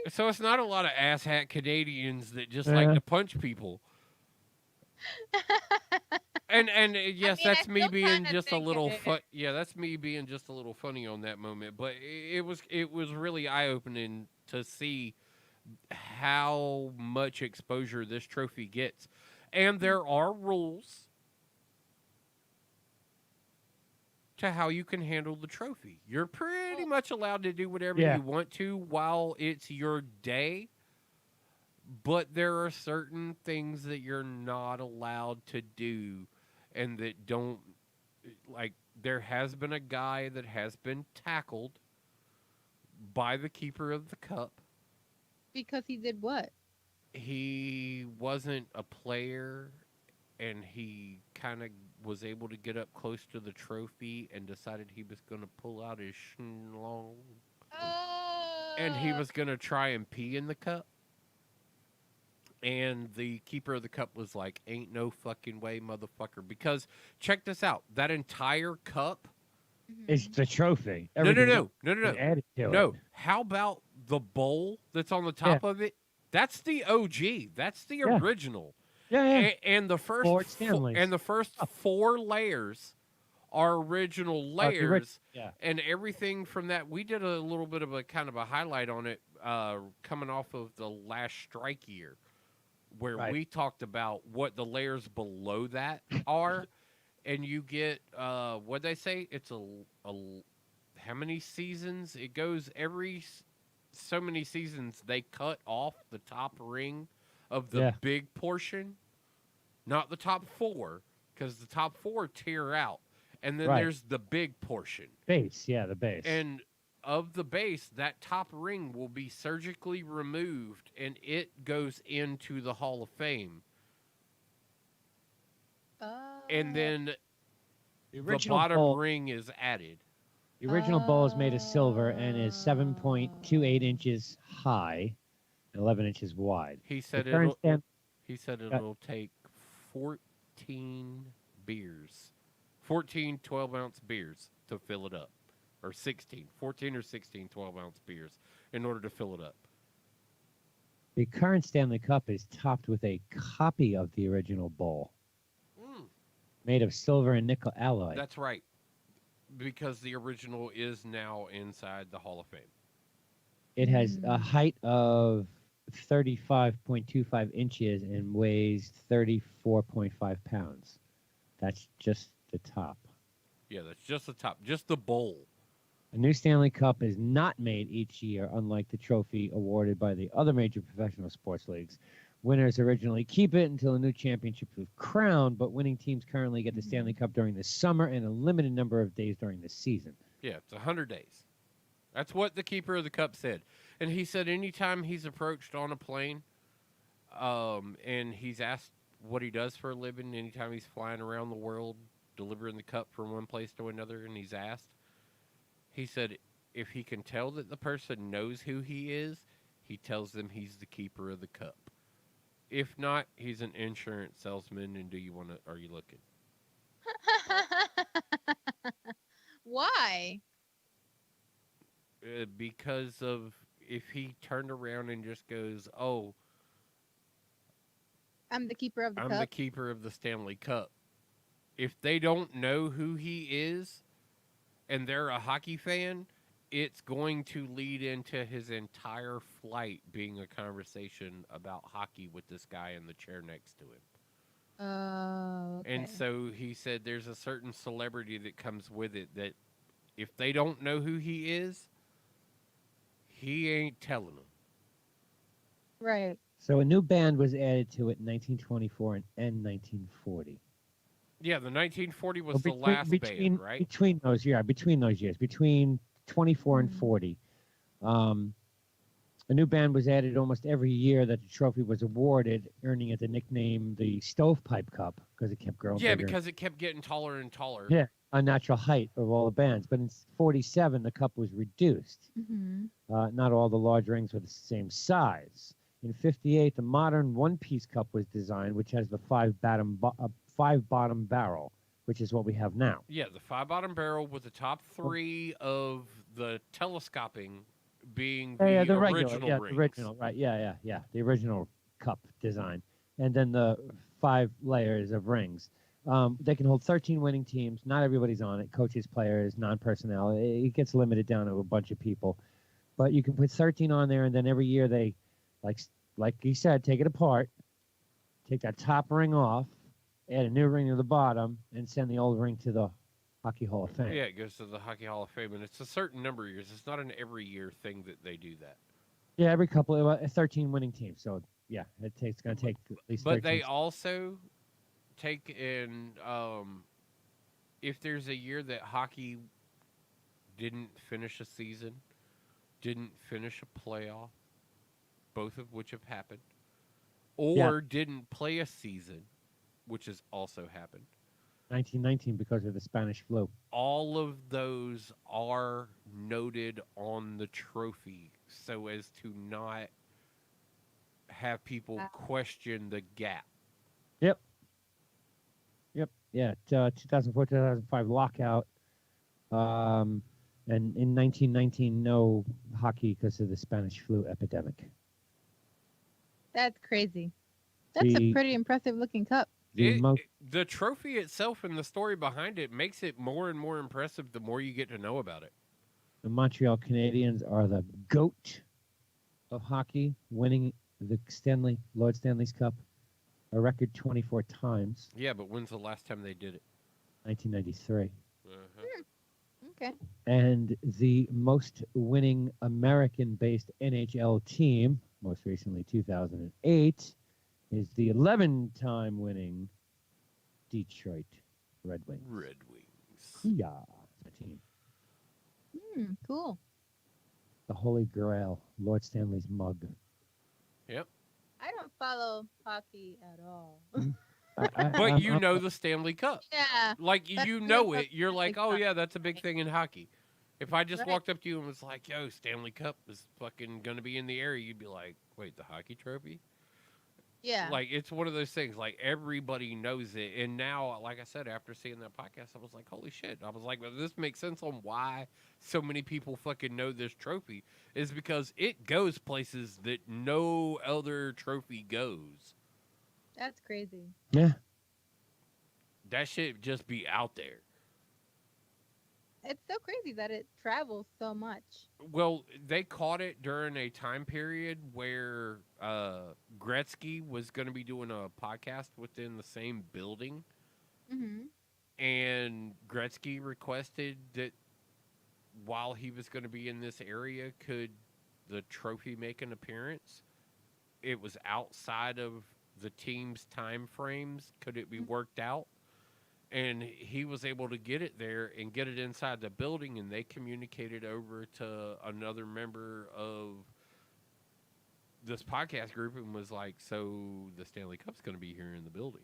So it's not a lot of asshat Canadians that just like to punch people. And yes, that's me being just a little that's me being just a little funny on that moment. But it was really eye opening to see how much exposure this trophy gets, and there are rules to how you can handle the trophy. You're pretty much allowed to do whatever you want to while it's your day. But there are certain things that you're not allowed to do and that don't, like, there has been a guy that has been tackled by the keeper of the cup. Because he did what? He wasn't a player, and he kind of was able to get up close to the trophy and decided he was going to pull out his schlong. And he was going to try and pee in the cup. And the keeper of the cup was like, ain't no fucking way, motherfucker. Because, check this out. That entire cup... It's the trophy. No. Added to No. it. How about the bowl that's on the top of it? That's the OG. That's the original. Yeah. And the first Ford Stanleys. and the first 4 layers are original layers. Yeah. And everything from that, we did a little bit of a kind of a highlight on it coming off of the last strike year, where we talked about what the layers below that are. And you get, what'd they say? It's a how many seasons? It goes every so many seasons they cut off the top ring of the big portion. Not the top 4, because the top 4 tear out. And then there's the big portion. Base, the base. And of the base, that top ring will be surgically removed, and it goes into the Hall of Fame. And then the bottom ring is added. The original bowl is made of silver and is 7.28 inches high and 11 inches wide. He said it'll take 14 beers, 14 12-ounce beers to fill it up, or 14 or 16 12-ounce beers in order to fill it up. The current Stanley Cup is topped with a copy of the original bowl, made of silver and nickel alloy. That's right, because the original is now inside the Hall of Fame. It has a height of 35.25 inches and weighs 34.5 pounds. That's just the top. Yeah, that's just the top, just the bowl. A new Stanley Cup is not made each year, unlike the trophy awarded by the other major professional sports leagues. Winners originally keep it until a new championship is crowned, but winning teams currently get the Stanley Cup during the summer and a limited number of days during the season. Yeah, it's 100 days. That's what the keeper of the cup said. And he said anytime he's approached on a plane and he's asked what he does for a living, anytime he's flying around the world delivering the cup from one place to another and he's asked, he said if he can tell that the person knows who he is, he tells them he's the keeper of the cup. If not, he's an insurance salesman, and are you looking? Why? Because of if he turned around and just goes, "Oh, I'm the keeper of the I'm cup. the keeper of the Stanley Cup." If they don't know who he is and they're a hockey fan, it's going to lead into his entire flight being a conversation about hockey with this guy in the chair next to him. Oh, okay. And so he said there's a certain celebrity that comes with it that if they don't know who he is, he ain't telling them. Right. So a new band was added to it in 1924 and 1940. Yeah, the 1940 was Well, the last band, right? Between those years, between 24 and 40. A new band was added almost every year that the trophy was awarded, earning it the nickname the Stovepipe Cup because it kept growing Yeah, bigger. because it kept getting taller and taller. Yeah, unnatural height of all the bands. But in 47, the cup was reduced. Mm-hmm. Not all the large rings were the same size. In 58, the modern one-piece cup was designed, which has the five bottom barrel, which is what we have now. Yeah, the five bottom barrel with the top three of the telescoping being the regular, original rings. The original, right? Yeah, the original cup design, and then the 5 layers of rings. They can hold 13 winning teams. Not everybody's on it. Coaches, players, non-personnel. It gets limited down to a bunch of people, but you can put 13 on there, and then every year they, like he said, take it apart, take that top ring off, add a new ring to the bottom, and send the old ring to the Hockey Hall of Fame. Yeah, it goes to the Hockey Hall of Fame, and it's a certain number of years. It's not an every year thing that they do that. Yeah, every couple of 13 winning teams. So yeah, it's going to take at least. But 13. they also take in if there's a year that hockey didn't finish a season, didn't finish a playoff, both of which have happened, or didn't play a season, which has also happened. 1919 because of the Spanish flu. All of those are noted on the trophy so as to not have people question the gap. Yep. Yeah, 2004, 2005 lockout. And in 1919, no hockey because of the Spanish flu epidemic. That's crazy. That's a pretty impressive looking cup. The trophy itself and the story behind it makes it more and more impressive the more you get to know about it. The Montreal Canadiens are the GOAT of hockey, winning the Lord Stanley's Cup a record 24 times. Yeah, but when's the last time they did it? 1993. Okay. And the most winning American-based NHL team, most recently 2008, is the 11-time winning Detroit Red Wings. Red Wings. Yeah, the team. Cool. The Holy Grail, Lord Stanley's mug. Yep. I don't follow hockey at all. But you know the Stanley Cup. Yeah. Like, you know it. You're like, oh, yeah, that's a big thing in hockey. If I just walked up to you and was like, yo, Stanley Cup is fucking going to be in the air, you'd be like, wait, the hockey trophy? Yeah. Like, it's one of those things, like, everybody knows it. And now, like I said, after seeing that podcast, I was like, holy shit. I was like, well, this makes sense on why so many people fucking know this trophy. Is because it goes places that no other trophy goes. That's crazy. Yeah. That shit just be out there. It's so crazy that it travels so much. Well, they caught it during a time period where Gretzky was going to be doing a podcast within the same building. Mm-hmm. And Gretzky requested that while he was going to be in this area, could the trophy make an appearance? It was outside of the team's time frames. Could it be worked out? And he was able to get it there and get it inside the building, and they communicated over to another member of this podcast group and was like, so the Stanley Cup's going to be here in the building.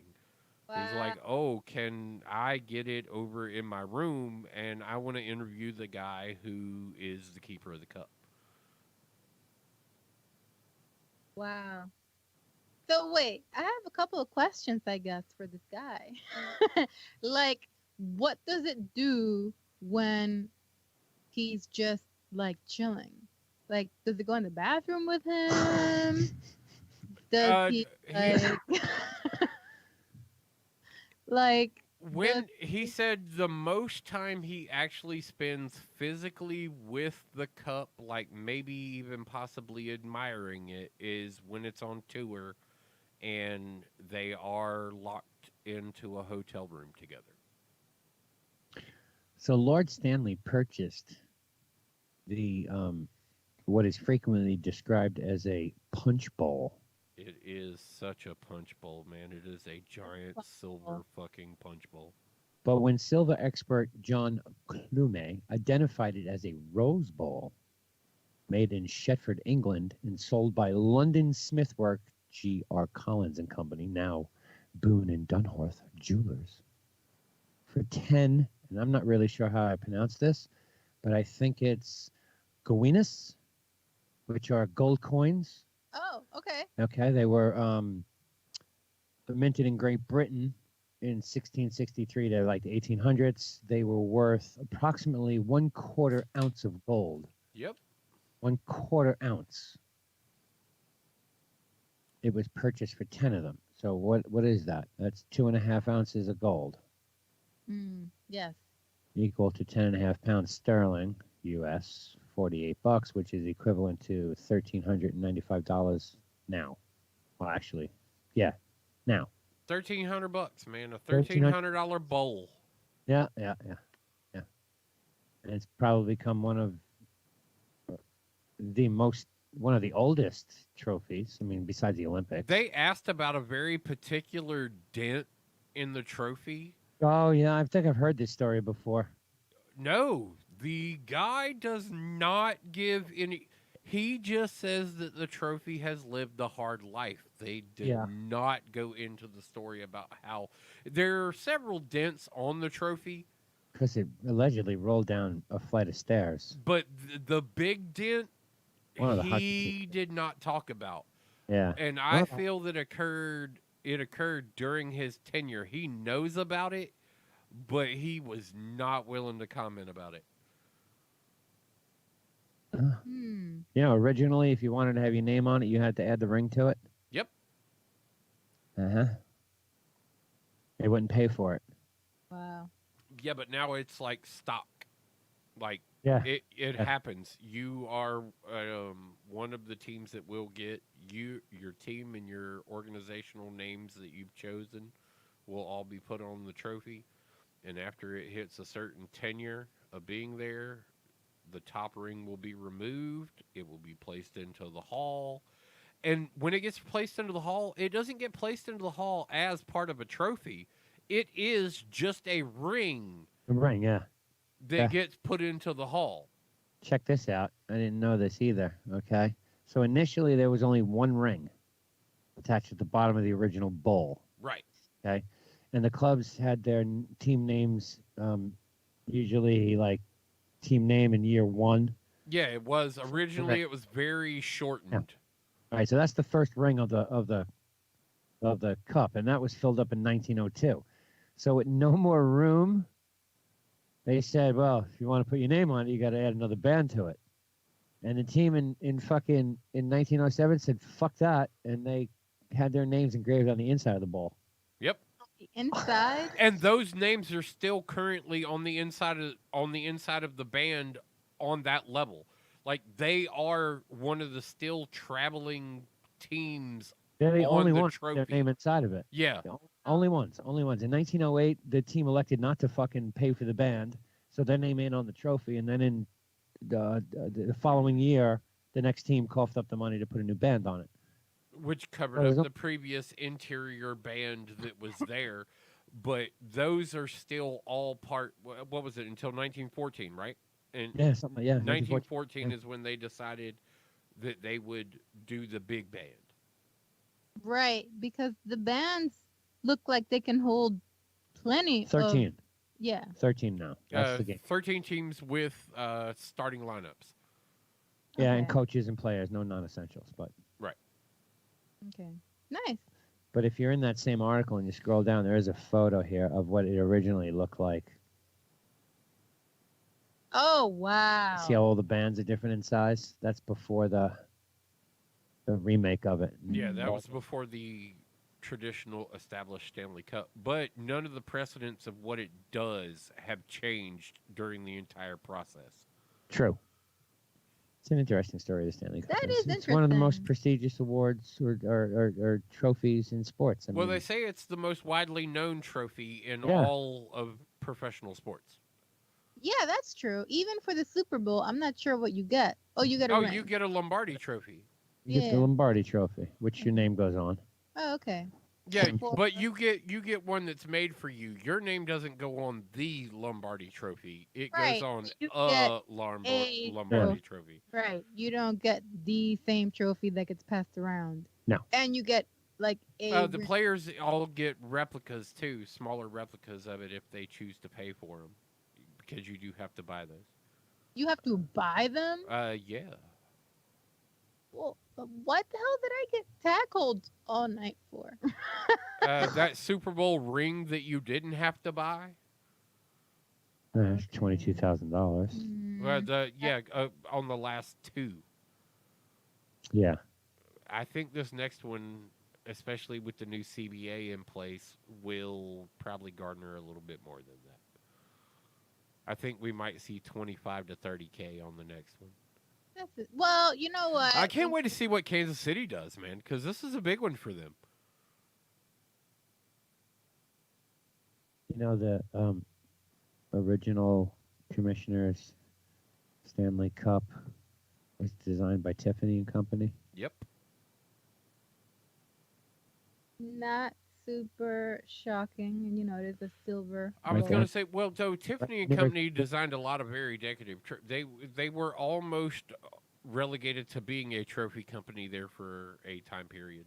He's like, oh, can I get it over in my room? And I want to interview the guy who is the keeper of the cup. Wow. So wait, I have a couple of questions, I guess, for this guy. Like, what does it do when he's just like chilling? Like, does it go in the bathroom with him? Does he like, like when he said the most time he actually spends physically with the cup, like maybe even possibly admiring it, is when it's on tour and they are locked into a hotel room together. So Lord Stanley purchased the what is frequently described as a punch bowl. It is such a punch bowl, man. It is a giant silver fucking punch bowl. But when silver expert John Clume identified it as a rose bowl, made in Shetford, England, and sold by London Smithwork G.R. Collins and Company, now Boone and Dunhorth Jewelers, for 10, and I'm not really sure how I pronounce this, but I think it's Gowinas, which are gold coins. Oh, okay. Okay, they were minted in Great Britain in 1663 to like the 1800s. They were worth approximately 1/4 ounce of gold. Yep. 1/4 ounce. It was purchased for 10 of them. So what is that? That's 2.5 ounces of gold. Yes. Equal to 10.5 pounds sterling, U.S. $48, which is equivalent to $1,395 now. Well, actually, yeah, now. $1,300, man. A $1,300 bowl. Yeah. And it's probably become one of the oldest trophies. I mean, besides the Olympics. They asked about a very particular dent in the trophy. Oh, yeah, I think I've heard this story before. No, the guy does not give any. He just says that the trophy has lived a hard life. They did not go into the story about how there are several dents on the trophy. Because it allegedly rolled down a flight of stairs. But the big dent, he did not talk about. Yeah. And I feel that it occurred during his tenure. He knows about it, but he was not willing to comment about it. You know, originally, if you wanted to have your name on it, you had to add the ring to it. Yep. They wouldn't pay for it. Wow. Yeah, but now it's like stock. Like, it happens. You are one of the teams that will get your team and your organizational names that you've chosen will all be put on the trophy. And after it hits a certain tenure of being there, the top ring will be removed. It will be placed into the hall. And when it gets placed into the hall, it doesn't get placed into the hall as part of a trophy. It is just a ring. A ring, yeah. That gets put into the hall. Check this out. I didn't know this either. Okay. So initially there was only one ring attached at the bottom of the original bowl. Right. Okay. And the clubs had their team names, usually like team name in year one. Yeah, it was originally. It was very shortened. Yeah. All right. So that's the first ring of the of the cup, and that was filled up in 1902. So with no more room, they said, well, if you want to put your name on it, you got to add another band to it. And the team in 1907 said, fuck that, and they had their names engraved on the inside of the ball. Yep. The inside. And those names are still currently on the inside of the band on that level. Like they are one of the still traveling teams. They're the on only the ones with their trophy. name inside of it. Yeah. The only ones. In 1908, the team elected not to fucking pay for the band, so their name ain't on the trophy. And then in the following year, the next team coughed up the money to put a new band on it. Which covered up the previous interior band that was there. But those are still all part. What was it until 1914, right? And Yeah, something. Yeah, 1914 is when they decided that they would do the big band. Right, because the bands look like they can hold plenty. 13. Of, yeah. 13 now. That's the game. 13 teams with starting lineups. Yeah, and coaches and players, no non-essentials, but. Right. Okay. Nice. But if you're in that same article and you scroll down, there is a photo here of what it originally looked like. Oh, wow. See how all the bands are different in size? That's before the remake of it. Yeah, that was before the traditional established Stanley Cup. But none of the precedents of what it does have changed during the entire process. True. It's an interesting story, the Stanley Cup. That is It's one of the interesting. most prestigious awards or trophies in sports. I Well, mean, they say it's the most widely known trophy in Yeah. all of professional sports. Yeah, that's true. Even for the Super Bowl, I'm not sure what you get. Oh, you get a ring. You get a Lombardi trophy. you get the Yeah. Lombardi Trophy, which your name goes on. Oh, okay. Yeah, but you get one that's made for you. Your name doesn't go on the Lombardi Trophy. It Right. goes on You a get Lombardi trophy. Trophy. Right. You don't get the same trophy that gets passed around. No. And you get like a The players all get replicas too, smaller replicas of it if they choose to pay for them, because you do have to buy those. You have to buy them? Yeah. Well, what the hell did I get tackled all night for? That Super Bowl ring that you didn't have to buy. That's $22,000. On the last two. Yeah. I think this next one, especially with the new CBA in place, will probably garner a little bit more than that. I think we might see 25 to 30K on the next one. That's it. Well, you know what? I can't wait to see what Kansas City does, man, because this is a big one for them. You know, the original Commissioner's Stanley Cup was designed by Tiffany and Company. Yep. Not super shocking, and you know it is a silver. I was Right going there. to say, well, so Tiffany and Right. Company designed a lot of very decorative. They were almost relegated to being a trophy company there for a time period.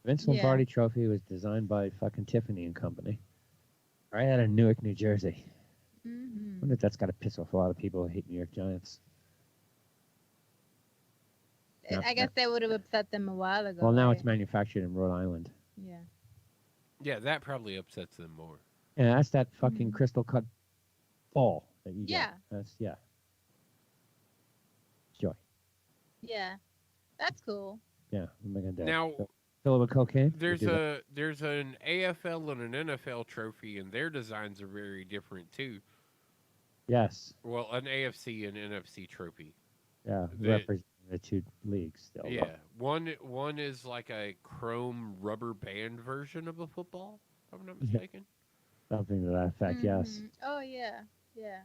Vince Yeah. Lombardi Trophy was designed by fucking Tiffany and Company. Right out of Newark, New Jersey. Mm-hmm. I wonder if that's got to piss off a lot of people who hate New York Giants. I guess that would have upset them a while ago. Well, now right? it's manufactured in Rhode Island. Yeah. Yeah, that probably upsets them more. Yeah, that's that fucking crystal cut ball that you Yeah. get. That's, yeah. Joy. Yeah. That's cool. Yeah. What am I going to do? Now, Fill it with cocaine? There's Do that. there's an AFL and an NFL trophy, and their designs are very different too. Yes. Well, an AFC and NFC trophy. Yeah. They- Represent the two leagues still. Yeah, one is like a chrome rubber band version of a football, if I'm not Yeah. mistaken. Something to that effect, yes. Mhm. Oh yeah. Yeah.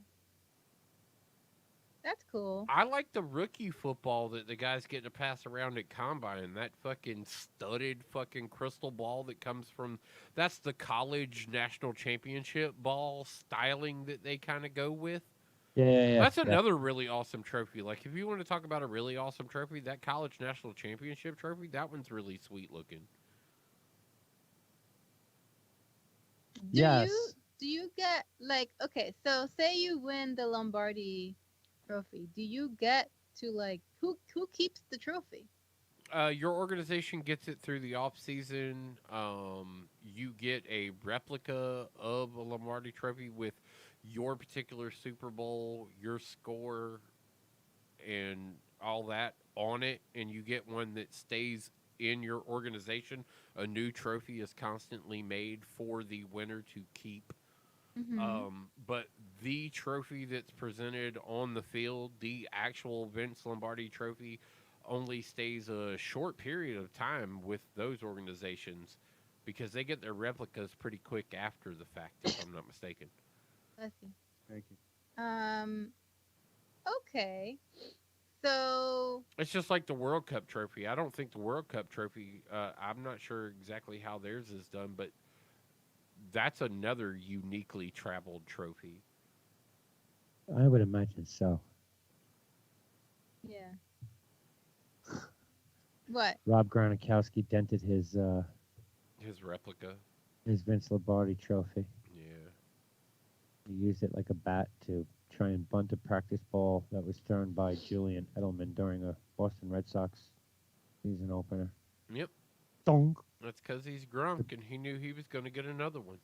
That's cool. I like the rookie football that the guys get to pass around at Combine. That fucking studded fucking crystal ball that comes from, that's the college national championship ball styling that they kind of go with. Yeah. That's another really awesome trophy. Like, if you want to talk about a really awesome trophy, that college national championship trophy, that one's really sweet looking. Yes. Do you get like okay, so say you win the Lombardi trophy. Do you get to like who keeps the trophy? Your organization gets it through the off season. You get a replica of a Lombardi Trophy with your particular Super Bowl, your score, and all that on it, and you get one that stays in your organization. A new trophy is constantly made for the winner to keep. But the trophy that's presented on the field, the actual Vince Lombardi Trophy, only stays a short period of time with those organizations because they get their replicas pretty quick after the fact, if I'm not mistaken. Let's see. Thank you. Okay. So It's just like the World Cup trophy. I don't think the World Cup trophy, I'm not sure exactly how theirs is done, but that's another uniquely traveled trophy. I would imagine so. yeah. What? Rob Gronkowski dented his replica. His Vince Lombardi trophy. Yeah. He used it like a bat to try and bunt a practice ball that was thrown by Julian Edelman during a Boston Red Sox season opener. Yep. Donk. That's because he's Gronk, and he knew he was going to get another one.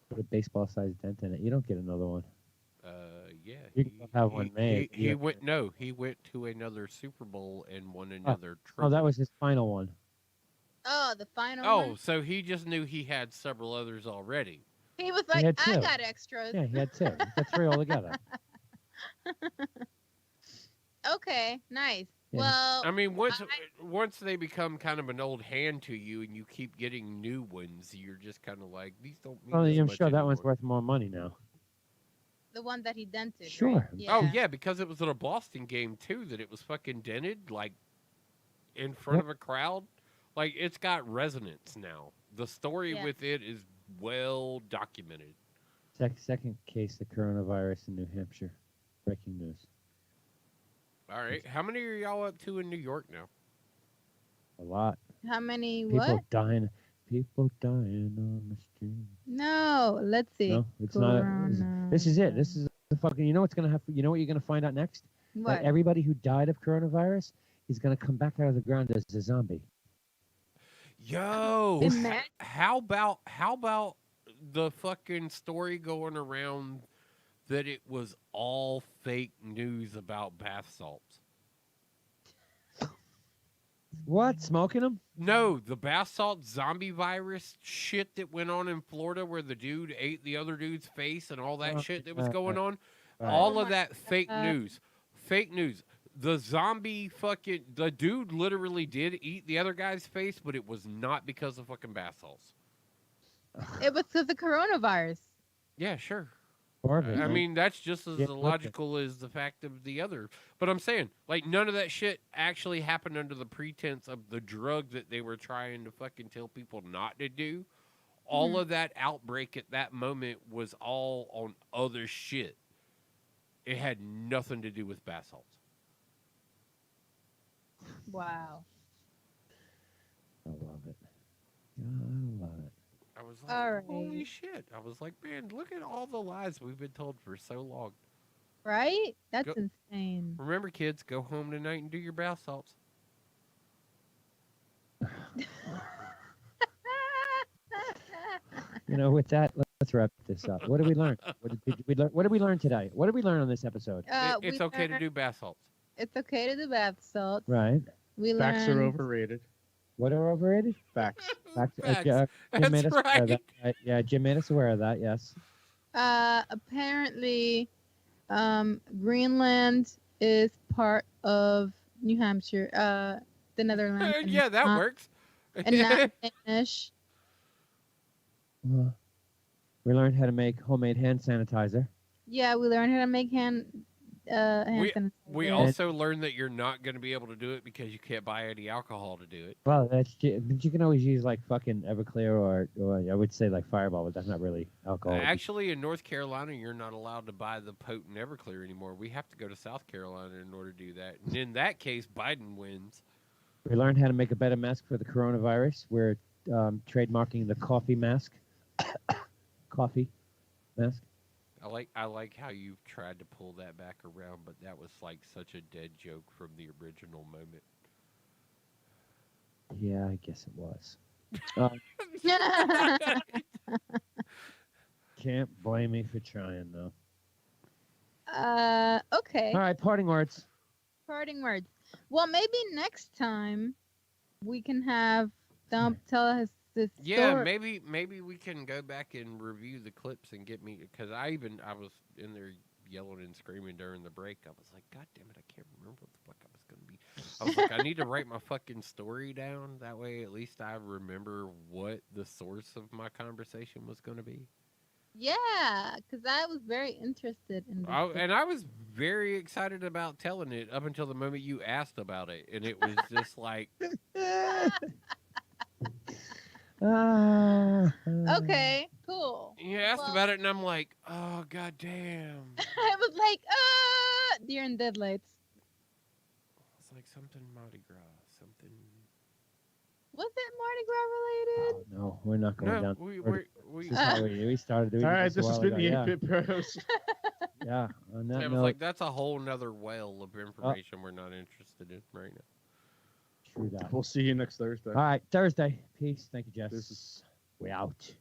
Put a baseball-sized dent in it. You don't get another one. Yeah. You can have one made. He went to another Super Bowl and won another trophy. Oh, that was his final one. Oh, the final Oh, one? so he just knew he had several others already. He was He like, had I two. got extras. Yeah, he had two. He got three altogether. Okay, nice. Yeah. Well, I mean, once they become kind of an old hand to you, and you keep getting new ones, you're just kind of like, these don't mean Well, as I'm much sure that one's anymore. worth more money now. the one that he dented. Sure. Right? Yeah. Oh yeah, because it was at a Boston game too that it was fucking dented like in front of a crowd. Like it's got resonance now. The story Yeah. with it is well documented. Second case of coronavirus in New Hampshire. Breaking news. All right, how many are y'all up to in New York now? A lot. How many? People What? dying. People dying on the street. No. Let's see. No, it's not. This is it. This is the fucking. You know what's gonna happen? You know what you're gonna find out next? What? That everybody who died of coronavirus is gonna come back out of the ground as a zombie. Yo, Imagine- how about the fucking story going around that it was all fake news about bath salts? What? Smoking them? No, the bath salt zombie virus shit that went on in Florida where the dude ate the other dude's face and all that shit that was going on. Right. All Oh of my that fake God. news. Fake news. The zombie the dude literally did eat the other guy's face, but it was not because of fucking bath salts. It was because of coronavirus. Yeah, sure. Horrible, I man. mean, that's just as Yeah, illogical as the fact of the other. But I'm saying, like, none of that shit actually happened under the pretense of the drug that they were trying to fucking tell people not to do. All of that outbreak at that moment was all on other shit. It had nothing to do with bath salts. Wow. I love it. I love it. I was like, All right. holy shit. I was like, man, look at all the lies we've been told for so long. Right? That's Go- insane. Remember, kids, go home tonight and do your bath salts. You know, with that, let's wrap this up. What did we learn? What did we learn today? What did we learn on this episode? It's We okay to learned do bath salts. It's okay to do bath salts. Right. We Facts learned. are overrated. What are overrated? Facts. Facts. Facts. Jim That's made us aware of right. that. Yeah, Jim made us aware of that. Yes. Apparently, Greenland is part of New Hampshire. The Netherlands. and Yeah, that not- works. And not Danish. We learned how to make homemade hand sanitizer. Yeah, we learned how to make hand sanitizer. We also learned that you're not going to be able to do it because you can't buy any alcohol to do it. Well, but you can always use like fucking Everclear or I would say like Fireball, but that's not really alcohol. Actually, in North Carolina, you're not allowed to buy the potent Everclear anymore. We have to go to South Carolina in order to do that. And in that case, Biden wins. We learned how to make a better mask for the coronavirus. We're trademarking the coffee mask. Coffee mask. I like how you've tried to pull that back around, but that was like such a dead joke from the original moment. Yeah, I guess it was. Can't blame me for trying, though. Okay. All right, parting words. Parting words. Well, maybe next time we can have Dump tell us this Yeah, story. maybe we can go back and review the clips and get me, because I was in there yelling and screaming during the break. I was like, God damn it, I can't remember what the fuck I was gonna be. I was like, I need to write my fucking story down. That way, at least I remember what the source of my conversation was gonna be. Yeah, because I was very interested in this. And I was very excited about telling it up until the moment you asked about it, and it was just like, Okay, cool. you asked about it, and I'm like, oh god damn. I was like, deer in deadlights. It's like something Mardi Gras, something. Was it Mardi Gras related? No, we're not going No, down. we This is how we started. We All did right, a this has while been ago, the 8-Bit Bros. Yeah, on that It was note, like, that's a whole nother well of information we're not interested in right now. true that. We'll see you next Thursday. All right, Thursday. Peace. Thank you, Jess. This is- We out.